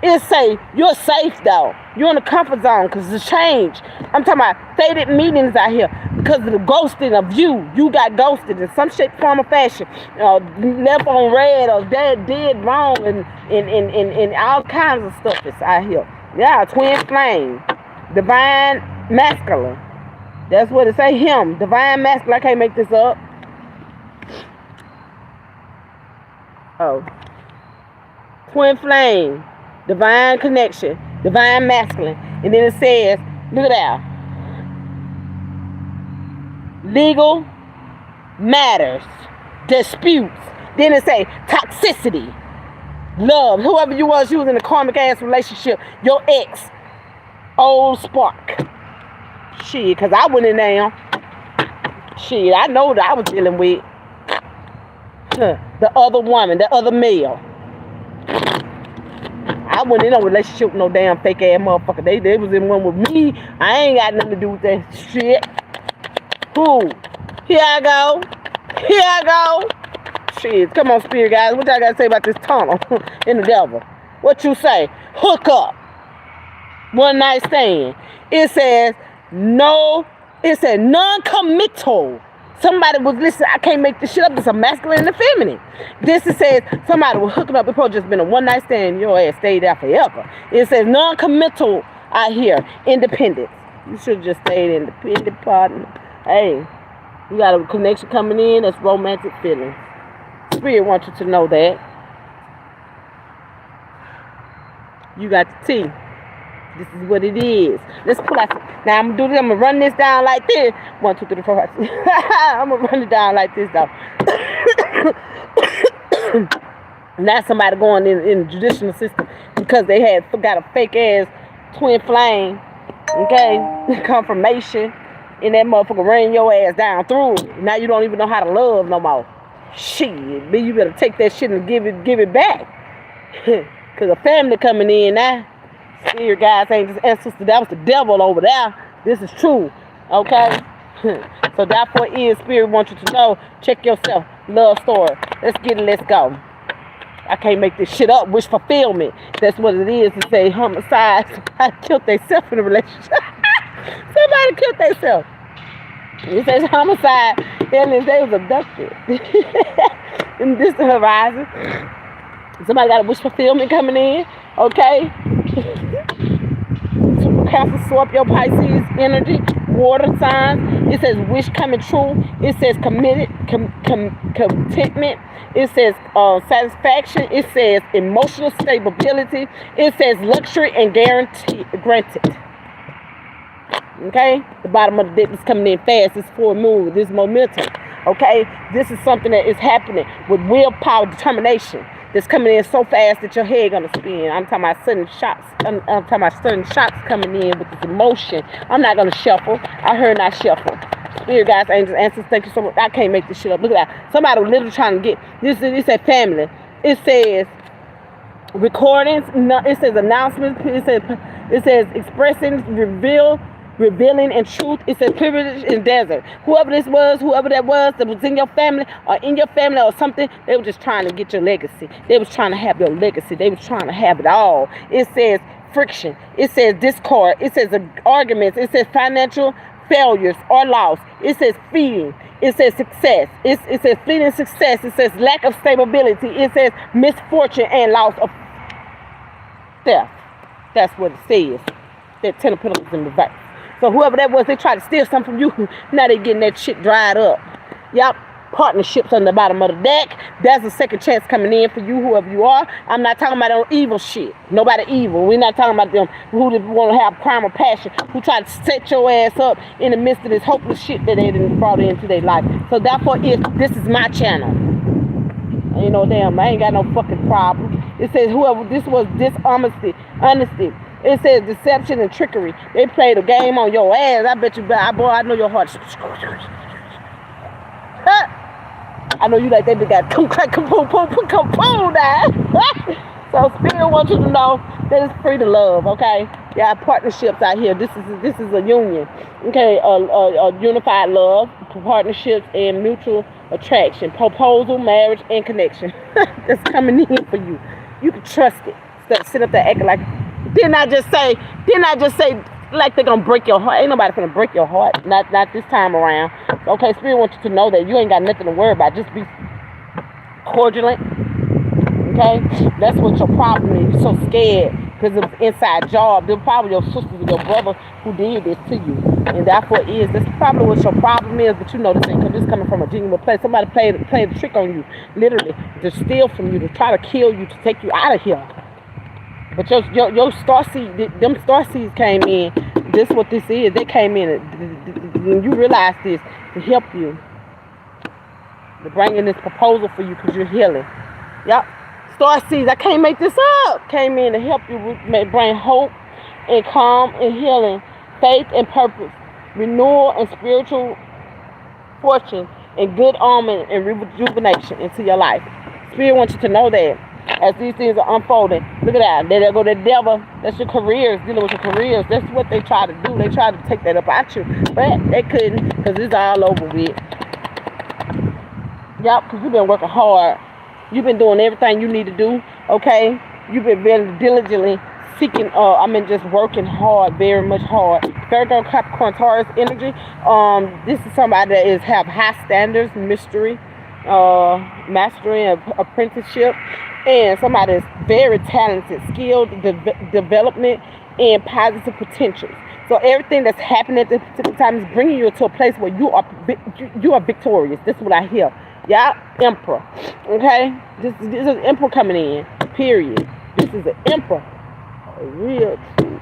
It say you're safe though. You're in the comfort zone because it's change. I'm talking about faded meetings out here because of the ghosting of you. You got ghosted in some shape, form, or fashion. Left on red or did wrong and all kinds of stuff is out here. Yeah, twin flame, divine masculine. That's what it say. Him, divine masculine. I can't make this up. Oh, twin flame. Divine connection, divine masculine. And then it says, look at that. Legal matters, disputes. Then it say toxicity, love. Whoever you was in a karmic ass relationship, your ex, old spark. Shit, because I went in there. Shit, I know that I was dealing with the other woman, the other male. I wasn't in no relationship with no damn fake ass motherfucker. They was in one with me. I ain't got nothing to do with that shit. Who? Here I go. Shit, come on, spirit guys. What y'all got to say about this tunnel in the devil? What you say? Hook up. One night stand. It says no. It said non-committal. Somebody was listening. I can't make this shit up. It's a masculine and a feminine. This it says somebody was hooking up. It's probably just been a one night stand. Your ass stayed there forever. It says non-committal out here. Independence. You should have just stayed independent partner. Hey, you got a connection coming in. That's romantic feelings. Spirit wants you to know that. You got the T. This is what it is. Let's pull out. Now I'm gonna do this. I'm gonna run this down like this. 1, 2, 3, 4, 5, 6. I'm gonna run it down like this though. Now somebody going in the judicial system because they got a fake ass twin flame. Okay, confirmation, and that motherfucker ran your ass down through it. Now you don't even know how to love no more. Shit, but you better take that shit and give it back. Cause a family coming in now. Spirit guys, angels, ancestors, that was the devil over there. This is true. Okay? So therefore is spirit wants you to know. Check yourself. Love story. Let's get it. Let's go. I can't make this shit up. Wish fulfillment. That's what it is to say homicide. Somebody killed themselves in a relationship. Somebody killed themselves. It says homicide. And they was abducted. And this is the horizon. Somebody got a wish fulfillment coming in. Okay? Cancer, swap your Pisces energy, water signs. It says wish coming true. It says contentment. It says satisfaction. It says emotional stability. It says luxury and granted. Okay, the bottom of the deck is coming in fast. It's full moon. This momentum. Okay, this is something that is happening with willpower, determination. That's coming in so fast that your head gonna spin. I'm talking about sudden shots. I'm talking about sudden shots coming in with this emotion. I'm not gonna shuffle. I heard not shuffle. Spirit guys, angels, answers. Thank you so much. I can't make this shit up. Look at that. Somebody was literally trying to get this. It said family. It says recordings. It says announcements. It says expressing, revealing and truth. It says privilege in desert. Whoever that was that was in your family or something, they were just trying to get your legacy. They was trying to have your legacy. They was trying to have it all. It says friction. It says discord. It says arguments. It says financial failures or loss. It says feeding. It says success. It says fleeting success. It says lack of stability. It says misfortune and loss of theft. That's what it says. That 10 of Pentacles in reverse. So whoever that was, they tried to steal something from you. Now they getting that shit dried up. Yup. partnerships on the bottom of the deck. There's a second chance coming in for you, whoever you are. I'm not talking about no evil shit. Nobody evil. We're not talking about them who want to have crime or passion, who try to set your ass up in the midst of this hopeless shit that they done brought into their life. So therefore, this is my channel. You know, damn, I ain't got no fucking problem. It says whoever, this was dishonesty, honesty. It says deception and trickery. They played a game on your ass. I bet you, boy, I know your heart. I know you like that big guy. Boom, crack, boom, boom, boom, boom, boom, So Spirit wants you to know that it's free to love, okay? You have partnerships out here. This is a union, okay? A unified love, partnerships, and mutual attraction, proposal, marriage, and connection. That's coming in for you. You can trust it. Instead of sit up there acting like. Didn't I just say like they're gonna break your heart? Ain't nobody gonna break your heart. Not this time around. Okay, Spirit wants you to know that you ain't got nothing to worry about. Just be cordial. Okay? That's what your problem is. You're so scared because of the inside job. They're probably your sisters or your brother who did this to you. And that's probably what your problem is, but you know this ain't, because this coming from a genuine place. Somebody played a trick on you, literally, to steal from you, to try to kill you, to take you out of here. But your star seed, them star seeds came in. This is what this is. They came in, when you realize this, to help you. They're bringing this proposal for you because you're healing. Yep. Star seeds, I can't make this up. Came in to help you bring hope and calm and healing, faith and purpose, renewal and spiritual fortune, and good omen and rejuvenation into your life. Spirit wants you to know that. As these things are unfolding, look at that. There go the devil. That's your careers, dealing with your careers. That's what they try to do. They try to take that up at you, but they couldn't, because it's all over with. Yup, because you've been working hard. You've been doing everything you need to do. Okay, you've been very diligently seeking. Just working hard, very much hard. Virgo, Capricorn, Taurus energy. This is somebody that have high standards, mastery, and apprenticeship. And somebody that's very talented, skilled, development, and positive potential. So everything that's happening at this particular time is bringing you to a place where you are victorious. This is what I hear. Yeah, Emperor. Okay, this is an Emperor coming in. Period. This is an Emperor. A real true.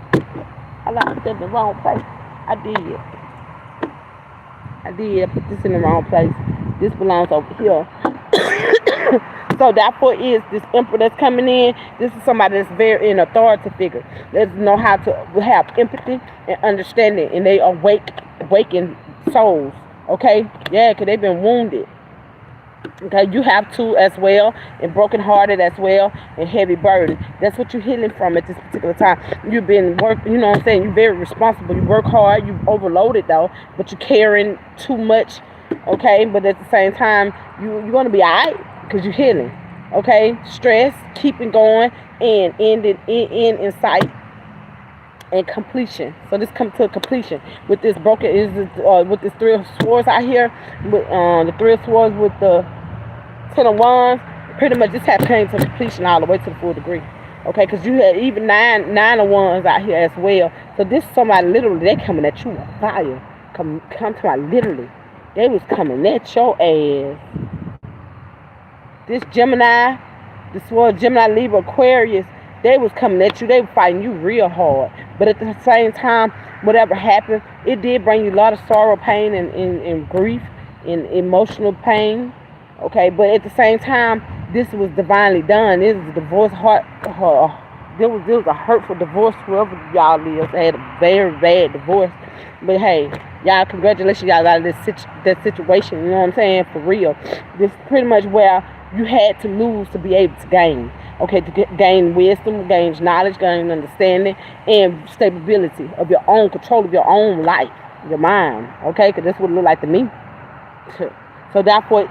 I put that in the wrong place. I did. I put this in the wrong place. This belongs over here. So therefore is this Emperor that's coming in. This is somebody that's very an authority figure. That know how to have empathy and understanding, and they awaken souls. Okay, yeah, because they've been wounded. Okay, you have to as well, and brokenhearted as well, and heavy burden. That's what you're healing from at this particular time. You've been working, you know what I'm saying? You're very responsible. You work hard. You've overloaded though, but you're carrying too much. Okay, but at the same time, you're gonna be alright because you're healing. Okay, stress, keeping going, and ending in sight and completion. So this comes to a completion with this broken with this Three of Swords out here, with the Three of Swords with the Ten of Wands. Pretty much this came to completion all the way to the full degree. Okay, because you had even nine of Wands out here as well. So this is somebody literally, they coming at you on fire. Come to my literally. They was coming at your ass. This Gemini, the Sword, Gemini, Libra, Aquarius, they was coming at you. They were fighting you real hard. But at the same time, whatever happened, it did bring you a lot of sorrow, pain, and grief, and emotional pain. Okay, but at the same time, this was divinely done. This was a divorce heart. There was a hurtful divorce, whoever y'all is. They had a very bad divorce. But hey, y'all, congratulations, y'all out of that situation. You know what I'm saying? For real. This is pretty much where you had to lose to be able to gain. Okay, to gain wisdom, gain knowledge, gain understanding, and stability of your own, control of your own life, your mind. Okay, because that's what it looked like to me. So therefore,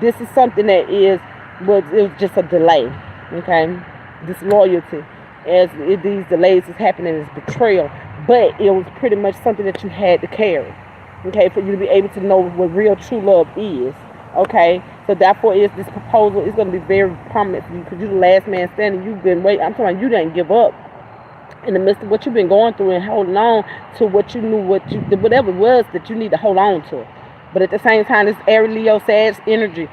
this is something that it was just a delay. Okay, disloyalty, as these delays is happening, is betrayal. But it was pretty much something that you had to carry. Okay, for you to be able to know what real true love is. Okay, so therefore this proposal is going to be very prominent for you, because you're the last man standing. You've been waiting. I'm talking about you didn't give up in the midst of what you've been going through, and holding on to what you knew, whatever it was that you need to hold on to. But at the same time, this Aries Leo Sag energy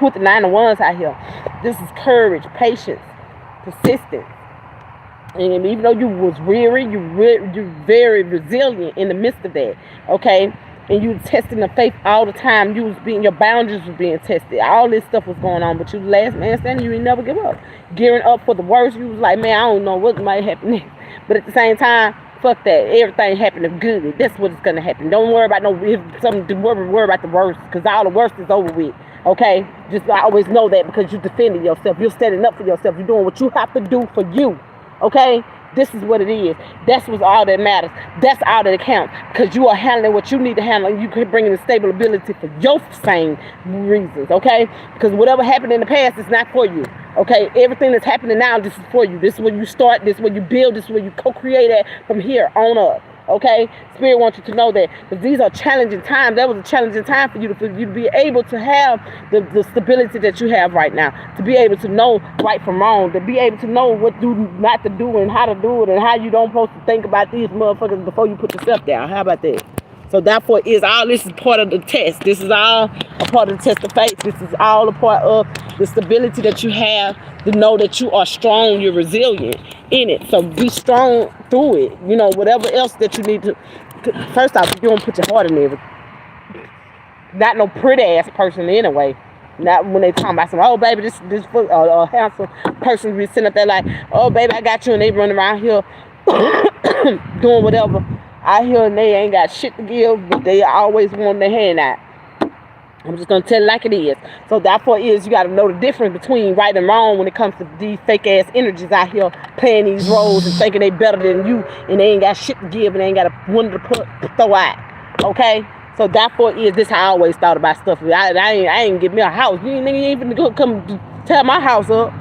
with the 9 of Wands out here. This is courage, patience, persistence. And even though you was weary, you're very resilient in the midst of that. Okay? And you testing the faith all the time. Your boundaries was being tested. All this stuff was going on, but you the last man standing. You ain't never give up. Gearing up for the worst. You was like, man, I don't know what might happen next. But at the same time, fuck that. Everything happening good. That's what is gonna happen. Don't worry about something to worry about the worst, because all the worst is over with. Okay? Just always know that, because you're defending yourself. You're standing up for yourself. You're doing what you have to do for you. Okay? This is what it is. That's what's all that matters. That's all that counts. Because you are handling what you need to handle. And you can bring in the stability for your same reasons. Okay? Because whatever happened in the past is not for you. Okay? Everything that's happening now, this is for you. This is where you start. This is where you build. This is where you co-create at from here on up. Okay? Spirit wants you to know that. Because these are challenging times. That was a challenging time for you to be able to have the stability that you have right now. To be able to know right from wrong. To be able to know what not to do and how to do it. And how you don't supposed to think about these motherfuckers before you put yourself down. How about that? So therefore, all this is part of the test. This is all a part of the test of faith. This is all a part of the stability that you have to know that you are strong, you're resilient in it. So be strong through it. You know, whatever else that you need to. First off, you don't put your heart in it. Not no pretty ass person anyway. Not when they talking about some, oh baby, this handsome person be sitting up there like, oh baby, I got you, and they running around here doing whatever. I hear and they ain't got shit to give, but they always want their hand out. I'm just gonna tell it like it is. So therefore you gotta know the difference between right and wrong when it comes to these fake ass energies out here playing these roles and thinking they better than you, and they ain't got shit to give and they ain't got one to throw out. Okay? So therefore this how I always thought about stuff. I ain't give me a house. You ain't even go come tear my house up.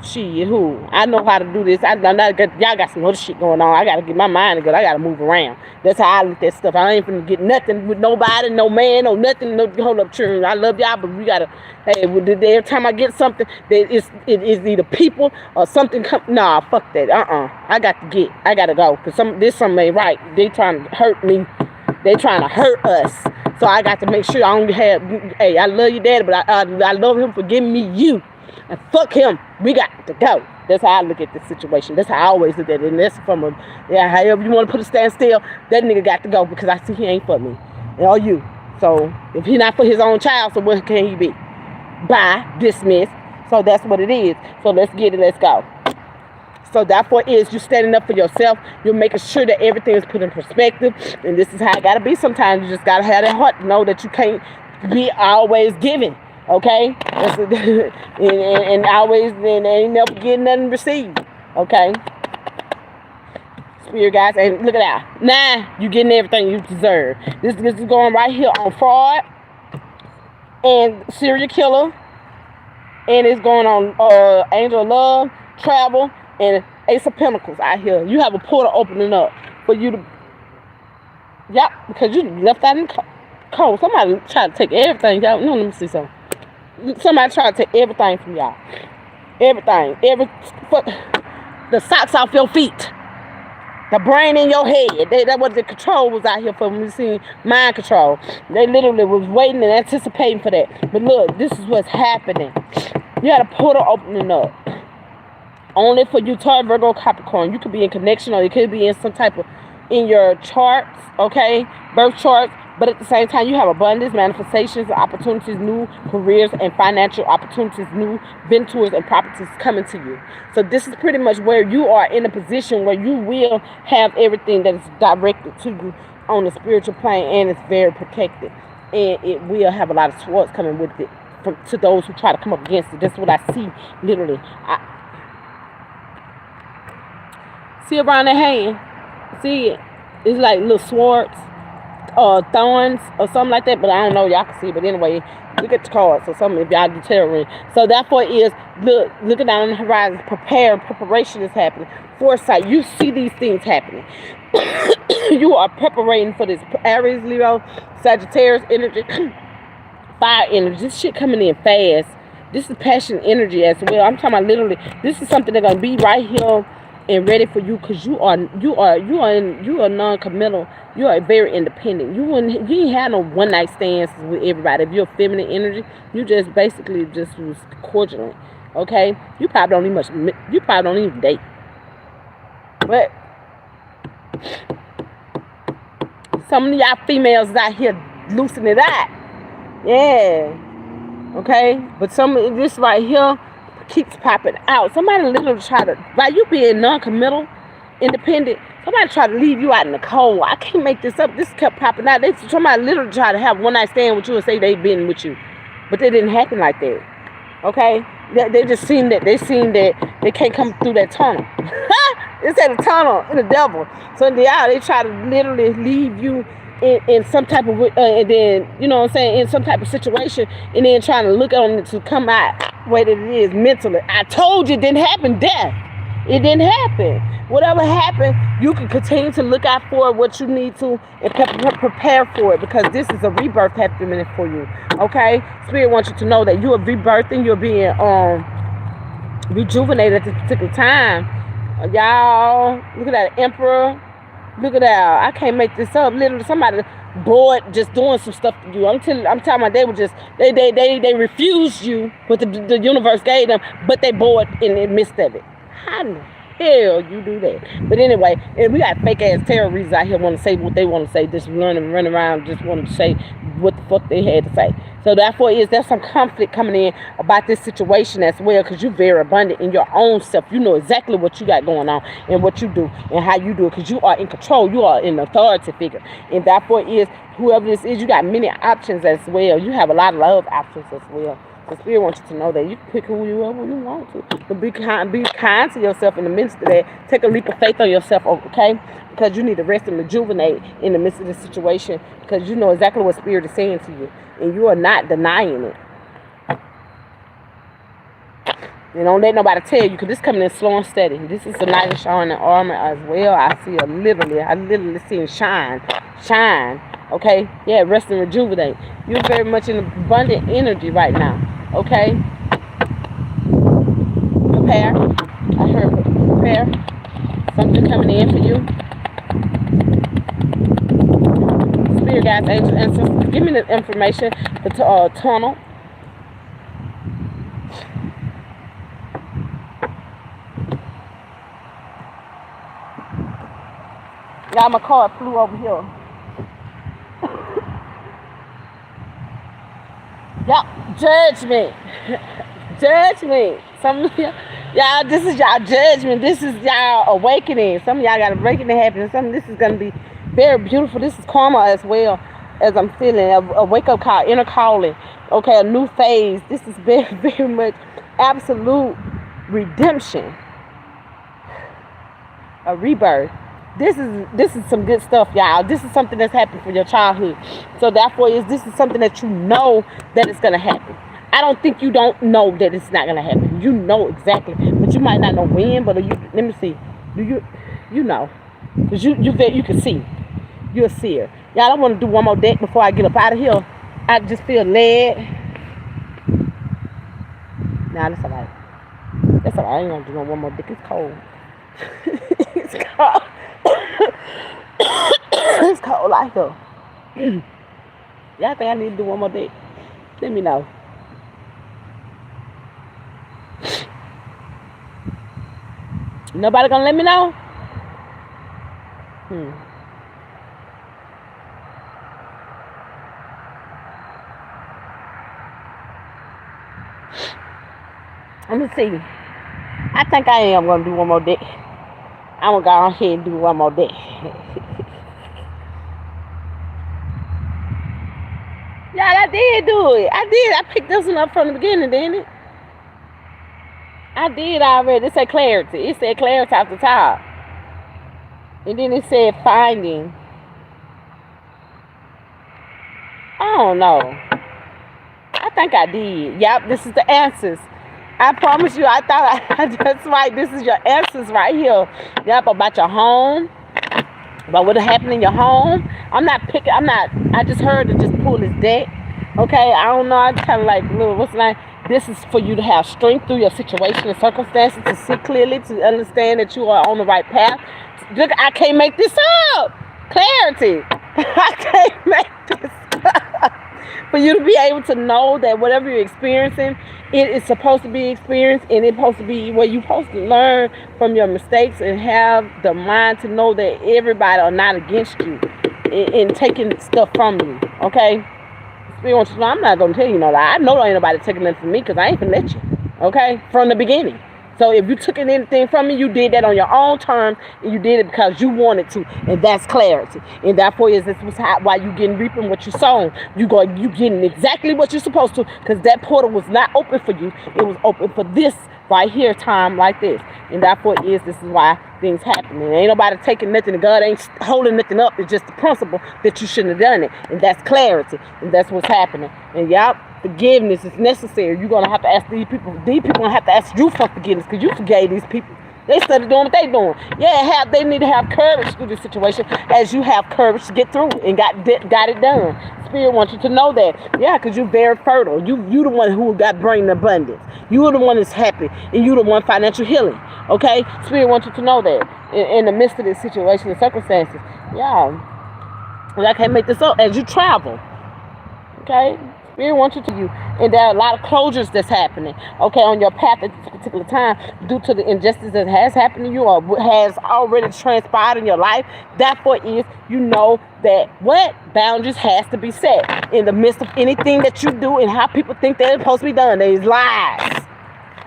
Shit, who? I know how to do this. Y'all got some other shit going on. I gotta get my mind together. I gotta move around. That's how I look at stuff. I ain't finna get nothing with nobody, no man, no nothing. No, hold up, children. I love y'all, but we gotta. Hey, every time I get something, it is either people or something. Nah, fuck that. I gotta go. Cause this something ain't right. They trying to hurt me. They trying to hurt us. So I got to make sure I don't have. Hey, I love you, daddy, but I love him for giving me you. And fuck him. We got to go. That's how I look at this situation. That's how I always look at it. And that's from however you want to put a standstill, that nigga got to go because I see he ain't for me. And all you. So if he not for his own child, so what can he be? Bye. Dismiss. So that's what it is. So let's get it. Let's go. So therefore you standing up for yourself. You're making sure that everything is put in perspective. And this is how it got to be sometimes. You just got to have that heart to know that you can't be always giving. Okay? and always, and ain't never getting nothing received. Okay? Spirit guys, and look at that. Nah, you getting everything you deserve. This is going right here on fraud and serial killer. And it's going on angel of love, travel, and ace of pentacles out here. You have a portal opening up for you to, because you left out in the cold. Somebody try to take everything. Y'all, no, let me see something. Somebody try to take everything from y'all. Everything. The socks off your feet. The brain in your head. That was the control was out here for when we see mind control. They literally was waiting and anticipating for that. But look, this is what's happening. You had a portal opening up. Only for you, Taurus, Virgo, Capricorn. You could be in connection or it could be in some type of, in your charts, okay? Birth charts. But at the same time, you have abundance, manifestations, opportunities, new careers, and financial opportunities, new ventures and properties coming to you. So this is pretty much where you are in a position where you will have everything that is directed to you on the spiritual plane, and it's very protected. And it will have a lot of swords coming with it to those who try to come up against it. That's what I see, literally. See around the hand? See it? It's like little swords. Thorns or something like that, but I don't know, y'all can see. But anyway, look at the cards or something if y'all do tarot reading. So therefore looking down on the horizon, preparation is happening. Foresight, you see these things happening. You are preparing for this Aries, Leo, Sagittarius energy, fire energy. This shit coming in fast. This is passion energy as well. I'm talking about literally, this is something that's gonna be right here and ready for you, because you are non-committal. You are very independent. You ain't had no one night stands with everybody. If you're a feminine energy, you just basically just was cordial. Okay, you probably don't even date. But some of y'all females out here loosening it out. Yeah. Okay, but some of this right here keeps popping out. Somebody literally try to, by you being non-committal, independent, somebody try to leave you out in the cold. I can't make this up. This kept popping out. Somebody literally try to have one night stand with you and say they been with you, but it didn't happen like that. Okay, they just seen that they can't come through that tunnel. It's at a tunnel in the devil. So they try to literally leave you in some type of and then, you know what I'm saying, in some type of situation, and then trying to look on it to come out way that it is mentally. I told you it didn't happen. Death. It didn't happen. Whatever happened, you can continue to look out for what you need to and prepare for it, because this is a rebirth happening for you. Okay, Spirit wants you to know that you are rebirthing. You're being rejuvenated at this particular time. Y'all, look at that Emperor. Look at that. I can't make this up. Literally, somebody bored just doing some stuff to you. I'm talking about they were just, they refused you, but the universe gave them, but they bored in the midst of it. How in the hell you do that? But anyway, and we got fake ass terrorists out here want to say what they want to say, just run around, just want to say what the fuck they had to say. So therefore, there's some conflict coming in about this situation as well, because you're very abundant in your own self. You know exactly what you got going on and what you do and how you do it, because you are in control. You are an authority figure, and therefore whoever this is, you got many options as well. You have a lot of love options as well. The Spirit wants you to know that you can pick who you are when you want to. But be kind to yourself in the midst of that. Take a leap of faith on yourself, okay? Because you need to rest and rejuvenate in the midst of this situation, because you know exactly what Spirit is saying to you, and you are not denying it. And don't let nobody tell you, because this coming in slow and steady. This is the night of shining armor as well. I literally see shine. Okay? Yeah, rest and rejuvenate. You're very much in abundant energy right now. Okay? Prepare. I heard prepare. Something coming in for you. Spirit guides, angels, ancestors, give me the information. The tunnel. Y'all, my car flew over here. Y'all, judgment. Judgment. Some of y'all, this is y'all judgment. This is y'all awakening. Some of y'all got a awakening happening. Some of this is going to be very beautiful. This is karma as well, as I'm feeling. A wake-up call, inner calling. Okay, a new phase. This is very, very much absolute redemption. A rebirth. This is some good stuff, y'all. This is something that's happened for your childhood. So therefore, this is something that you know that it's going to happen. I don't think you don't know that it's not going to happen. You know exactly. But you might not know when, but let me see. Do you know? Because you can see. You're a seer. Y'all, I want to do one more deck before I get up out of here. I just feel led. Nah, that's all right. That's all right. I ain't going to do no one more deck. It's cold. It's cold. It's cold like here. Y'all think I need to do one more day? Let me know. Nobody gonna let me know? Let me see. I think I am gonna do one more day. I'm gonna go ahead and do one more day. Yeah, I did do it. I picked this one up from the beginning, didn't it? I did already. It said clarity. It said clarity off the top. And then it said finding. I don't know. I think I did. Yep, this is the answers. I promise you, I thought that's right. This is your answers right here. Yep, about your home. About what happened in your home. I just heard to just pull this deck. Okay, I don't know. I kind of like, what's the name? This is for you to have strength through your situation and circumstances, to see clearly, to understand that you are on the right path. Look, I can't make this up. Clarity. I can't make this up. For you to be able to know that whatever you're experiencing, it is supposed to be experienced, and it's supposed to be where you're supposed to learn from your mistakes and have the mind to know that everybody are not against you and taking stuff from you. Okay? I'm not going to tell you no lie. I know there ain't nobody taking nothing from me because I ain't going to let you. Okay? From the beginning. So if you took anything from me, you did that on your own terms, and you did it because you wanted to, and that's clarity. And therefore, this was why you getting reaping what you sown. You getting exactly what you're supposed to, because that portal was not open for you. It was open for this right here, time like this. And therefore, this is why things happen. And ain't nobody taking nothing, and God ain't holding nothing up. It's just the principle that you shouldn't have done it, and that's clarity, and that's what's happening. And y'all. Forgiveness is necessary. You're going to have to ask these people. These people going to have to ask you for forgiveness because you forgave these people. They started doing what they doing. Yeah, they need to have courage through this situation as you have courage to get through it and got it done. Spirit wants you to know that. Yeah, because you're very fertile. You the one who got brain abundance. You're the one that's happy, and you're the one financial healing. Okay? Spirit wants you to know that in the midst of this situation and circumstances. Yeah. And I can't make this up as you travel. Okay? Spirit wants you to you, and there are a lot of closures that's happening, okay, on your path at this particular time due to the injustice that has happened to you or has already transpired in your life. Therefore, you know that what boundaries has to be set in the midst of anything that you do and how people think they're supposed to be done. They're lies.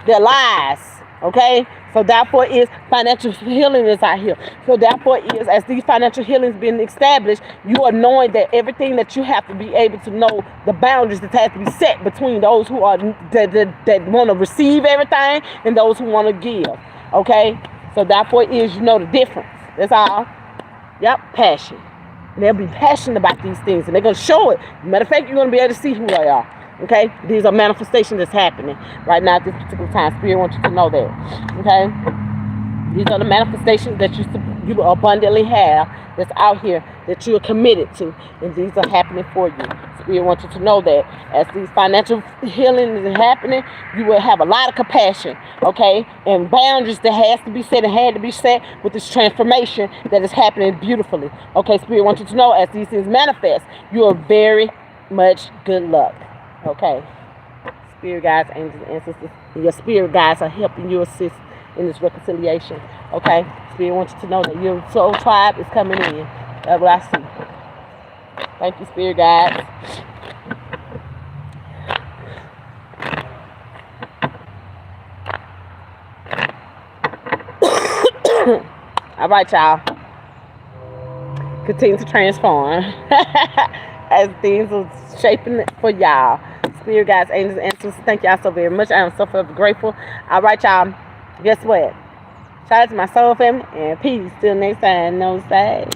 They're lies. Okay. So therefore financial healing is out here. So therefore as these financial healings being established, you are knowing that everything that you have to be able to know the boundaries that have to be set between those who are that want to receive everything and those who want to give. Okay? So therefore you know the difference. That's all. Yep, passion. And they'll be passionate about these things and they're gonna show it. Matter of fact, you're gonna be able to see who they are. Okay, these are manifestations that's happening right now at this particular time. Spirit wants you to know that. Okay, these are the manifestations that you abundantly have that's out here that you are committed to, and these are happening for you. Spirit wants you to know that as these financial healing is happening, you will have a lot of compassion. Okay, and boundaries that has to be set and had to be set with this transformation that is happening beautifully. Okay, Spirit wants you to know as these things manifest, you are very much good luck. Okay, spirit guides, angels, and ancestors, and your spirit guides are helping you assist in this reconciliation. Okay, Spirit wants you to know that your soul tribe is coming in. That's what I see. Thank you, spirit guides. All right, y'all. Continue to transform as things are shaping for y'all. Spirit guides, angels, and ancestors, thank y'all so very much. I am so forever grateful. All right, y'all. Guess what? Shout out to my soul family and peace. Till next time. No say.